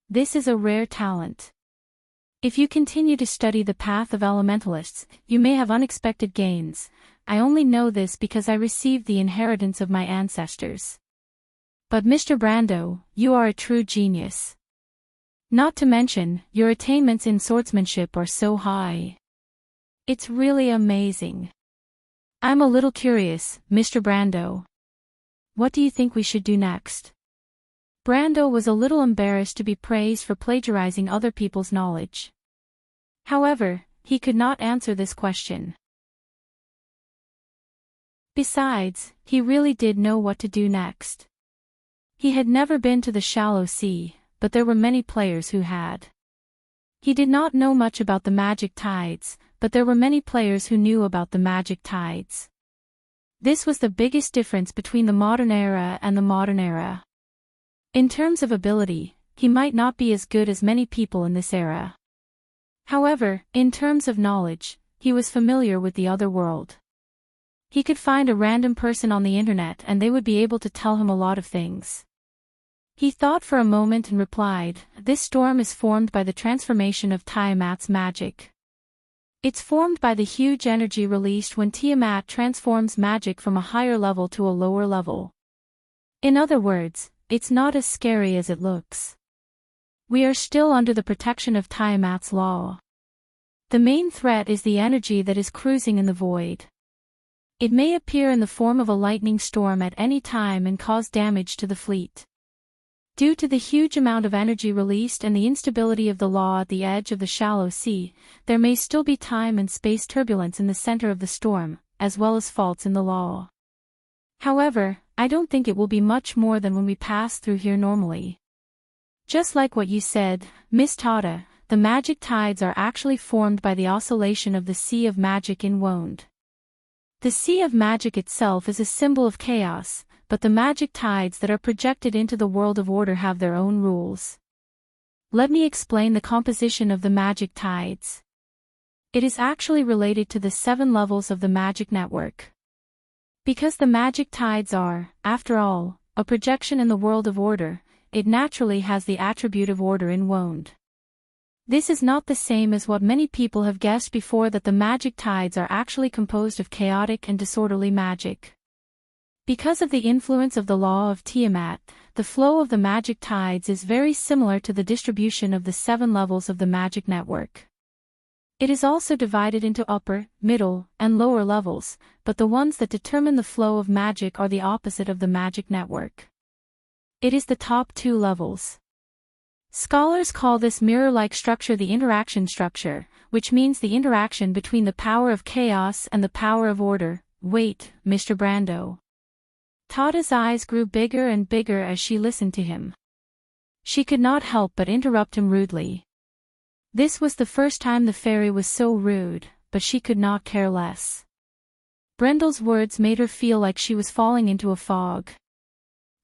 This is a rare talent. If you continue to study the path of elementalists, you may have unexpected gains. I only know this because I received the inheritance of my ancestors. But Mr. Brando, you are a true genius. Not to mention, your attainments in swordsmanship are so high. It's really amazing. I'm a little curious, Mr. Brando. What do you think we should do next?" Brando was a little embarrassed to be praised for plagiarizing other people's knowledge. However, he could not answer this question. Besides, he really did know what to do next. He had never been to the shallow sea, but there were many players who had. He did not know much about the magic tides, but there were many players who knew about the magic tides. This was the biggest difference between the modern era and the modern era. In terms of ability, he might not be as good as many people in this era. However, in terms of knowledge, he was familiar with the other world. He could find a random person on the internet and they would be able to tell him a lot of things. He thought for a moment and replied, "This storm is formed by the transformation of Tiamat's magic. It's formed by the huge energy released when Tiamat transforms magic from a higher level to a lower level. In other words, it's not as scary as it looks. We are still under the protection of Tiamat's law. The main threat is the energy that is cruising in the void. It may appear in the form of a lightning storm at any time and cause damage to the fleet. Due to the huge amount of energy released and the instability of the law at the edge of the shallow sea, there may still be time and space turbulence in the center of the storm, as well as faults in the law. However, I don't think it will be much more than when we pass through here normally. Just like what you said, Miss Tada, the magic tides are actually formed by the oscillation of the sea of magic in Wound. The sea of magic itself is a symbol of chaos, but the magic tides that are projected into the world of order have their own rules. Let me explain the composition of the magic tides. It is actually related to the 7 levels of the magic network. Because the magic tides are, after all, a projection in the world of order, it naturally has the attribute of order in Wound. This is not the same as what many people have guessed before, that the magic tides are actually composed of chaotic and disorderly magic. Because of the influence of the law of Tiamat, the flow of the magic tides is very similar to the distribution of the 7 levels of the magic network. It is also divided into upper, middle, and lower levels, but the ones that determine the flow of magic are the opposite of the magic network. It is the top 2 levels. Scholars call this mirror-like structure the interaction structure, which means the interaction between the power of chaos and the power of order. Wait, Mr. Brando. Tada's eyes grew bigger and bigger as she listened to him. She could not help but interrupt him rudely. This was the first time the fairy was so rude, but she could not care less. Brendel's words made her feel like she was falling into a fog.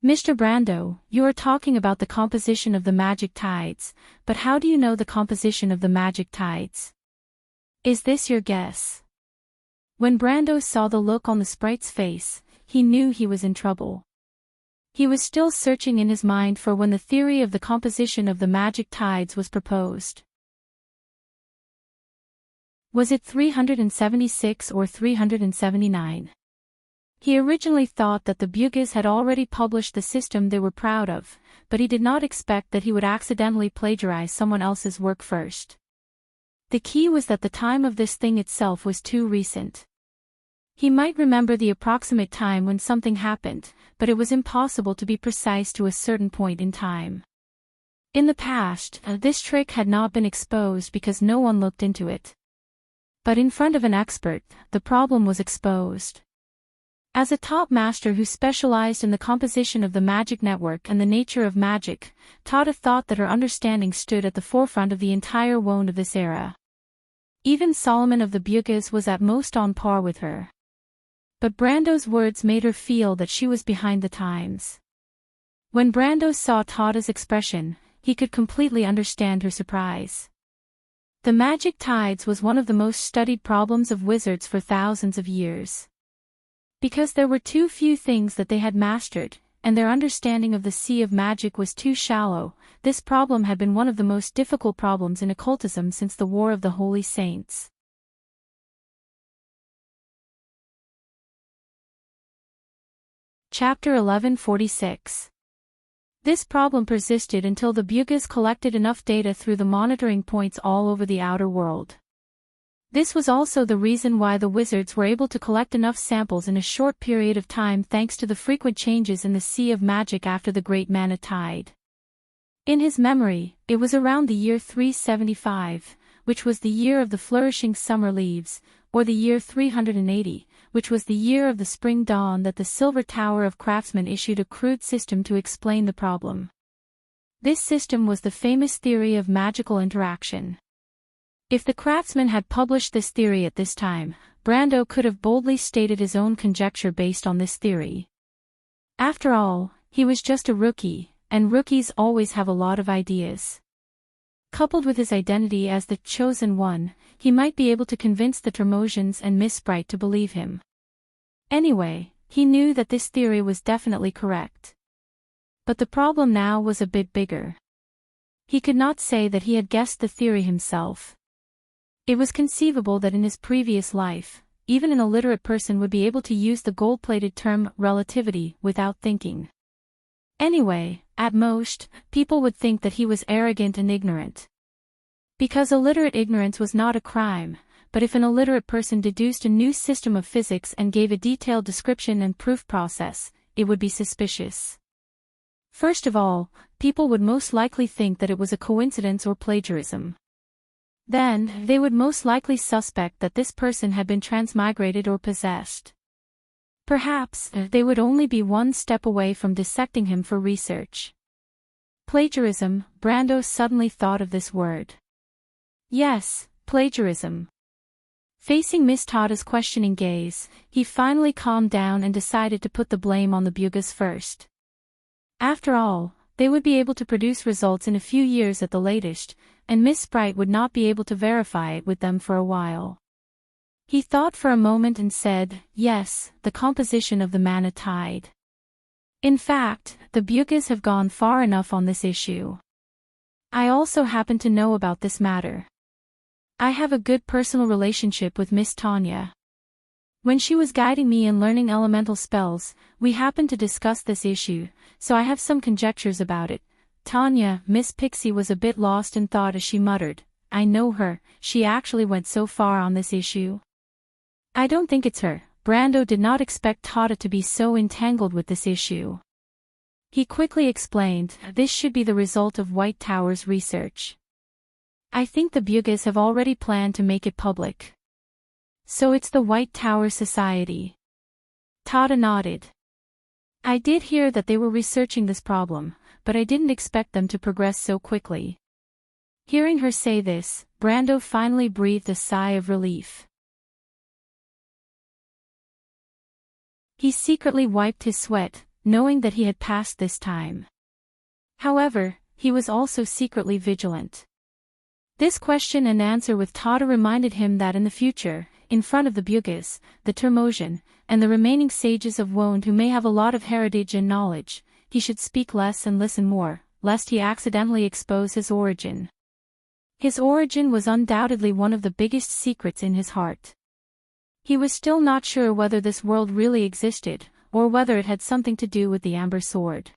Mr. Brando, you are talking about the composition of the magic tides, but how do you know the composition of the magic tides? Is this your guess? When Brando saw the look on the sprite's face, he knew he was in trouble. He was still searching in his mind for when the theory of the composition of the magic tides was proposed. Was it 376 or 379? He originally thought that the Bugis had already published the system they were proud of, but he did not expect that he would accidentally plagiarize someone else's work first. The key was that the time of this thing itself was too recent. He might remember the approximate time when something happened, but it was impossible to be precise to a certain point in time. In the past, this trick had not been exposed because no one looked into it. But in front of an expert, the problem was exposed. As a top master who specialized in the composition of the magic network and the nature of magic, Tada thought that her understanding stood at the forefront of the entire wand of this era. Even Solomon of the Bugis was at most on par with her. But Brando's words made her feel that she was behind the times. When Brando saw Tada's expression, he could completely understand her surprise. The magic tides was one of the most studied problems of wizards for thousands of years. Because there were too few things that they had mastered, and their understanding of the sea of magic was too shallow, this problem had been one of the most difficult problems in occultism since the War of the Holy Saints. Chapter 1146. This problem persisted until the Bugis collected enough data through the monitoring points all over the outer world. This was also the reason why the wizards were able to collect enough samples in a short period of time thanks to the frequent changes in the sea of magic after the Great Mana Tide. In his memory, it was around the year 375, which was the year of the flourishing summer leaves, or the year 380, which was the year of the spring dawn, that the Silver Tower of Craftsmen issued a crude system to explain the problem. This system was the famous theory of magical interaction. If the craftsman had published this theory at this time, Brando could have boldly stated his own conjecture based on this theory. After all, he was just a rookie, and rookies always have a lot of ideas. Coupled with his identity as the chosen one, he might be able to convince the Tremosians and Miss Sprite to believe him. Anyway, he knew that this theory was definitely correct. But the problem now was a bit bigger. He could not say that he had guessed the theory himself. It was conceivable that in his previous life, even an illiterate person would be able to use the gold-plated term relativity without thinking. Anyway, at most, people would think that he was arrogant and ignorant. Because illiterate ignorance was not a crime, but if an illiterate person deduced a new system of physics and gave a detailed description and proof process, it would be suspicious. First of all, people would most likely think that it was a coincidence or plagiarism. Then, they would most likely suspect that this person had been transmigrated or possessed. Perhaps, they would only be one step away from dissecting him for research. Plagiarism, Brando suddenly thought of this word. Yes, plagiarism. Facing Miss Tada's questioning gaze, he finally calmed down and decided to put the blame on the Bugis first. After all, they would be able to produce results in a few years at the latest, and Miss Sprite would not be able to verify it with them for a while. He thought for a moment and said, yes, the composition of the Mana Tide. In fact, the Bugis have gone far enough on this issue. I also happen to know about this matter. I have a good personal relationship with Miss Tanya. When she was guiding me in learning elemental spells, we happened to discuss this issue, so I have some conjectures about it. Tanya, Miss Pixie was a bit lost in thought as she muttered, I know her, she actually went so far on this issue. I don't think it's her. Brando did not expect Tada to be so entangled with this issue. He quickly explained, this should be the result of White Tower's research. I think the Bugis have already planned to make it public. So it's the White Tower Society. Tada nodded. I did hear that they were researching this problem, but I didn't expect them to progress so quickly. Hearing her say this, Brando finally breathed a sigh of relief. He secretly wiped his sweat, knowing that he had passed this time. However, he was also secretly vigilant. This question and answer with Tada reminded him that in the future, in front of the Bugis, the Termosian, and the remaining sages of Wonde who may have a lot of heritage and knowledge, he should speak less and listen more, lest he accidentally expose his origin. His origin was undoubtedly one of the biggest secrets in his heart. He was still not sure whether this world really existed, or whether it had something to do with the Amber Sword.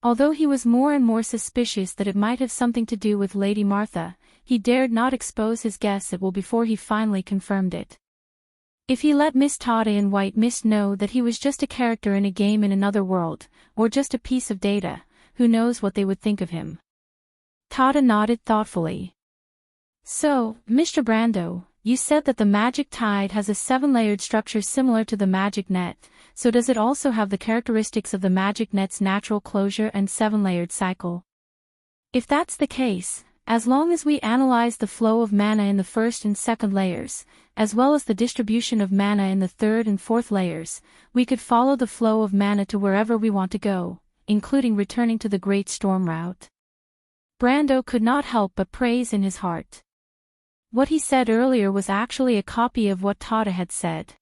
Although he was more and more suspicious that it might have something to do with Lady Martha, he dared not expose his guess at will before he finally confirmed it. If he let Miss Tada and White Mist know that he was just a character in a game in another world, or just a piece of data, who knows what they would think of him. Tada nodded thoughtfully. So, Mr. Brando, you said that the magic tide has a 7-layered structure similar to the magic net, so does it also have the characteristics of the magic net's natural closure and 7-layered cycle? If that's the case, as long as we analyze the flow of mana in the first and second layers, as well as the distribution of mana in the third and fourth layers, we could follow the flow of mana to wherever we want to go, including returning to the Great Storm route. Brando could not help but praise in his heart. What he said earlier was actually a copy of what Tada had said.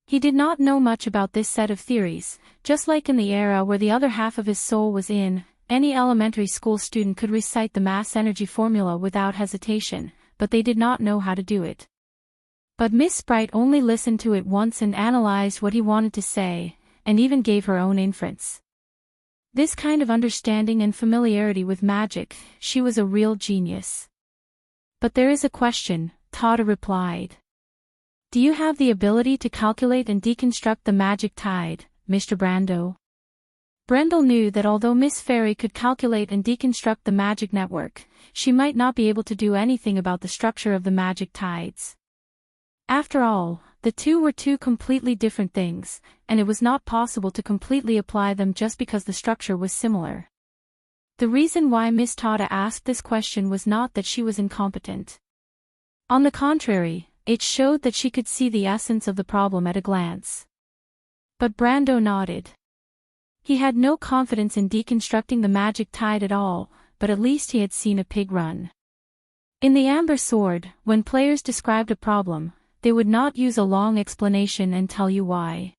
He did not know much about this set of theories, just like in the era where the other half of his soul was in, any elementary school student could recite the mass energy formula without hesitation, but they did not know how to do it. But Miss Sprite only listened to it once and analyzed what he wanted to say, and even gave her own inference. This kind of understanding and familiarity with magic, she was a real genius. But there is a question, Tada replied. Do you have the ability to calculate and deconstruct the magic tide, Mr. Brando? Brendel knew that although Miss Fairy could calculate and deconstruct the magic network, she might not be able to do anything about the structure of the magic tides. After all, the two were two completely different things, and it was not possible to completely apply them just because the structure was similar. The reason why Miss Tada asked this question was not that she was incompetent. On the contrary, it showed that she could see the essence of the problem at a glance. But Brando nodded. He had no confidence in deconstructing the magic tide at all, but at least he had seen a pig run. In the Amber Sword, when players described a problem, they would not use a long explanation and tell you why.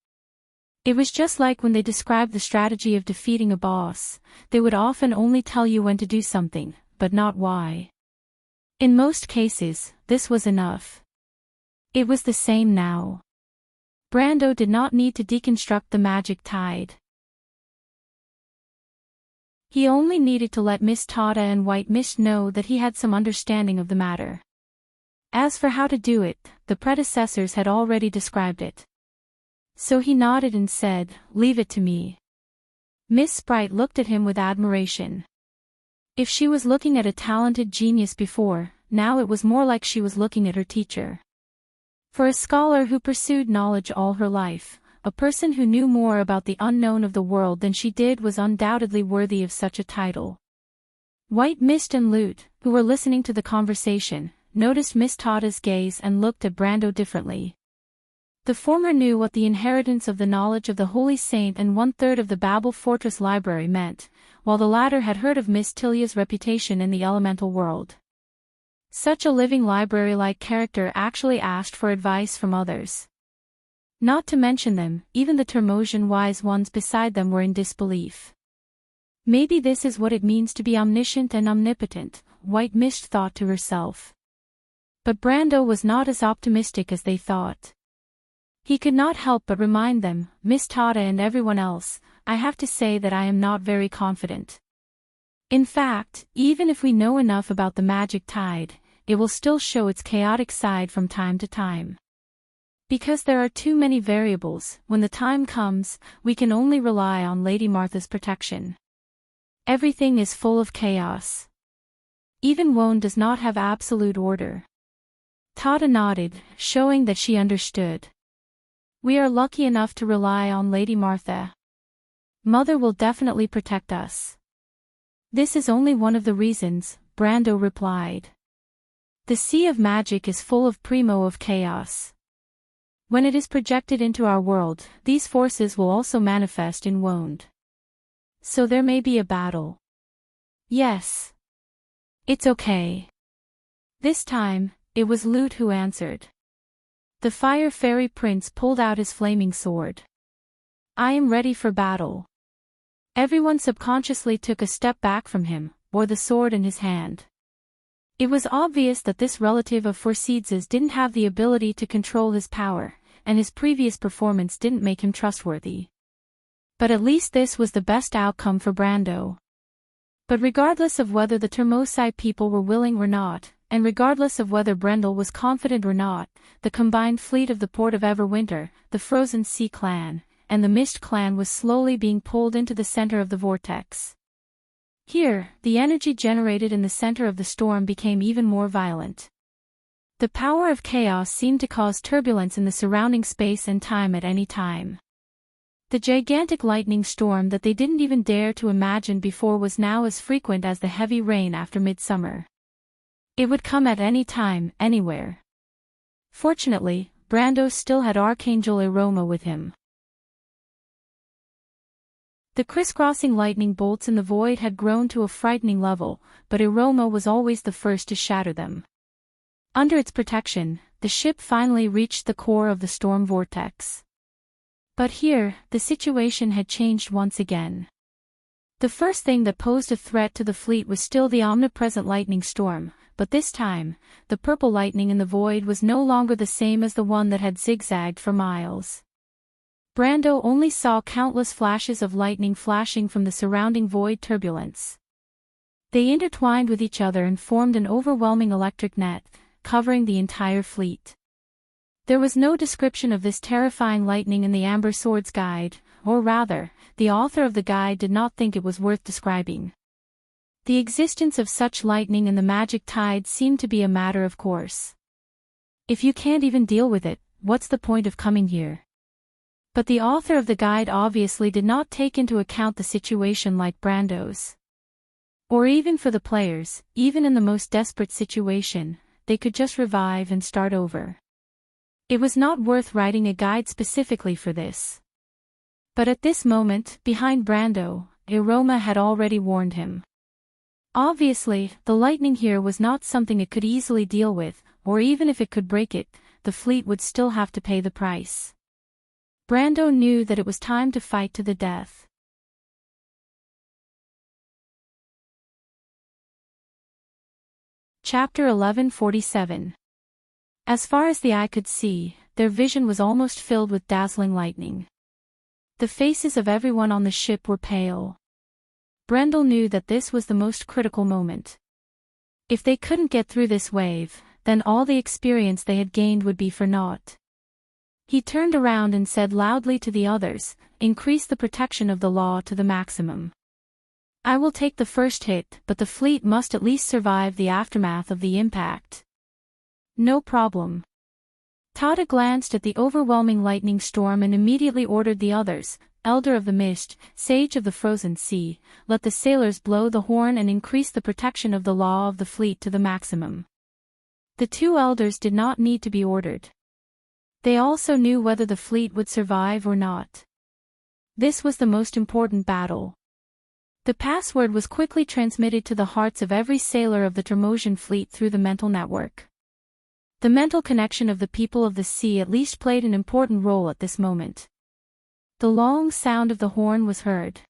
It was just like when they described the strategy of defeating a boss, they would often only tell you when to do something, but not why. In most cases, this was enough. It was the same now. Brando did not need to deconstruct the magic tide. He only needed to let Miss Tada and White Mist know that he had some understanding of the matter. As for how to do it, the predecessors had already described it. So he nodded and said, "Leave it to me." Miss Sprite looked at him with admiration. If she was looking at a talented genius before, now it was more like she was looking at her teacher. For a scholar who pursued knowledge all her life, a person who knew more about the unknown of the world than she did was undoubtedly worthy of such a title. White Mist and Lute, who were listening to the conversation, noticed Miss Tada's gaze and looked at Brando differently. The former knew what the inheritance of the knowledge of the Holy Saint and 1/3 of the Babel Fortress Library meant, while the latter had heard of Miss Tilia's reputation in the elemental world. Such a living library-like character actually asked for advice from others. Not to mention them, even the Termosian wise ones beside them were in disbelief. Maybe this is what it means to be omniscient and omnipotent, White Mist thought to herself. But Brando was not as optimistic as they thought. He could not help but remind them, Miss Tada and everyone else, I have to say that I am not very confident. In fact, even if we know enough about the magic tide, it will still show its chaotic side from time to time. Because there are too many variables, when the time comes, we can only rely on Lady Martha's protection. Everything is full of chaos. Even Wone does not have absolute order. Tada nodded, showing that she understood. We are lucky enough to rely on Lady Martha. Mother will definitely protect us. This is only one of the reasons, Brando replied. The sea of magic is full of primo of chaos. When it is projected into our world, these forces will also manifest in Woned. So there may be a battle. Yes. It's okay. This time, it was Lute who answered. The Fire Fairy Prince pulled out his flaming sword. I am ready for battle. Everyone subconsciously took a step back from him, or the sword in his hand. It was obvious that this relative of Forseeds's didn't have the ability to control his power, and his previous performance didn't make him trustworthy. But at least this was the best outcome for Brando. But regardless of whether the Termosai people were willing or not, and regardless of whether Brendel was confident or not, the combined fleet of the Port of Everwinter, the Frozen Sea Clan, and the Mist Clan was slowly being pulled into the center of the vortex. Here, the energy generated in the center of the storm became even more violent. The power of chaos seemed to cause turbulence in the surrounding space and time at any time. The gigantic lightning storm that they didn't even dare to imagine before was now as frequent as the heavy rain after midsummer. It would come at any time, anywhere. Fortunately, Brando still had Archangel Eroma with him. The crisscrossing lightning bolts in the void had grown to a frightening level, but Eroma was always the first to shatter them. Under its protection, the ship finally reached the core of the storm vortex. But here, the situation had changed once again. The first thing that posed a threat to the fleet was still the omnipresent lightning storm, but this time, the purple lightning in the void was no longer the same as the one that had zigzagged for miles. Brando only saw countless flashes of lightning flashing from the surrounding void turbulence. They intertwined with each other and formed an overwhelming electric net, covering the entire fleet. There was no description of this terrifying lightning in the Amber Sword's guide, or rather, the author of the guide did not think it was worth describing. The existence of such lightning in the magic tide seemed to be a matter of course. If you can't even deal with it, what's the point of coming here? But the author of the guide obviously did not take into account the situation like Brando's. Or even for the players, even in the most desperate situation, they could just revive and start over. It was not worth writing a guide specifically for this. But at this moment, behind Brando, Eroma had already warned him. Obviously, the lightning here was not something it could easily deal with, or even if it could break it, the fleet would still have to pay the price. Brando knew that it was time to fight to the death. Chapter 1147. As far as the eye could see, their vision was almost filled with dazzling lightning. The faces of everyone on the ship were pale. Brendel knew that this was the most critical moment. If they couldn't get through this wave, then all the experience they had gained would be for naught. He turned around and said loudly to the others, "Increase the protection of the law to the maximum. I will take the first hit, but the fleet must at least survive the aftermath of the impact." "No problem." Tada glanced at the overwhelming lightning storm and immediately ordered the others, Elder of the Mist, Sage of the Frozen Sea, let the sailors blow the horn and increase the protection of the law of the fleet to the maximum. The two elders did not need to be ordered. They also knew whether the fleet would survive or not. This was the most important battle. The password was quickly transmitted to the hearts of every sailor of the Termosian fleet through the mental network. The mental connection of the people of the sea at least played an important role at this moment. The long sound of the horn was heard.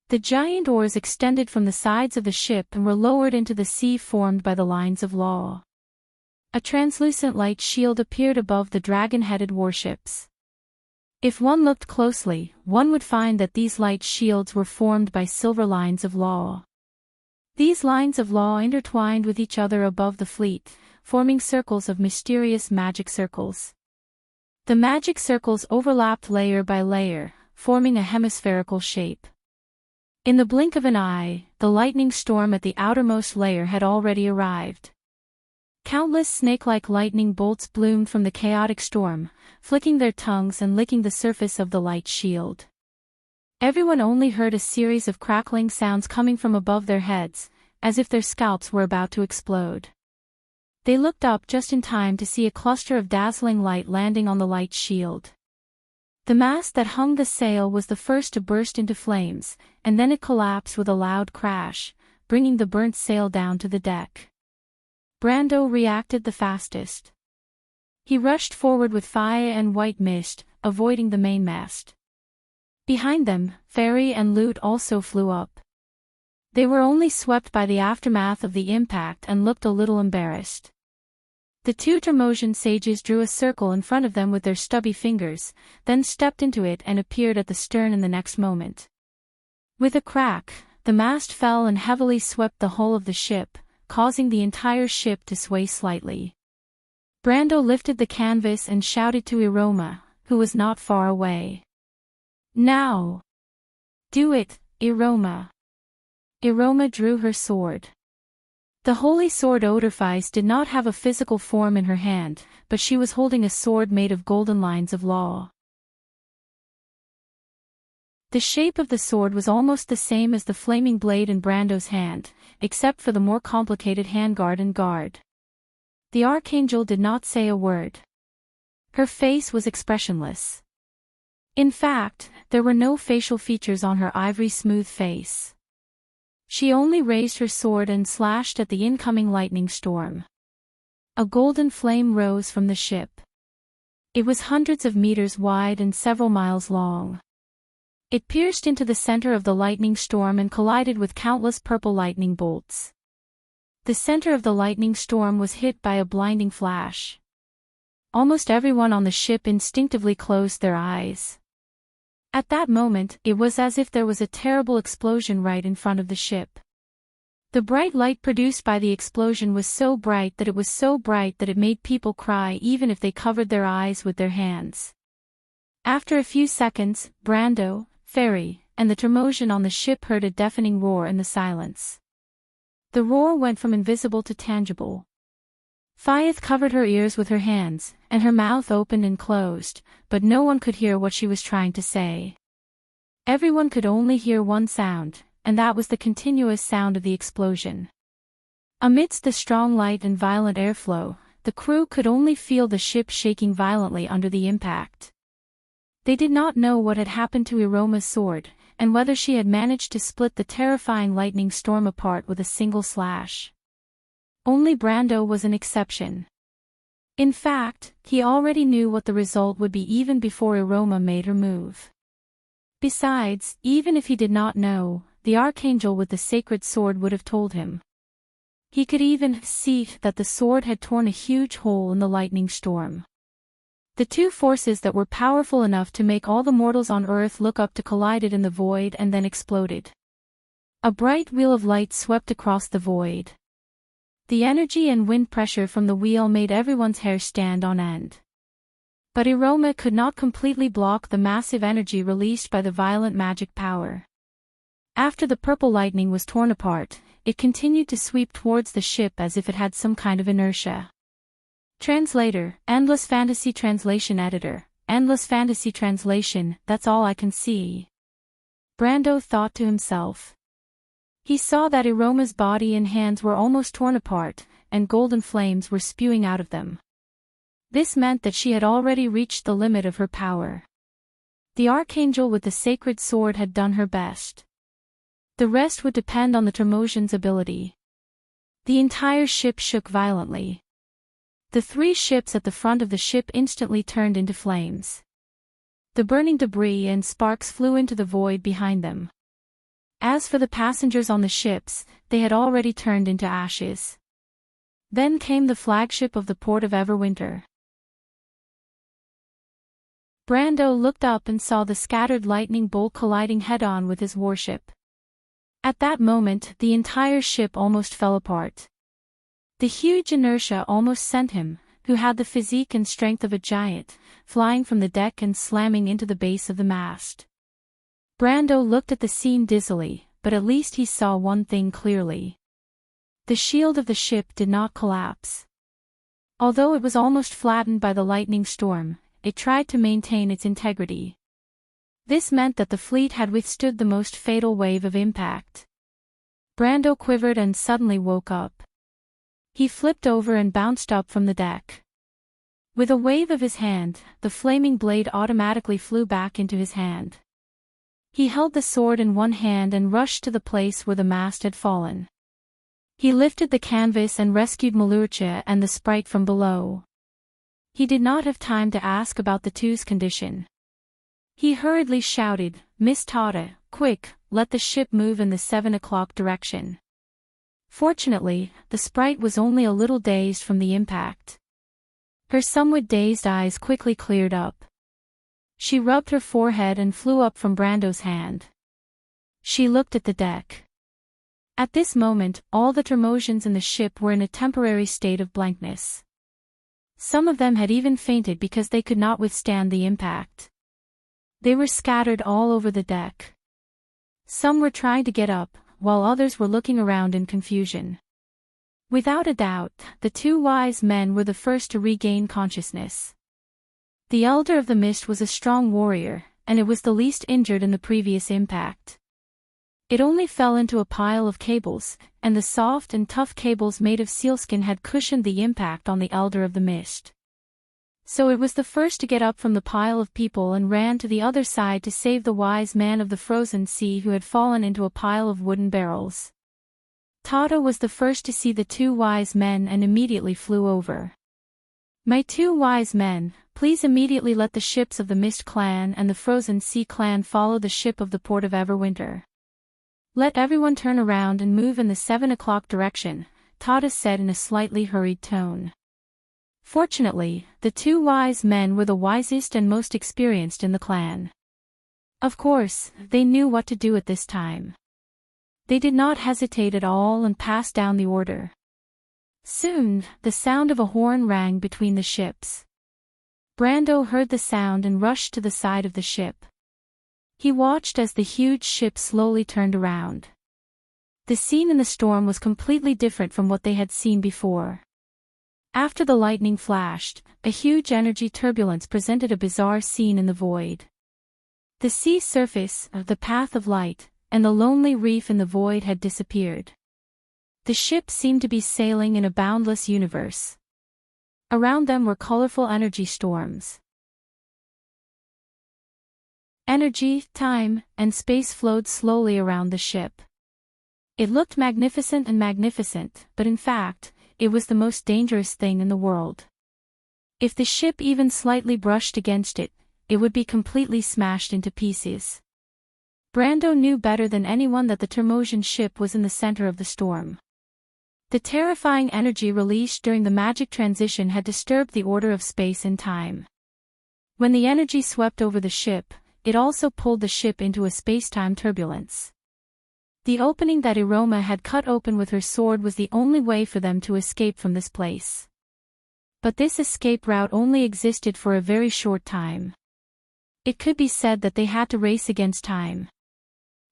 The giant oars extended from the sides of the ship and were lowered into the sea formed by the lines of law. A translucent light shield appeared above the dragon-headed warships. If one looked closely, one would find that these light shields were formed by silver lines of law. These lines of law intertwined with each other above the fleet, forming circles of mysterious magic circles. The magic circles overlapped layer by layer, forming a hemispherical shape. In the blink of an eye, the lightning storm at the outermost layer had already arrived. Countless snake-like lightning bolts bloomed from the chaotic storm, flicking their tongues and licking the surface of the light shield. Everyone only heard a series of crackling sounds coming from above their heads, as if their scalps were about to explode. They looked up just in time to see a cluster of dazzling light landing on the light shield. The mast that hung the sail was the first to burst into flames, and then it collapsed with a loud crash, bringing the burnt sail down to the deck. Brando reacted the fastest. He rushed forward with fire and white mist, avoiding the mainmast. Behind them, Fairy and Lute also flew up. They were only swept by the aftermath of the impact and looked a little embarrassed. The two Termosian sages drew a circle in front of them with their stubby fingers, then stepped into it and appeared at the stern in the next moment. With a crack, the mast fell and heavily swept the hull of the ship, causing the entire ship to sway slightly. Brando lifted the canvas and shouted to Iroma, who was not far away. "Now! Do it, Iroma!" Iroma drew her sword. The holy sword Odorphise did not have a physical form in her hand, but she was holding a sword made of golden lines of law. The shape of the sword was almost the same as the flaming blade in Brando's hand, except for the more complicated handguard and guard. The Archangel did not say a word. Her face was expressionless. In fact, there were no facial features on her ivory-smooth face. She only raised her sword and slashed at the incoming lightning storm. A golden flame rose from the ship. It was hundreds of meters wide and several miles long. It pierced into the center of the lightning storm and collided with countless purple lightning bolts. The center of the lightning storm was hit by a blinding flash. Almost everyone on the ship instinctively closed their eyes. At that moment, it was as if there was a terrible explosion right in front of the ship. The bright light produced by the explosion was so bright that it made people cry even if they covered their eyes with their hands. After a few seconds, Brando, Fairy, and the Termosian on the ship heard a deafening roar in the silence. The roar went from invisible to tangible. Fyeth covered her ears with her hands, and her mouth opened and closed, but no one could hear what she was trying to say. Everyone could only hear one sound, and that was the continuous sound of the explosion. Amidst the strong light and violent airflow, the crew could only feel the ship shaking violently under the impact. They did not know what had happened to Iroma's sword, and whether she had managed to split the terrifying lightning storm apart with a single slash. Only Brando was an exception. In fact, he already knew what the result would be even before Iroma made her move. Besides, even if he did not know, the Archangel with the sacred sword would have told him. He could even see that the sword had torn a huge hole in the lightning storm. The two forces that were powerful enough to make all the mortals on Earth look up to collided in the void and then exploded. A bright wheel of light swept across the void. The energy and wind pressure from the wheel made everyone's hair stand on end. But Iroma could not completely block the massive energy released by the violent magic power. After the purple lightning was torn apart, it continued to sweep towards the ship as if it had some kind of inertia. Translator, Endless Fantasy Translation Editor, Endless Fantasy Translation, that's all I can see. Brando thought to himself. He saw that Iroma's body and hands were almost torn apart, and golden flames were spewing out of them. This meant that she had already reached the limit of her power. The Archangel with the sacred sword had done her best. The rest would depend on the Termosian's ability. The entire ship shook violently. The three ships at the front of the ship instantly turned into flames. The burning debris and sparks flew into the void behind them. As for the passengers on the ships, they had already turned into ashes. Then came the flagship of the port of Everwinter. Brando looked up and saw the scattered lightning bolt colliding head-on with his warship. At that moment, the entire ship almost fell apart. The huge inertia almost sent him, who had the physique and strength of a giant, flying from the deck and slamming into the base of the mast. Brando looked at the scene dizzily, but at least he saw one thing clearly. The shield of the ship did not collapse. Although it was almost flattened by the lightning storm, it tried to maintain its integrity. This meant that the fleet had withstood the most fatal wave of impact. Brando quivered and suddenly woke up. He flipped over and bounced up from the deck. With a wave of his hand, the flaming blade automatically flew back into his hand. He held the sword in one hand and rushed to the place where the mast had fallen. He lifted the canvas and rescued Malurcha and the sprite from below. He did not have time to ask about the two's condition. He hurriedly shouted, "Miss Tata, quick, let the ship move in the 7 o'clock direction." Fortunately, the sprite was only a little dazed from the impact. Her somewhat dazed eyes quickly cleared up. She rubbed her forehead and flew up from Brando's hand. She looked at the deck. At this moment, all the Tremosians in the ship were in a temporary state of blankness. Some of them had even fainted because they could not withstand the impact. They were scattered all over the deck. Some were trying to get up, while others were looking around in confusion. Without a doubt, the two wise men were the first to regain consciousness. The Elder of the Mist was a strong warrior, and it was the least injured in the previous impact. It only fell into a pile of cables, and the soft and tough cables made of sealskin had cushioned the impact on the Elder of the Mist. So it was the first to get up from the pile of people and ran to the other side to save the wise man of the frozen sea who had fallen into a pile of wooden barrels. Tata was the first to see the two wise men and immediately flew over. "My two wise men, please immediately let the ships of the Mist Clan and the Frozen Sea Clan follow the ship of the port of Everwinter. Let everyone turn around and move in the 7 o'clock direction," Tata said in a slightly hurried tone. Fortunately, the two wise men were the wisest and most experienced in the clan. Of course, they knew what to do at this time. They did not hesitate at all and passed down the order. Soon, the sound of a horn rang between the ships. Brando heard the sound and rushed to the side of the ship. He watched as the huge ship slowly turned around. The scene in the storm was completely different from what they had seen before. After the lightning flashed, a huge energy turbulence presented a bizarre scene in the void. The sea surface, the path of light, and the lonely reef in the void had disappeared. The ship seemed to be sailing in a boundless universe. Around them were colorful energy storms. Energy, time, and space flowed slowly around the ship. It looked magnificent, but in fact, it was the most dangerous thing in the world. If the ship even slightly brushed against it, it would be completely smashed into pieces. Brando knew better than anyone that the Tremosian ship was in the center of the storm. The terrifying energy released during the magic transition had disturbed the order of space and time. When the energy swept over the ship, it also pulled the ship into a space-time turbulence. The opening that Iroma had cut open with her sword was the only way for them to escape from this place. But this escape route only existed for a very short time. It could be said that they had to race against time.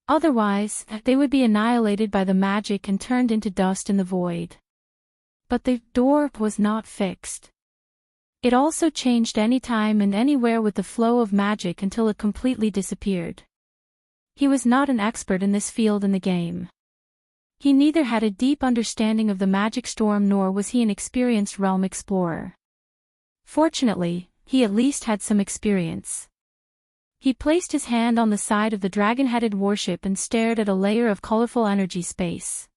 Otherwise, they would be annihilated by the magic and turned into dust in the void. But the door was not fixed. It also changed any time and anywhere with the flow of magic until it completely disappeared. He was not an expert in this field in the game. He neither had a deep understanding of the magic storm nor was he an experienced realm explorer. Fortunately, he at least had some experience. He placed his hand on the side of the dragon-headed warship and stared at a layer of colorful energy space.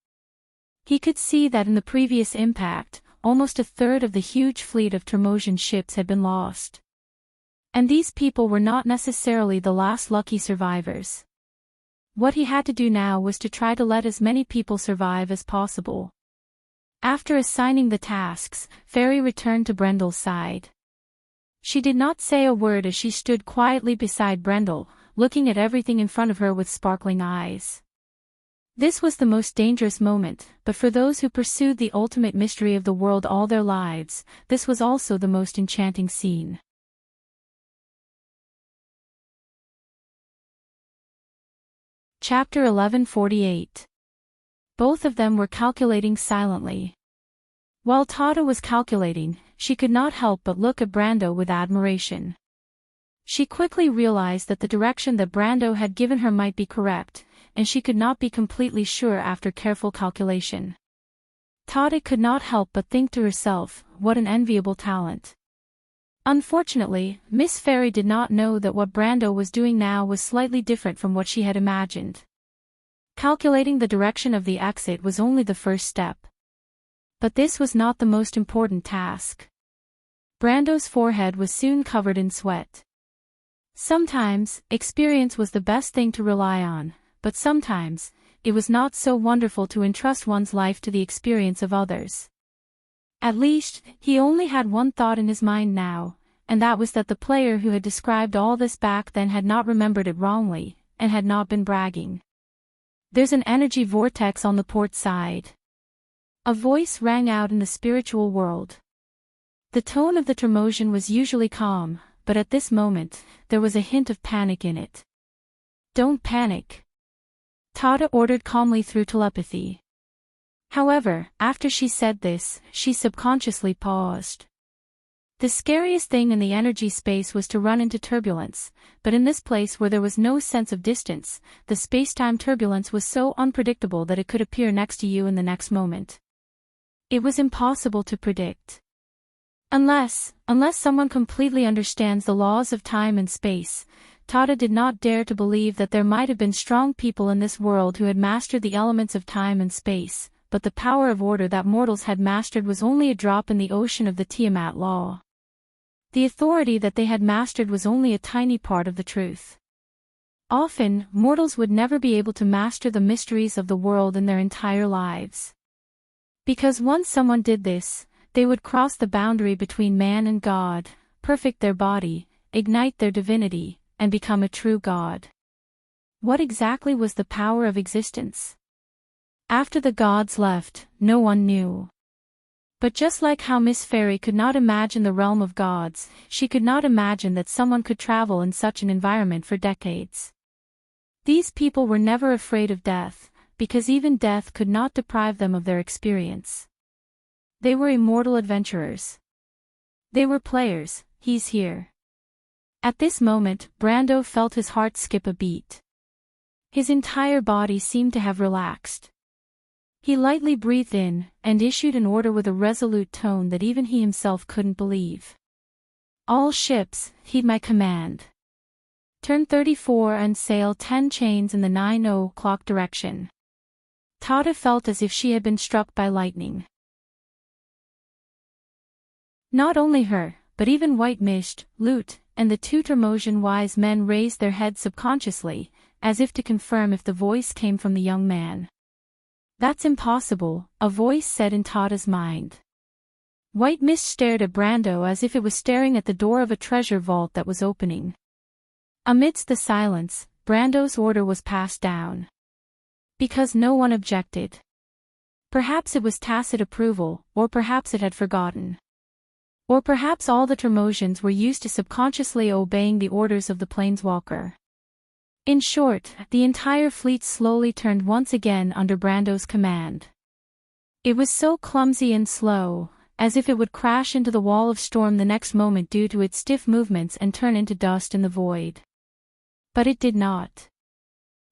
He could see that in the previous impact, almost a third of the huge fleet of Tremosian ships had been lost. And these people were not necessarily the last lucky survivors. What he had to do now was to try to let as many people survive as possible. After assigning the tasks, Fairy returned to Brendel's side. She did not say a word as she stood quietly beside Brendel, looking at everything in front of her with sparkling eyes. This was the most dangerous moment, but for those who pursued the ultimate mystery of the world all their lives, this was also the most enchanting scene. Chapter 1148. Both of them were calculating silently. While Tata was calculating, she could not help but look at Brando with admiration. She quickly realized that the direction that Brando had given her might be correct, and she could not be completely sure after careful calculation. Tata could not help but think to herself, what an enviable talent. Unfortunately, Miss Fairy did not know that what Brando was doing now was slightly different from what she had imagined. Calculating the direction of the exit was only the first step. But this was not the most important task. Brando's forehead was soon covered in sweat. Sometimes, experience was the best thing to rely on, but sometimes, it was not so wonderful to entrust one's life to the experience of others. At least, he only had one thought in his mind now, and that was that the player who had described all this back then had not remembered it wrongly, and had not been bragging. "There's an energy vortex on the port side." A voice rang out in the spiritual world. The tone of the Tremosian was usually calm, but at this moment, there was a hint of panic in it. "Don't panic," Tata ordered calmly through telepathy. However, after she said this, she subconsciously paused. The scariest thing in the energy space was to run into turbulence, but in this place where there was no sense of distance, the space-time turbulence was so unpredictable that it could appear next to you in the next moment. It was impossible to predict. Unless someone completely understands the laws of time and space, Tata did not dare to believe that there might have been strong people in this world who had mastered the elements of time and space, but the power of order that mortals had mastered was only a drop in the ocean of the Tiamat law. The authority that they had mastered was only a tiny part of the truth. Often, mortals would never be able to master the mysteries of the world in their entire lives. Because once someone did this, they would cross the boundary between man and God, perfect their body, ignite their divinity, and become a true God. What exactly was the power of existence? After the gods left, no one knew. But just like how Miss Fairy could not imagine the realm of gods, she could not imagine that someone could travel in such an environment for decades. These people were never afraid of death, because even death could not deprive them of their experience. They were immortal adventurers. They were players. He's here. At this moment, Brando felt his heart skip a beat. His entire body seemed to have relaxed. He lightly breathed in, and issued an order with a resolute tone that even he himself couldn't believe. "All ships, heed my command. Turn 34 and sail 10 chains in the 9:00 direction." Tata felt as if she had been struck by lightning. Not only her, but even White Mist, Lute, and the two Tremosian wise men raised their heads subconsciously, as if to confirm if the voice came from the young man. "That's impossible," a voice said in Tata's mind. White Mist stared at Brando as if it was staring at the door of a treasure vault that was opening. Amidst the silence, Brando's order was passed down. Because no one objected. Perhaps it was tacit approval, or perhaps it had forgotten. Or perhaps all the Tremosians were used to subconsciously obeying the orders of the Planeswalker. In short, the entire fleet slowly turned once again under Brando's command. It was so clumsy and slow, as if it would crash into the wall of storm the next moment due to its stiff movements and turn into dust in the void. But it did not.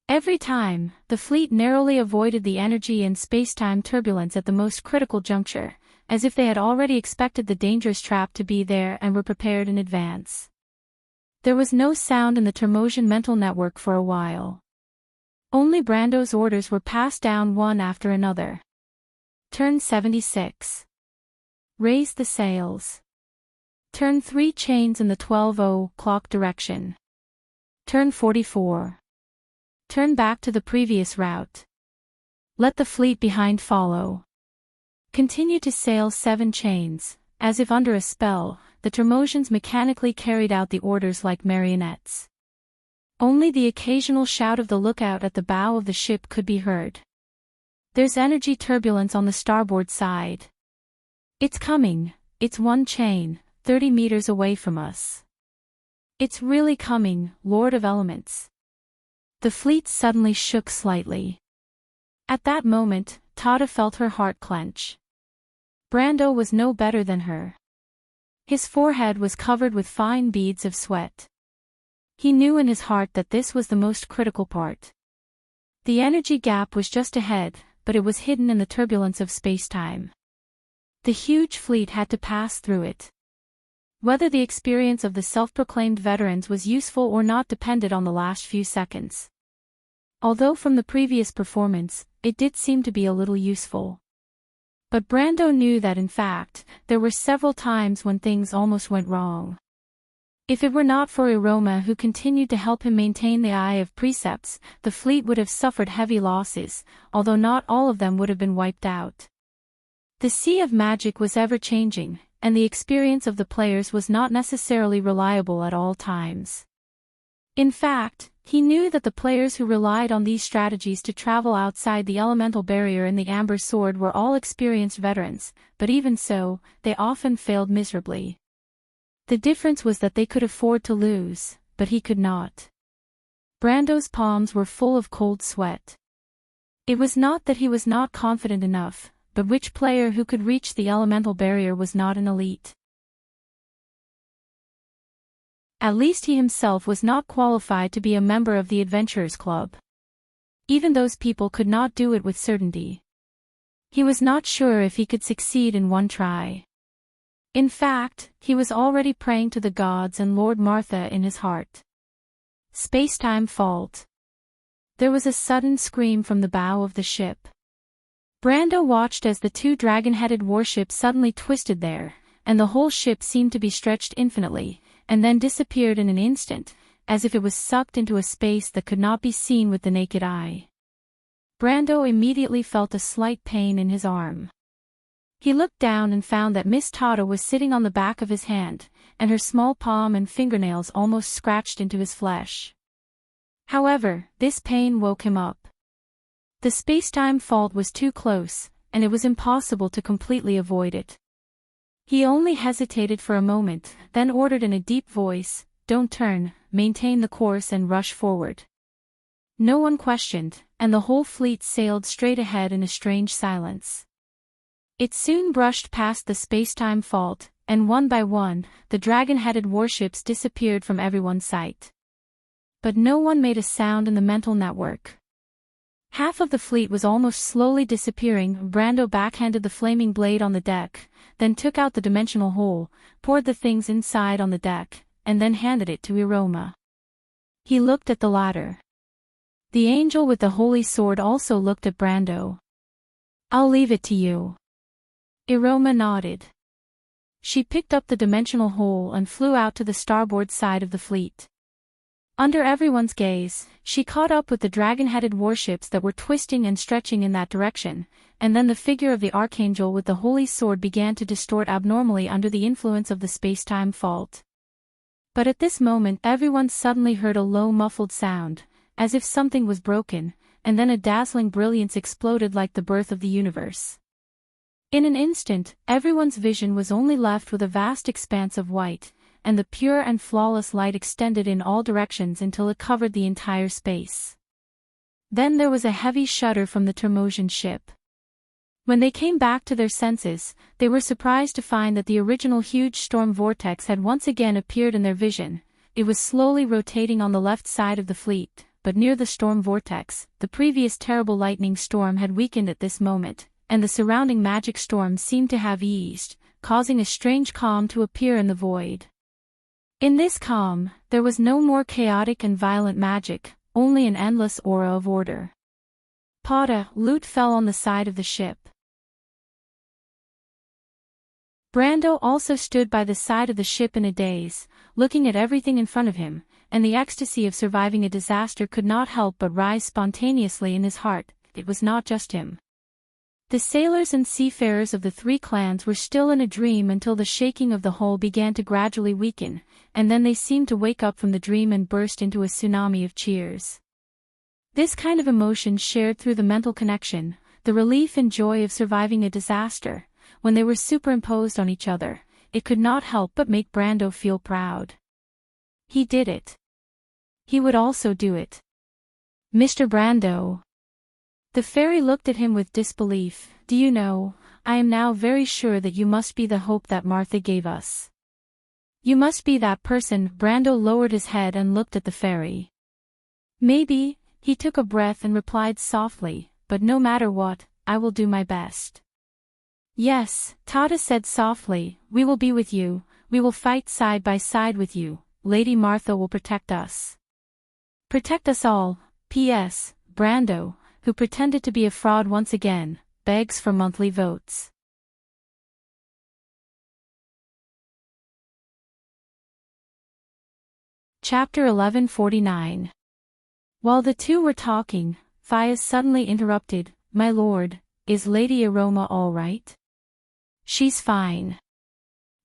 Every time, the fleet narrowly avoided the energy and space-time turbulence at the most critical juncture, as if they had already expected the dangerous trap to be there and were prepared in advance. There was no sound in the Tremosian mental network for a while. Only Brando's orders were passed down one after another. Turn 76. Raise the sails. Turn 3 chains in the 12:00 direction. Turn 44. Turn back to the previous route. Let the fleet behind follow. Continue to sail 7 chains. As if under a spell, the Tremosians mechanically carried out the orders like marionettes. Only the occasional shout of the lookout at the bow of the ship could be heard. There's energy turbulence on the starboard side. It's coming, it's one chain, 30 meters away from us. It's really coming, Lord of Elements. The fleet suddenly shook slightly. At that moment, Tata felt her heart clench. Brando was no better than her. His forehead was covered with fine beads of sweat. He knew in his heart that this was the most critical part. The energy gap was just ahead, but it was hidden in the turbulence of space-time. The huge fleet had to pass through it. Whether the experience of the self-proclaimed veterans was useful or not depended on the last few seconds. Although from the previous performance, it did seem to be a little useful. But Brando knew that in fact, there were several times when things almost went wrong. If it were not for Iroma who continued to help him maintain the Eye of Precepts, the fleet would have suffered heavy losses, although not all of them would have been wiped out. The Sea of Magic was ever-changing, and the experience of the players was not necessarily reliable at all times. In fact, he knew that the players who relied on these strategies to travel outside the elemental barrier in the Amber Sword were all experienced veterans, but even so, they often failed miserably. The difference was that they could afford to lose, but he could not. Brando's palms were full of cold sweat. It was not that he was not confident enough, but which player who could reach the elemental barrier was not an elite. At least he himself was not qualified to be a member of the Adventurers Club. Even those people could not do it with certainty. He was not sure if he could succeed in one try. In fact, he was already praying to the gods and Lord Martha in his heart. Space-time fault. There was a sudden scream from the bow of the ship. Brando watched as the two dragon-headed warships suddenly twisted there, and the whole ship seemed to be stretched infinitely, and then disappeared in an instant, as if it was sucked into a space that could not be seen with the naked eye. Brando immediately felt a slight pain in his arm. He looked down and found that Miss Tata was sitting on the back of his hand, and her small palm and fingernails almost scratched into his flesh. However, this pain woke him up. The space-time fault was too close, and it was impossible to completely avoid it. He only hesitated for a moment, then ordered in a deep voice, "Don't turn, maintain the course and rush forward." No one questioned, and the whole fleet sailed straight ahead in a strange silence. It soon brushed past the space-time fault, and one by one, the dragon-headed warships disappeared from everyone's sight. But no one made a sound in the mental network. Half of the fleet was almost slowly disappearing. Brando backhanded the flaming blade on the deck, then took out the dimensional hole, poured the things inside on the deck, and then handed it to Iroma. He looked at the latter. The angel with the holy sword also looked at Brando. "I'll leave it to you." Iroma nodded. She picked up the dimensional hole and flew out to the starboard side of the fleet. Under everyone's gaze, she caught up with the dragon-headed warships that were twisting and stretching in that direction, and then the figure of the archangel with the holy sword began to distort abnormally under the influence of the space-time fault. But at this moment everyone suddenly heard a low muffled sound, as if something was broken, and then a dazzling brilliance exploded like the birth of the universe. In an instant, everyone's vision was only left with a vast expanse of white, and the pure and flawless light extended in all directions until it covered the entire space. Then there was a heavy shudder from the Termosian ship. When they came back to their senses, they were surprised to find that the original huge storm vortex had once again appeared in their vision. It was slowly rotating on the left side of the fleet, but near the storm vortex, the previous terrible lightning storm had weakened at this moment, and the surrounding magic storm seemed to have eased, causing a strange calm to appear in the void. In this calm, there was no more chaotic and violent magic, only an endless aura of order. Pada, loot fell on the side of the ship. Brando also stood by the side of the ship in a daze, looking at everything in front of him, and the ecstasy of surviving a disaster could not help but rise spontaneously in his heart. It was not just him. The sailors and seafarers of the three clans were still in a dream until the shaking of the hull began to gradually weaken, and then they seemed to wake up from the dream and burst into a tsunami of cheers. This kind of emotion shared through the mental connection, the relief and joy of surviving a disaster, when they were superimposed on each other, it could not help but make Brando feel proud. He did it. He would also do it. Mr. Brando. The fairy looked at him with disbelief. Do you know, I am now very sure that you must be the hope that Martha gave us. You must be that person. Brando lowered his head and looked at the fairy. Maybe, he took a breath and replied softly, but no matter what, I will do my best. Yes, Tata said softly, we will be with you, we will fight side by side with you, Lady Martha will protect us. Protect us all. P.S. Brando, who pretended to be a fraud once again, begs for monthly votes. Chapter 1149. While the two were talking, Fias suddenly interrupted, My lord, is Lady Aroma all right? She's fine.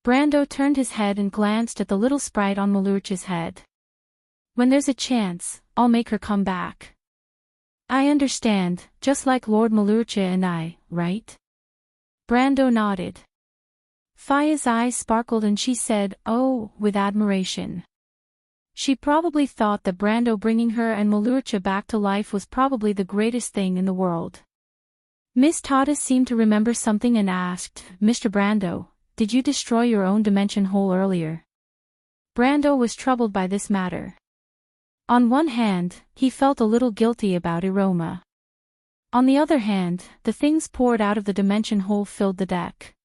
Brando turned his head and glanced at the little sprite on Maluch's head. When there's a chance, I'll make her come back. I understand, just like Lord Malucha and I, right? Brando nodded. Fia's eyes sparkled and she said, oh, with admiration. She probably thought that Brando bringing her and Malucha back to life was probably the greatest thing in the world. Miss Tata seemed to remember something and asked, Mr. Brando, did you destroy your own dimension hole earlier? Brando was troubled by this matter. On one hand, he felt a little guilty about Aroma. On the other hand, the things poured out of the dimension hole filled the deck.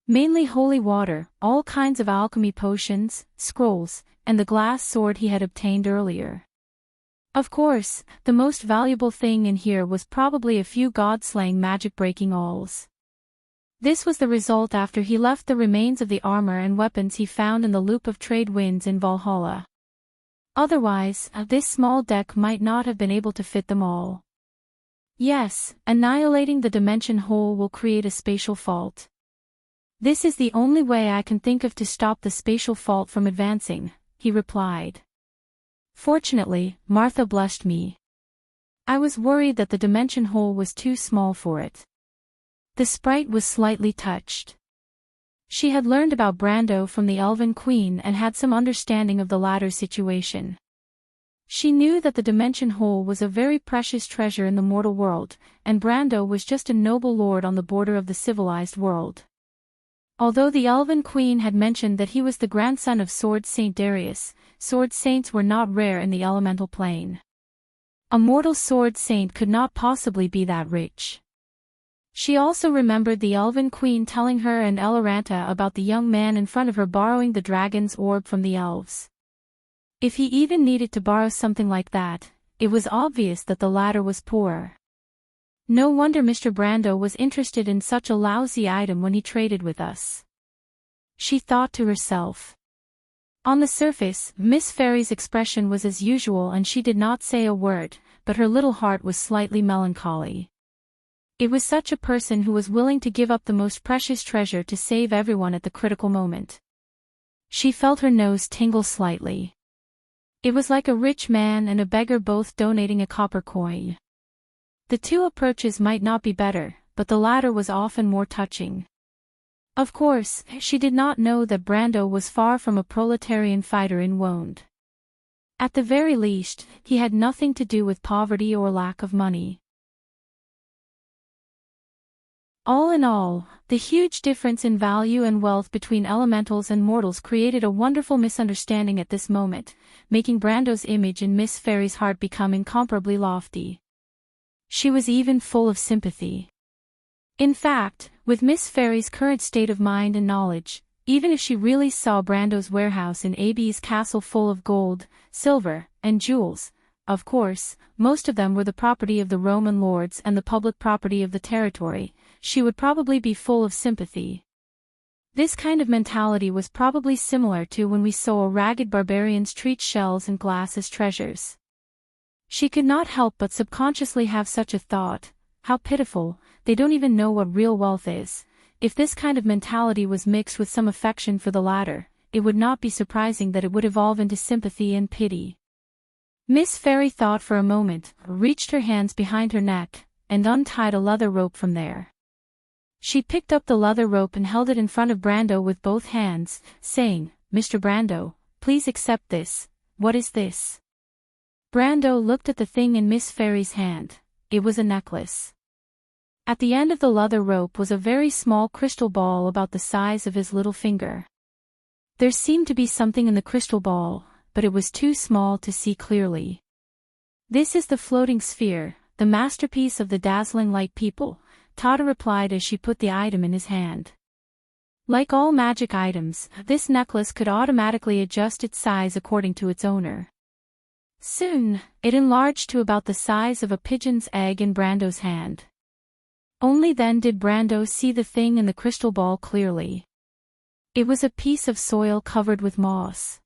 Mainly holy water, all kinds of alchemy potions, scrolls, and the glass sword he had obtained earlier. Of course, the most valuable thing in here was probably a few god-slaying magic-breaking alls. This was the result after he left the remains of the armor and weapons he found in the loop of trade winds in Valhalla. Otherwise, this small deck might not have been able to fit them all. Yes, annihilating the dimension hole will create a spatial fault. This is the only way I can think of to stop the spatial fault from advancing, he replied. Fortunately, Martha blessed me. I was worried that the dimension hole was too small for it. The sprite was slightly touched. She had learned about Brando from the Elven Queen and had some understanding of the latter's situation. She knew that the dimension hole was a very precious treasure in the mortal world, and Brando was just a noble lord on the border of the civilized world. Although the Elven Queen had mentioned that he was the grandson of Sword Saint Darius, sword saints were not rare in the elemental plane. A mortal sword saint could not possibly be that rich. She also remembered the Elven Queen telling her and Eloranta about the young man in front of her borrowing the dragon's orb from the elves. If he even needed to borrow something like that, it was obvious that the latter was poor. No wonder Mr. Brando was interested in such a lousy item when he traded with us. She thought to herself. On the surface, Miss Fairy's expression was as usual and she did not say a word, but her little heart was slightly melancholy. It was such a person who was willing to give up the most precious treasure to save everyone at the critical moment. She felt her nose tingle slightly. It was like a rich man and a beggar both donating a copper coin. The two approaches might not be better, but the latter was often more touching. Of course, she did not know that Brando was far from a proletarian fighter in wound. At the very least, he had nothing to do with poverty or lack of money. All in all, the huge difference in value and wealth between elementals and mortals created a wonderful misunderstanding at this moment, making Brando's image in Miss Fairy's heart become incomparably lofty. She was even full of sympathy. In fact, with Miss Fairy's current state of mind and knowledge, even if she really saw Brando's warehouse in AB's castle full of gold, silver, and jewels, of course, most of them were the property of the Roman lords and the public property of the territory, she would probably be full of sympathy. This kind of mentality was probably similar to when we saw ragged barbarians treat shells and glass as treasures. She could not help but subconsciously have such a thought, how pitiful, they don't even know what real wealth is. If this kind of mentality was mixed with some affection for the latter, it would not be surprising that it would evolve into sympathy and pity. Miss Fairy thought for a moment, reached her hands behind her neck, and untied a leather rope from there. She picked up the leather rope and held it in front of Brando with both hands, saying, "Mr. Brando, please accept this. What is this?" Brando looked at the thing in Miss Fairy's hand. It was a necklace. At the end of the leather rope was a very small crystal ball about the size of his little finger. There seemed to be something in the crystal ball, but it was too small to see clearly. "This is the floating sphere, the masterpiece of the dazzling light people," Tada replied as she put the item in his hand. Like all magic items, this necklace could automatically adjust its size according to its owner. Soon, it enlarged to about the size of a pigeon's egg in Brando's hand. Only then did Brando see the thing in the crystal ball clearly. It was a piece of soil covered with moss.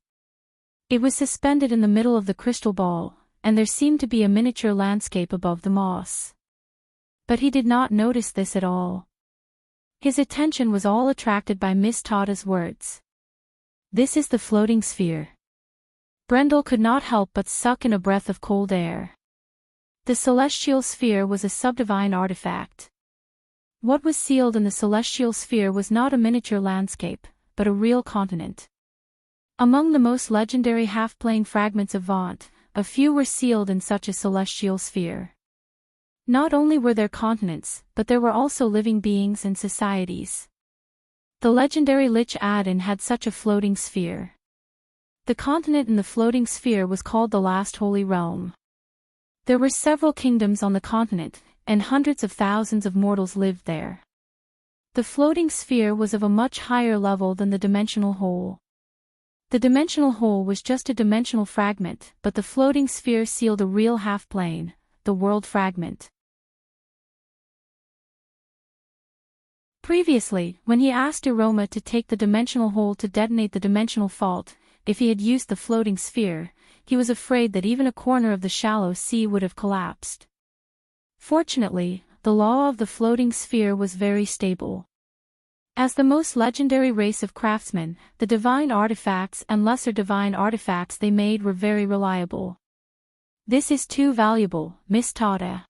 It was suspended in the middle of the crystal ball, and there seemed to be a miniature landscape above the moss. But he did not notice this at all. His attention was all attracted by Miss Tada's words. "This is the floating sphere." Brendel could not help but suck in a breath of cold air. The celestial sphere was a subdivine artifact. What was sealed in the celestial sphere was not a miniature landscape, but a real continent. Among the most legendary half-plane fragments of Vaunt, a few were sealed in such a celestial sphere. Not only were there continents, but there were also living beings and societies. The legendary Lich Adin had such a floating sphere. The continent in the floating sphere was called the Last Holy Realm. There were several kingdoms on the continent, and hundreds of thousands of mortals lived there. The floating sphere was of a much higher level than the dimensional hole. The dimensional hole was just a dimensional fragment, but the floating sphere sealed a real half-plane, the world fragment. Previously, when he asked Iroma to take the dimensional hole to detonate the dimensional fault, if he had used the floating sphere, he was afraid that even a corner of the shallow sea would have collapsed. Fortunately, the law of the floating sphere was very stable. As the most legendary race of craftsmen, the divine artifacts and lesser divine artifacts they made were very reliable. "This is too valuable, Miss Tada."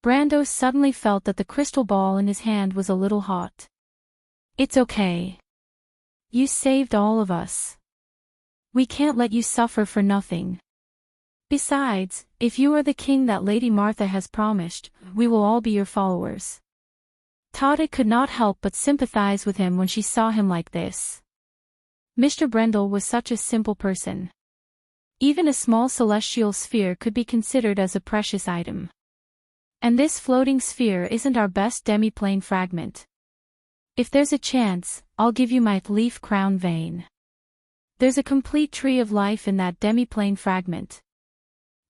Brando suddenly felt that the crystal ball in his hand was a little hot. "It's okay. You saved all of us. We can't let you suffer for nothing. Besides, if you are the king that Lady Martha has promised, we will all be your followers." Tada could not help but sympathize with him when she saw him like this. Mr. Brendel was such a simple person. Even a small celestial sphere could be considered as a precious item. And this floating sphere isn't our best demi-plane fragment. If there's a chance, I'll give you my leaf crown vein. There's a complete tree of life in that demi-plane fragment.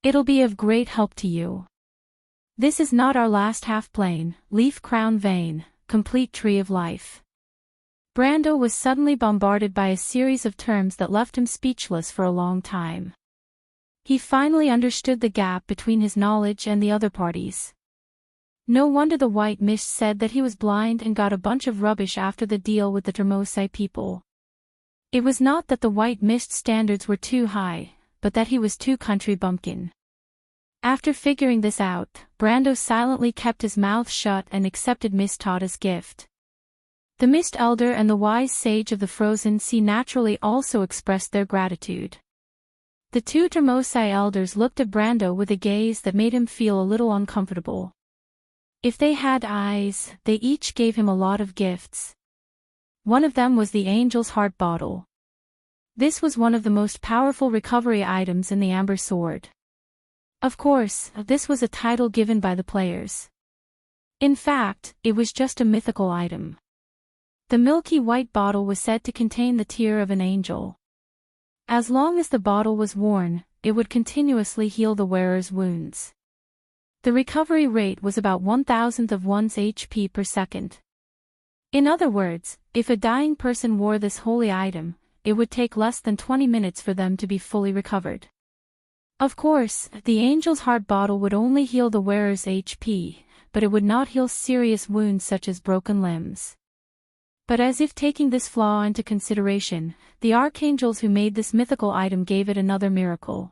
It'll be of great help to you. This is not our last half-plane, leaf crown vein, complete tree of life. Brando was suddenly bombarded by a series of terms that left him speechless for a long time. He finally understood the gap between his knowledge and the other parties. No wonder the White Mist said that he was blind and got a bunch of rubbish after the deal with the Termosai people. It was not that the White Mist standards were too high, but that he was too country bumpkin. After figuring this out, Brando silently kept his mouth shut and accepted Miss Tada's gift. The Mist Elder and the Wise Sage of the Frozen Sea naturally also expressed their gratitude. The two Termosai elders looked at Brando with a gaze that made him feel a little uncomfortable. If they had eyes, they each gave him a lot of gifts. One of them was the Angel's Heart Bottle. This was one of the most powerful recovery items in the Amber Sword. Of course, this was a title given by the players. In fact, it was just a mythical item. The milky white bottle was said to contain the tear of an angel. As long as the bottle was worn, it would continuously heal the wearer's wounds. The recovery rate was about 1,000th of one's HP per second. In other words, if a dying person wore this holy item, it would take less than 20 minutes for them to be fully recovered. Of course, the Angel's Heart Bottle would only heal the wearer's HP, but it would not heal serious wounds such as broken limbs. But as if taking this flaw into consideration, the archangels who made this mythical item gave it another miracle.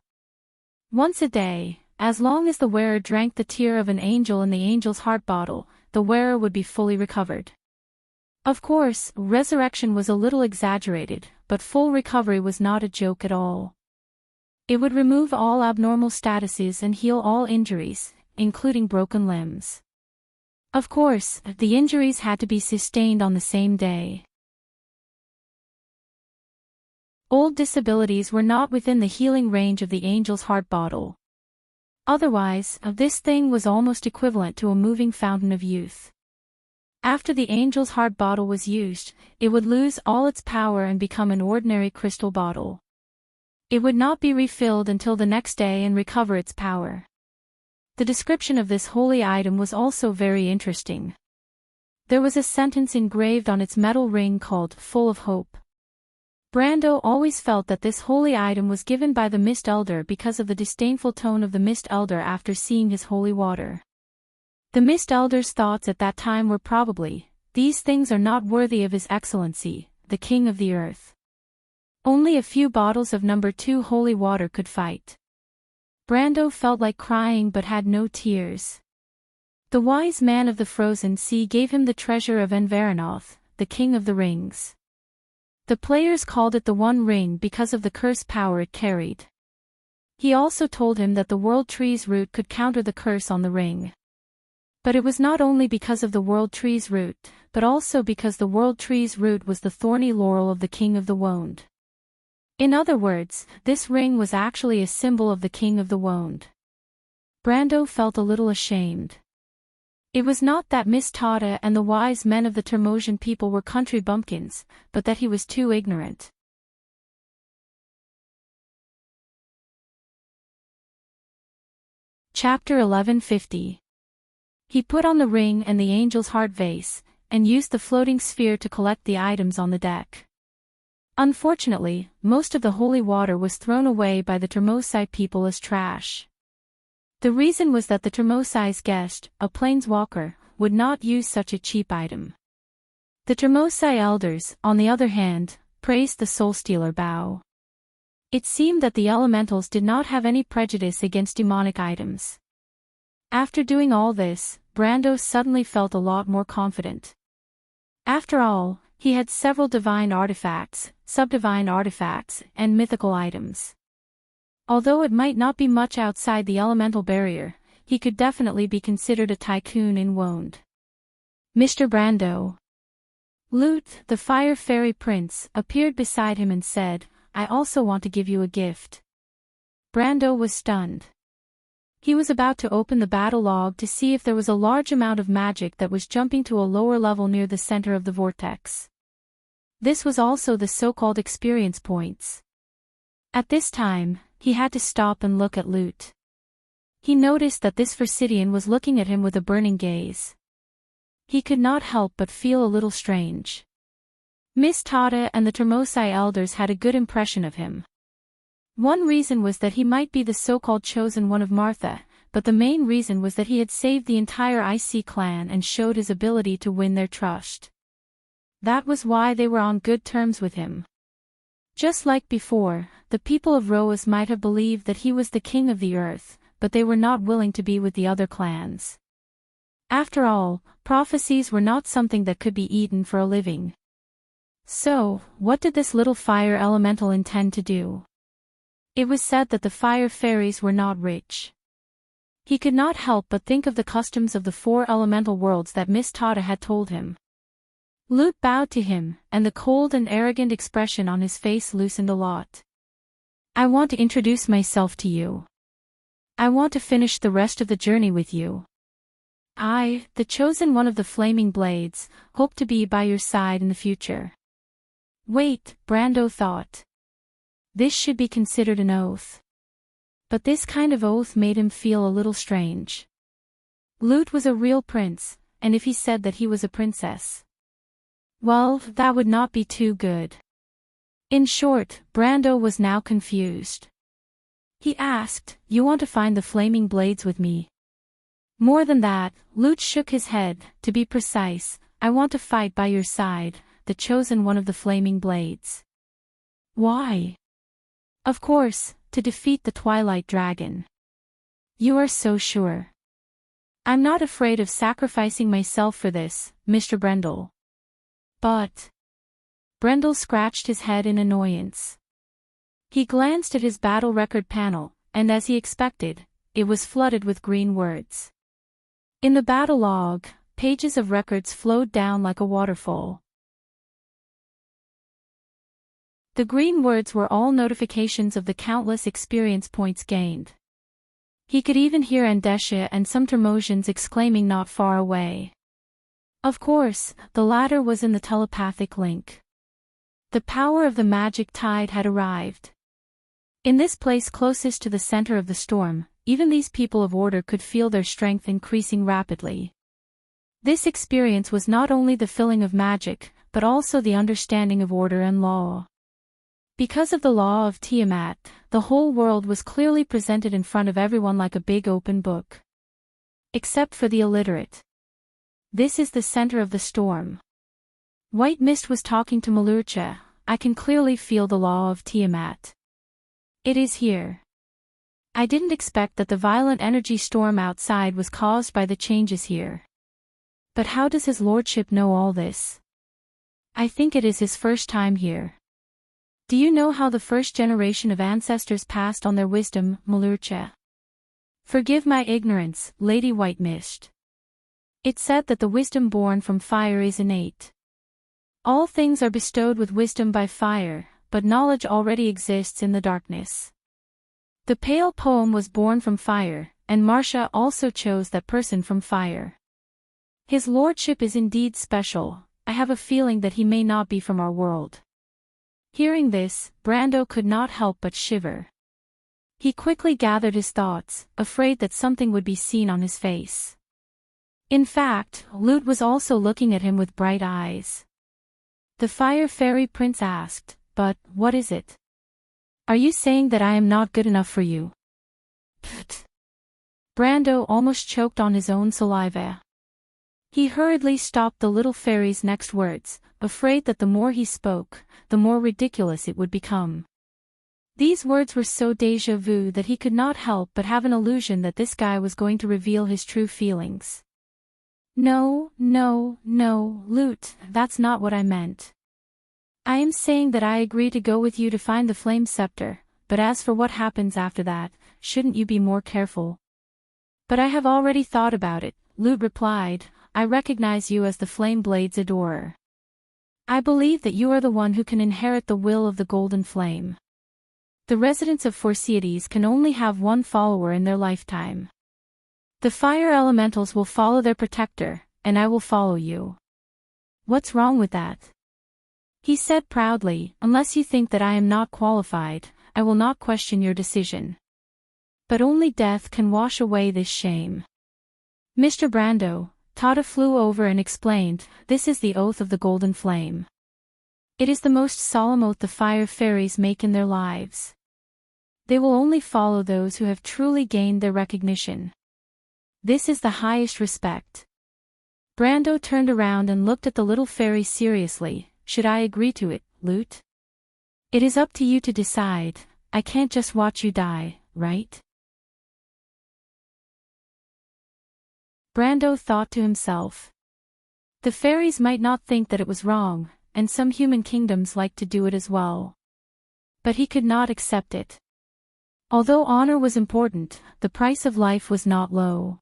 Once a day, as long as the wearer drank the tear of an angel in the angel's heart bottle, the wearer would be fully recovered. Of course, resurrection was a little exaggerated, but full recovery was not a joke at all. It would remove all abnormal statuses and heal all injuries, including broken limbs. Of course, the injuries had to be sustained on the same day. Old disabilities were not within the healing range of the angel's heart bottle. Otherwise, this thing was almost equivalent to a moving fountain of youth. After the angel's heart bottle was used, it would lose all its power and become an ordinary crystal bottle. It would not be refilled until the next day and recover its power. The description of this holy item was also very interesting. There was a sentence engraved on its metal ring called, "Full of Hope." Brando always felt that this holy item was given by the Mist Elder because of the disdainful tone of the Mist Elder after seeing his holy water. The Mist Elder's thoughts at that time were probably, "These things are not worthy of His Excellency, the King of the Earth." Only a few bottles of number 2 holy water could fight. Brando felt like crying but had no tears. The wise man of the frozen sea gave him the treasure of Enveranoth, the King of the Rings. The players called it the One Ring because of the curse power it carried. He also told him that the World Tree's root could counter the curse on the ring. But it was not only because of the World Tree's root, but also because the World Tree's root was the thorny laurel of the King of the Wound. In other words, this ring was actually a symbol of the King of the Wound. Brando felt a little ashamed. It was not that Miss Tada and the wise men of the Termosian people were country bumpkins, but that he was too ignorant. Chapter 1150. He put on the ring and the angel's heart vase, and used the floating sphere to collect the items on the deck. Unfortunately, most of the holy water was thrown away by the Termosai people as trash. The reason was that the Termosai's guest, a planeswalker, would not use such a cheap item. The Termosai elders, on the other hand, praised the Soulstealer bow. It seemed that the elementals did not have any prejudice against demonic items. After doing all this, Brando suddenly felt a lot more confident. After all, he had several divine artifacts, subdivine artifacts, and mythical items. Although it might not be much outside the elemental barrier, he could definitely be considered a tycoon in Wound. Mr. Brando. Lute, the Fire Fairy Prince, appeared beside him and said, "I also want to give you a gift." Brando was stunned. He was about to open the battle log to see if there was a large amount of magic that was jumping to a lower level near the center of the vortex. This was also the so-called experience points. At this time, he had to stop and look at Lute. He noticed that this Versidian was looking at him with a burning gaze. He could not help but feel a little strange. Miss Tada and the Termosai elders had a good impression of him. One reason was that he might be the so-called chosen one of Martha, but the main reason was that he had saved the entire IC clan and showed his ability to win their trust. That was why they were on good terms with him. Just like before, the people of Roas might have believed that he was the king of the earth, but they were not willing to be with the other clans. After all, prophecies were not something that could be eaten for a living. So, what did this little fire elemental intend to do? It was said that the fire fairies were not rich. He could not help but think of the customs of the 4 elemental worlds that Miss Tada had told him. Lute bowed to him, and the cold and arrogant expression on his face loosened a lot. "I want to introduce myself to you. I want to finish the rest of the journey with you. I, the chosen one of the Flaming Blades, hope to be by your side in the future." Wait, Brando thought. This should be considered an oath. But this kind of oath made him feel a little strange. Lute was a real prince, and if he said that he was a princess, well, that would not be too good. In short, Brando was now confused. He asked, "You want to find the Flaming Blades with me?" More than that, Lute shook his head. "To be precise, I want to fight by your side, the chosen one of the Flaming Blades." "Why?" "Of course, to defeat the Twilight Dragon." You are so sure. I'm not afraid of sacrificing myself for this, Mr. Brendel. But... Brendel scratched his head in annoyance. He glanced at his battle record panel, and as he expected, it was flooded with green words. In the battle log, pages of records flowed down like a waterfall. The green words were all notifications of the countless experience points gained. He could even hear Andesha and some Termosians exclaiming not far away. Of course, the latter was in the telepathic link. The power of the magic tide had arrived. In this place closest to the center of the storm, even these people of order could feel their strength increasing rapidly. This experience was not only the feeling of magic, but also the understanding of order and law. Because of the law of Tiamat, the whole world was clearly presented in front of everyone like a big open book. Except for the illiterate. This is the center of the storm. White Mist was talking to Malurcha. I can clearly feel the law of Tiamat. It is here. I didn't expect that the violent energy storm outside was caused by the changes here. But how does his lordship know all this? I think it is his first time here. Do you know how the first generation of ancestors passed on their wisdom, Malurcha? Forgive my ignorance, Lady White Mist. It said that the wisdom born from fire is innate. All things are bestowed with wisdom by fire, but knowledge already exists in the darkness. The pale poem was born from fire, and Marcia also chose that person from fire. His lordship is indeed special. I have a feeling that he may not be from our world. Hearing this, Brando could not help but shiver. He quickly gathered his thoughts, afraid that something would be seen on his face. In fact, Lute was also looking at him with bright eyes. The Fire Fairy Prince asked, "But, what is it? Are you saying that I am not good enough for you?" Pfft. Brando almost choked on his own saliva. He hurriedly stopped the little fairy's next words, afraid that the more he spoke, the more ridiculous it would become. These words were so déjà vu that he could not help but have an illusion that this guy was going to reveal his true feelings. No, Lute, that's not what I meant. I am saying that I agree to go with you to find the flame scepter, but as for what happens after that, shouldn't you be more careful? But I have already thought about it, Lute replied. I recognize you as the Flame Blade's adorer. I believe that you are the one who can inherit the will of the Golden Flame. The residents of Phorcyates can only have one follower in their lifetime. The fire elementals will follow their protector, and I will follow you. What's wrong with that? He said proudly, unless you think that I am not qualified, I will not question your decision. But only death can wash away this shame. Mr. Brando, Tata flew over and explained, this is the oath of the Golden Flame. It is the most solemn oath the fire fairies make in their lives. They will only follow those who have truly gained their recognition. This is the highest respect. Brando turned around and looked at the little fairy seriously. Should I agree to it, Lute? It is up to you to decide. I can't just watch you die, right? Brando thought to himself. The fairies might not think that it was wrong, and some human kingdoms like to do it as well. But he could not accept it. Although honor was important, the price of life was not low.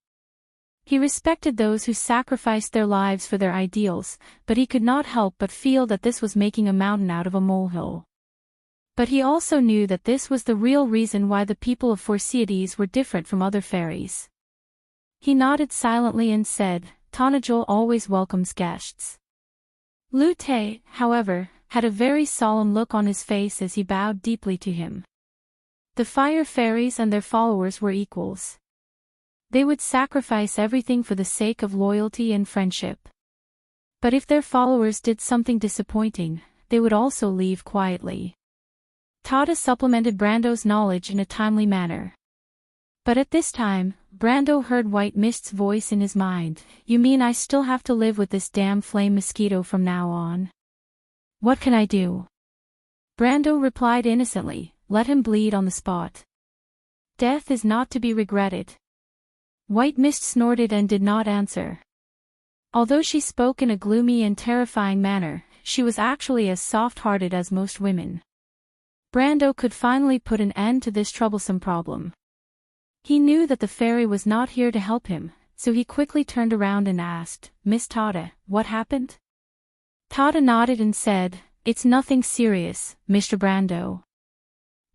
He respected those who sacrificed their lives for their ideals, but he could not help but feel that this was making a mountain out of a molehill. But he also knew that this was the real reason why the people of Phorcyates were different from other fairies. He nodded silently and said, Tonajul always welcomes guests. Lute, however, had a very solemn look on his face as he bowed deeply to him. The fire fairies and their followers were equals. They would sacrifice everything for the sake of loyalty and friendship. But if their followers did something disappointing, they would also leave quietly. Tata supplemented Brando's knowledge in a timely manner. But at this time, Brando heard White Mist's voice in his mind. You mean I still have to live with this damn flame mosquito from now on? What can I do? Brando replied innocently, let him bleed on the spot. Death is not to be regretted. White Mist snorted and did not answer. Although she spoke in a gloomy and terrifying manner, she was actually as soft-hearted as most women. Brando could finally put an end to this troublesome problem. He knew that the fairy was not here to help him, so he quickly turned around and asked, "Miss Tada, what happened?" Tada nodded and said, "It's nothing serious, Mr. Brando.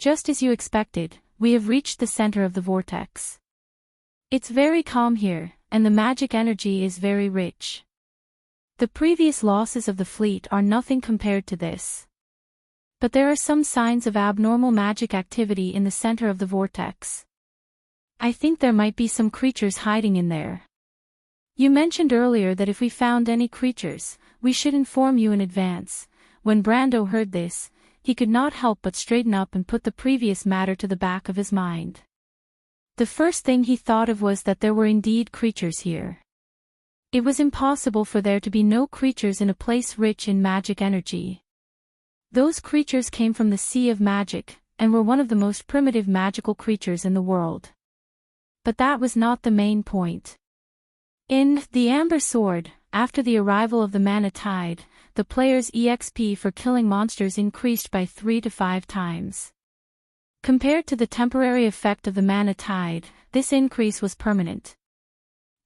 Just as you expected, we have reached the center of the vortex. It's very calm here, and the magic energy is very rich. The previous losses of the fleet are nothing compared to this. But there are some signs of abnormal magic activity in the center of the vortex. I think there might be some creatures hiding in there. You mentioned earlier that if we found any creatures, we should inform you in advance." When Brando heard this, he could not help but straighten up and put the previous matter to the back of his mind. The first thing he thought of was that there were indeed creatures here. It was impossible for there to be no creatures in a place rich in magic energy. Those creatures came from the Sea of Magic, and were one of the most primitive magical creatures in the world. But that was not the main point. In The Amber Sword, after the arrival of the Mana Tide, the player's EXP for killing monsters increased by 3 to 5 times. Compared to the temporary effect of the Mana Tide, this increase was permanent.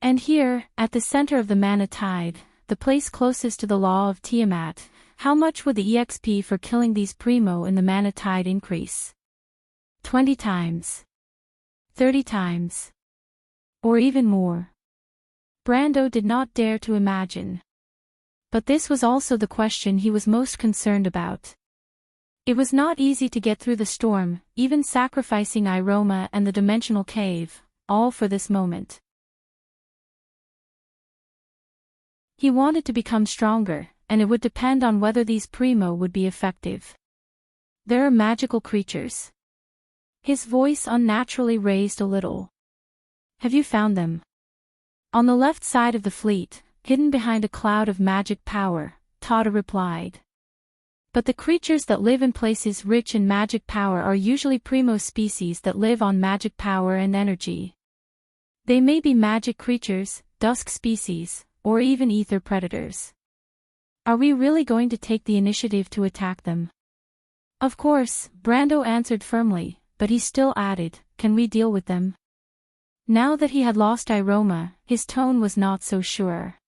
And here, at the center of the Mana Tide, the place closest to the Law of Tiamat, how much would the EXP for killing these primo in the Mana Tide increase? 20 times. 30 times. Or even more. Brando did not dare to imagine. But this was also the question he was most concerned about. It was not easy to get through the storm, even sacrificing Iroma and the dimensional cave, all for this moment. He wanted to become stronger, and it would depend on whether these primo would be effective. There are magical creatures. His voice unnaturally raised a little. Have you found them? On the left side of the fleet, hidden behind a cloud of magic power, Tada replied. But the creatures that live in places rich in magic power are usually primo species that live on magic power and energy. They may be magic creatures, dusk species, or even ether predators. Are we really going to take the initiative to attack them? Of course, Brando answered firmly, but he still added, can we deal with them? Now that he had lost Iroma, his tone was not so sure.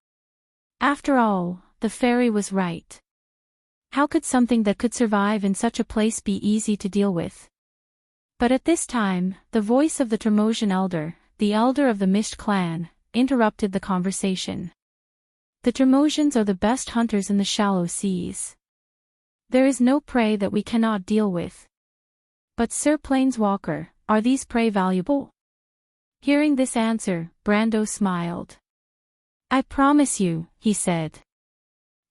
After all, the fairy was right. How could something that could survive in such a place be easy to deal with? But at this time, the voice of the Tremosian elder, the elder of the Mist clan, interrupted the conversation. The Tremosians are the best hunters in the shallow seas. There is no prey that we cannot deal with. But Sir Planeswalker, are these prey valuable? Hearing this answer, Brando smiled. I promise you, he said.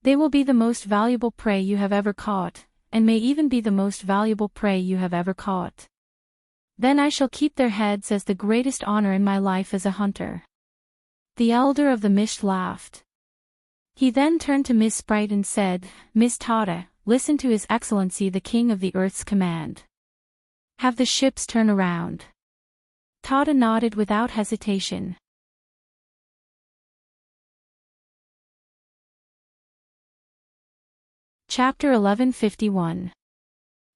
They will be the most valuable prey you have ever caught, and may even be the most valuable prey you have ever caught. Then I shall keep their heads as the greatest honor in my life as a hunter. The elder of the Mist laughed. He then turned to Miss Sprite and said, Miss Tada, listen to His Excellency the King of the Earth's command. Have the ships turn around. Tada nodded without hesitation. Chapter 1151.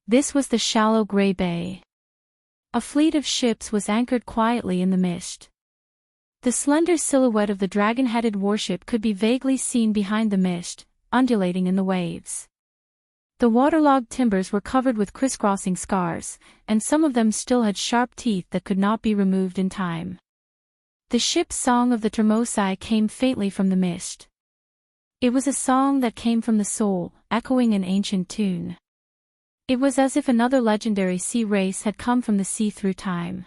This was the shallow gray bay. A fleet of ships was anchored quietly in the mist. The slender silhouette of the dragon-headed warship could be vaguely seen behind the mist, undulating in the waves. The waterlogged timbers were covered with crisscrossing scars, and some of them still had sharp teeth that could not be removed in time. The ship's song of the Tremosai came faintly from the mist. It was a song that came from the soul, echoing an ancient tune. It was as if another legendary sea race had come from the sea through time.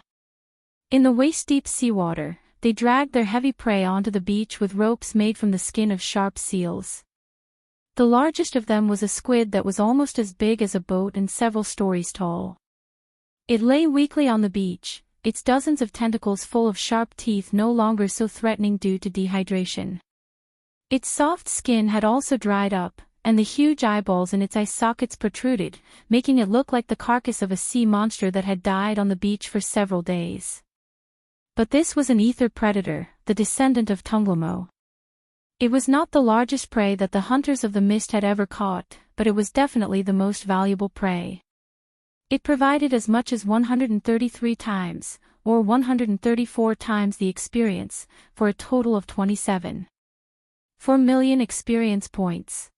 In the waist-deep seawater, they dragged their heavy prey onto the beach with ropes made from the skin of sharp seals. The largest of them was a squid that was almost as big as a boat and several stories tall. It lay weakly on the beach, its dozens of tentacles full of sharp teeth no longer so threatening due to dehydration. Its soft skin had also dried up, and the huge eyeballs in its eye sockets protruded, making it look like the carcass of a sea monster that had died on the beach for several days. But this was an ether predator, the descendant of Tunglemo. It was not the largest prey that the hunters of the mist had ever caught, but it was definitely the most valuable prey. It provided as much as 133 times, or 134 times the experience, for a total of 27.4 million experience points.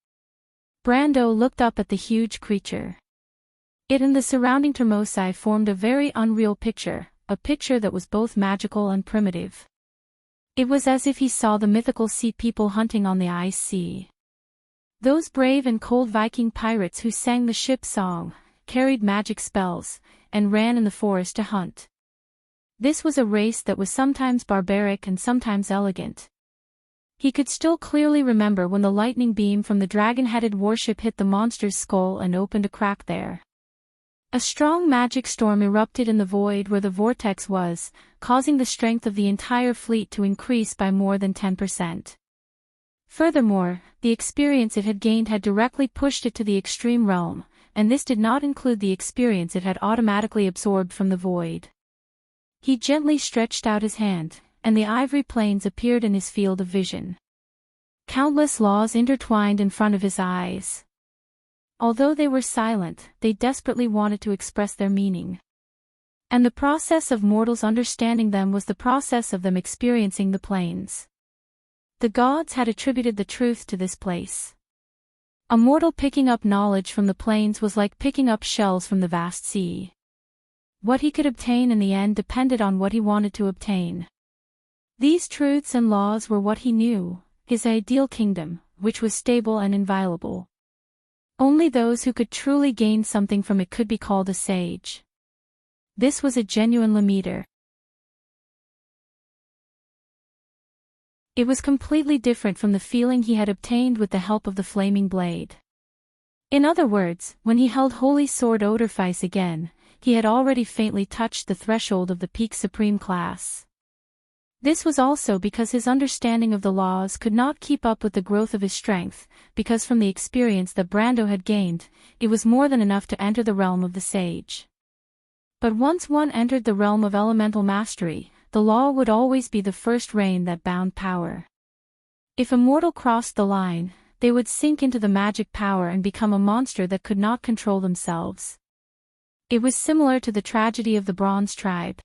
Brando looked up at the huge creature. It and the surrounding Termosi formed a very unreal picture, a picture that was both magical and primitive. It was as if he saw the mythical sea people hunting on the ice sea. Those brave and cold Viking pirates who sang the ship song, carried magic spells, and ran in the forest to hunt. This was a race that was sometimes barbaric and sometimes elegant. He could still clearly remember when the lightning beam from the dragon-headed warship hit the monster's skull and opened a crack there. A strong magic storm erupted in the void where the vortex was, causing the strength of the entire fleet to increase by more than 10%. Furthermore, the experience it had gained had directly pushed it to the extreme realm, and this did not include the experience it had automatically absorbed from the void. He gently stretched out his hand, and the ivory planes appeared in his field of vision. Countless laws intertwined in front of his eyes. Although they were silent, they desperately wanted to express their meaning. And the process of mortals understanding them was the process of them experiencing the planes. The gods had attributed the truth to this place. A mortal picking up knowledge from the planes was like picking up shells from the vast sea. What he could obtain in the end depended on what he wanted to obtain. These truths and laws were what he knew, his ideal kingdom, which was stable and inviolable. Only those who could truly gain something from it could be called a sage. This was a genuine Lemiter. It was completely different from the feeling he had obtained with the help of the flaming blade. In other words, when he held Holy Sword Odorfice again, he had already faintly touched the threshold of the peak supreme class. This was also because his understanding of the laws could not keep up with the growth of his strength, because from the experience that Brando had gained, it was more than enough to enter the realm of the sage. But once one entered the realm of elemental mastery, the law would always be the first rein that bound power. If a mortal crossed the line, they would sink into the magic power and become a monster that could not control themselves. It was similar to the tragedy of the Bronze Tribe.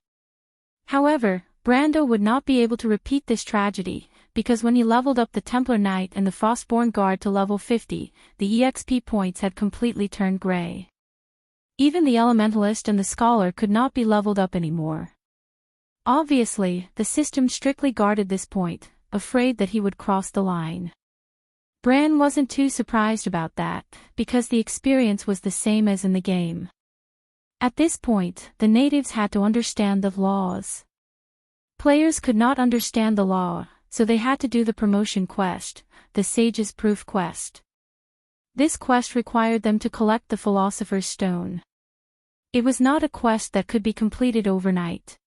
However, Brando would not be able to repeat this tragedy, because when he leveled up the Templar Knight and the Frostborn Guard to level 50, the EXP points had completely turned gray. Even the Elementalist and the Scholar could not be leveled up anymore. Obviously, the system strictly guarded this point, afraid that he would cross the line. Bran wasn't too surprised about that, because the experience was the same as in the game. At this point, the natives had to understand the laws. Players could not understand the law, so they had to do the promotion quest, the Sage's Proof quest. This quest required them to collect the Philosopher's Stone. It was not a quest that could be completed overnight.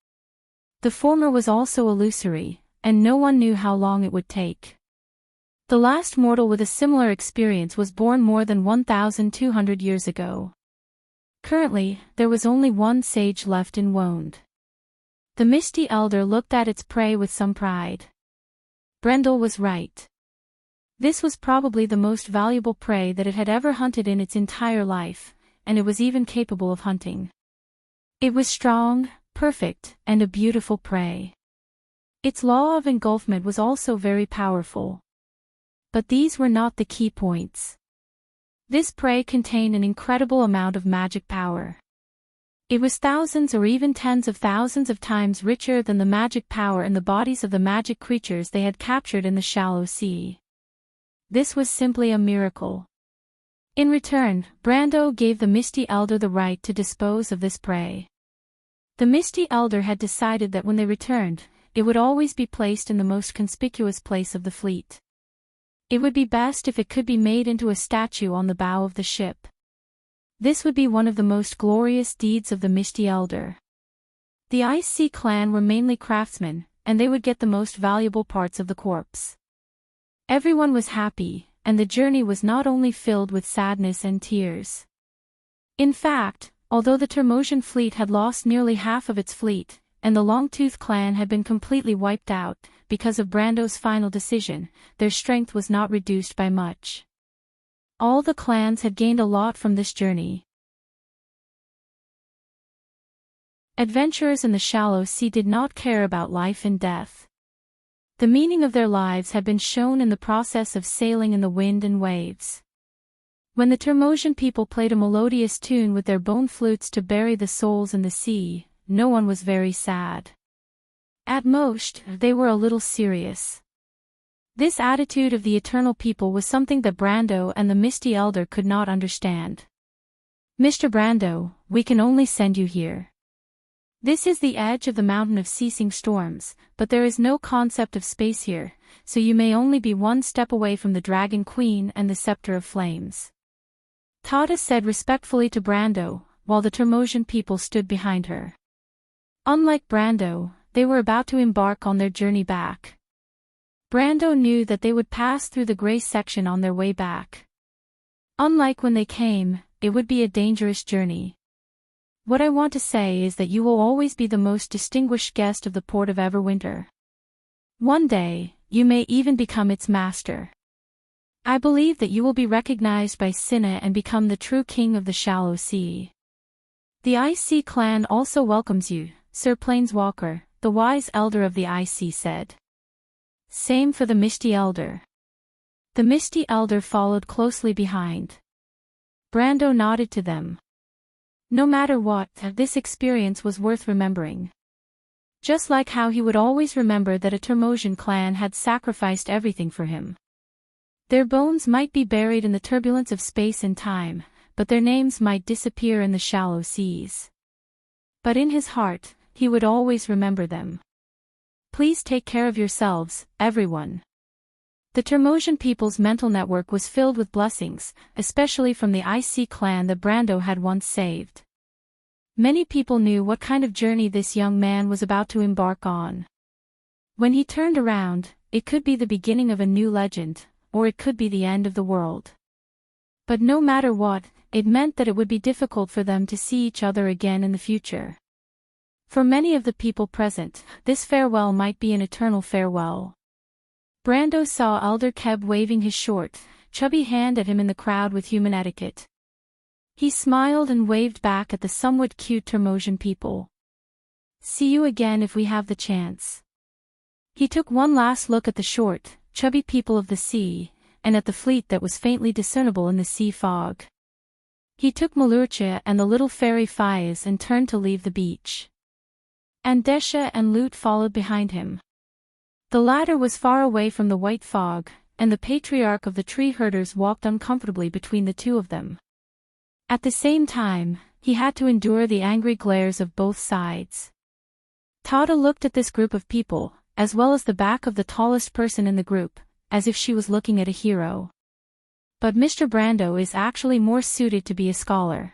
The former was also illusory, and no one knew how long it would take. The last mortal with a similar experience was born more than 1,200 years ago. Currently, there was only one sage left in Wound. The Misty Elder looked at its prey with some pride. Brendel was right. This was probably the most valuable prey that it had ever hunted in its entire life, and it was even capable of hunting. It was strong, perfect, and a beautiful prey. Its law of engulfment was also very powerful. But these were not the key points. This prey contained an incredible amount of magic power. It was thousands or even tens of thousands of times richer than the magic power in the bodies of the magic creatures they had captured in the shallow sea. This was simply a miracle. In return, Brando gave the Misty Elder the right to dispose of this prey. The Misty Elder had decided that when they returned, it would always be placed in the most conspicuous place of the fleet. It would be best if it could be made into a statue on the bow of the ship. This would be one of the most glorious deeds of the Misty Elder. The Ice Sea clan were mainly craftsmen, and they would get the most valuable parts of the corpse. Everyone was happy, and the journey was not only filled with sadness and tears. In fact, although the Termosian fleet had lost nearly half of its fleet, and the Longtooth clan had been completely wiped out. Because of Brando's final decision, their strength was not reduced by much. All the clans had gained a lot from this journey. Adventurers in the shallow sea did not care about life and death. The meaning of their lives had been shown in the process of sailing in the wind and waves. When the Termosian people played a melodious tune with their bone flutes to bury the souls in the sea, no one was very sad. At most, they were a little serious. This attitude of the eternal people was something that Brando and the Misty Elder could not understand. "Mr. Brando, we can only send you here. This is the edge of the mountain of ceasing storms, but there is no concept of space here, so you may only be one step away from the Dragon Queen and the Scepter of Flames," Tada said respectfully to Brando, while the Termosian people stood behind her. Unlike Brando, they were about to embark on their journey back. Brando knew that they would pass through the gray section on their way back. Unlike when they came, it would be a dangerous journey. "What I want to say is that you will always be the most distinguished guest of the port of Everwinter. One day, you may even become its master. I believe that you will be recognized by Cinna and become the true king of the shallow sea. The Ice Sea clan also welcomes you, Sir Planeswalker," the wise elder of the Ice Sea said. "Same for the Misty Elder." The Misty Elder followed closely behind. Brando nodded to them. No matter what, this experience was worth remembering. Just like how he would always remember that a Termosian clan had sacrificed everything for him. Their bones might be buried in the turbulence of space and time, but their names might disappear in the shallow seas. But in his heart, he would always remember them. "Please take care of yourselves, everyone." The Termosian people's mental network was filled with blessings, especially from the Ice Sea clan that Brando had once saved. Many people knew what kind of journey this young man was about to embark on. When he turned around, it could be the beginning of a new legend, or it could be the end of the world. But no matter what, it meant that it would be difficult for them to see each other again in the future. For many of the people present, this farewell might be an eternal farewell. Brando saw Elder Keb waving his short, chubby hand at him in the crowd with human etiquette. He smiled and waved back at the somewhat cute Termosian people. "See you again if we have the chance." He took one last look at the short, chubby people of the sea, and at the fleet that was faintly discernible in the sea fog. He took Malurcha and the little fairy Faiz and turned to leave the beach. Andesha and Lute followed behind him. The latter was far away from the white fog, and the patriarch of the tree herders walked uncomfortably between the two of them. At the same time, he had to endure the angry glares of both sides. Tada looked at this group of people, as well as the back of the tallest person in the group, as if she was looking at a hero. But Mr. Brando is actually more suited to be a scholar.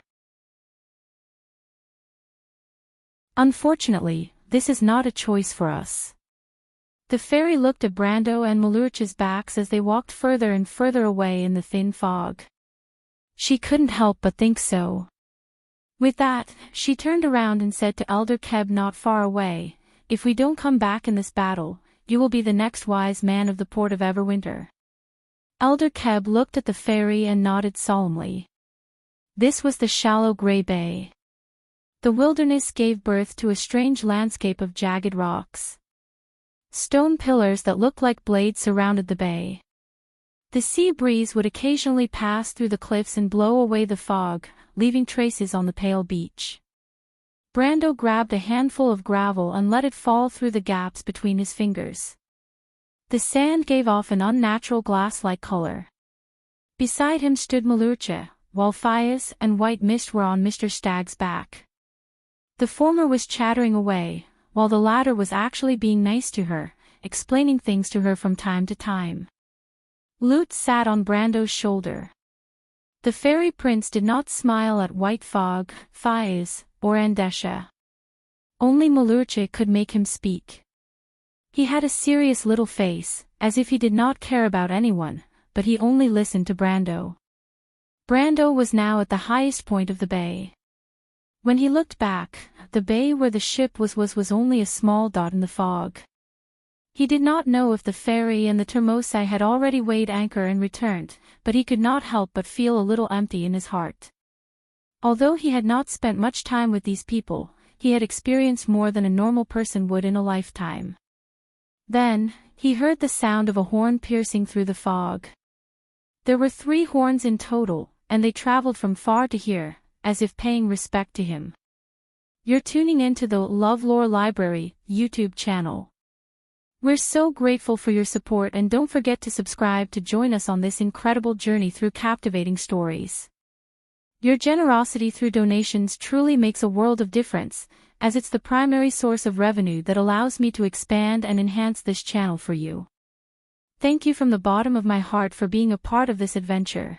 Unfortunately, this is not a choice for us. The fairy looked at Brando and Malurcha's backs as they walked further and further away in the thin fog. She couldn't help but think so. With that, she turned around and said to Elder Keb not far away, "If we don't come back in this battle, you will be the next wise man of the port of Everwinter." Elder Keb looked at the fairy and nodded solemnly. This was the shallow gray bay. The wilderness gave birth to a strange landscape of jagged rocks. Stone pillars that looked like blades surrounded the bay. The sea breeze would occasionally pass through the cliffs and blow away the fog, leaving traces on the pale beach. Brando grabbed a handful of gravel and let it fall through the gaps between his fingers. The sand gave off an unnatural glass-like color. Beside him stood Malurcha, while Faiz and White Mist were on Mr. Stag's back. The former was chattering away, while the latter was actually being nice to her, explaining things to her from time to time. Lute sat on Brando's shoulder. The fairy prince did not smile at White Fog, Faiz, or Andesha. Only Malurcha could make him speak. He had a serious little face, as if he did not care about anyone, but he only listened to Brando. Brando was now at the highest point of the bay. When he looked back, the bay where the ship was only a small dot in the fog. He did not know if the ferry and the Termosai had already weighed anchor and returned, but he could not help but feel a little empty in his heart. Although he had not spent much time with these people, he had experienced more than a normal person would in a lifetime. Then, he heard the sound of a horn piercing through the fog. There were 3 horns in total, and they traveled from far to here, as if paying respect to him. You're tuning into the LoveLore Library YouTube channel. We're so grateful for your support, and don't forget to subscribe to join us on this incredible journey through captivating stories. Your generosity through donations truly makes a world of difference, as it's the primary source of revenue that allows me to expand and enhance this channel for you. Thank you from the bottom of my heart for being a part of this adventure.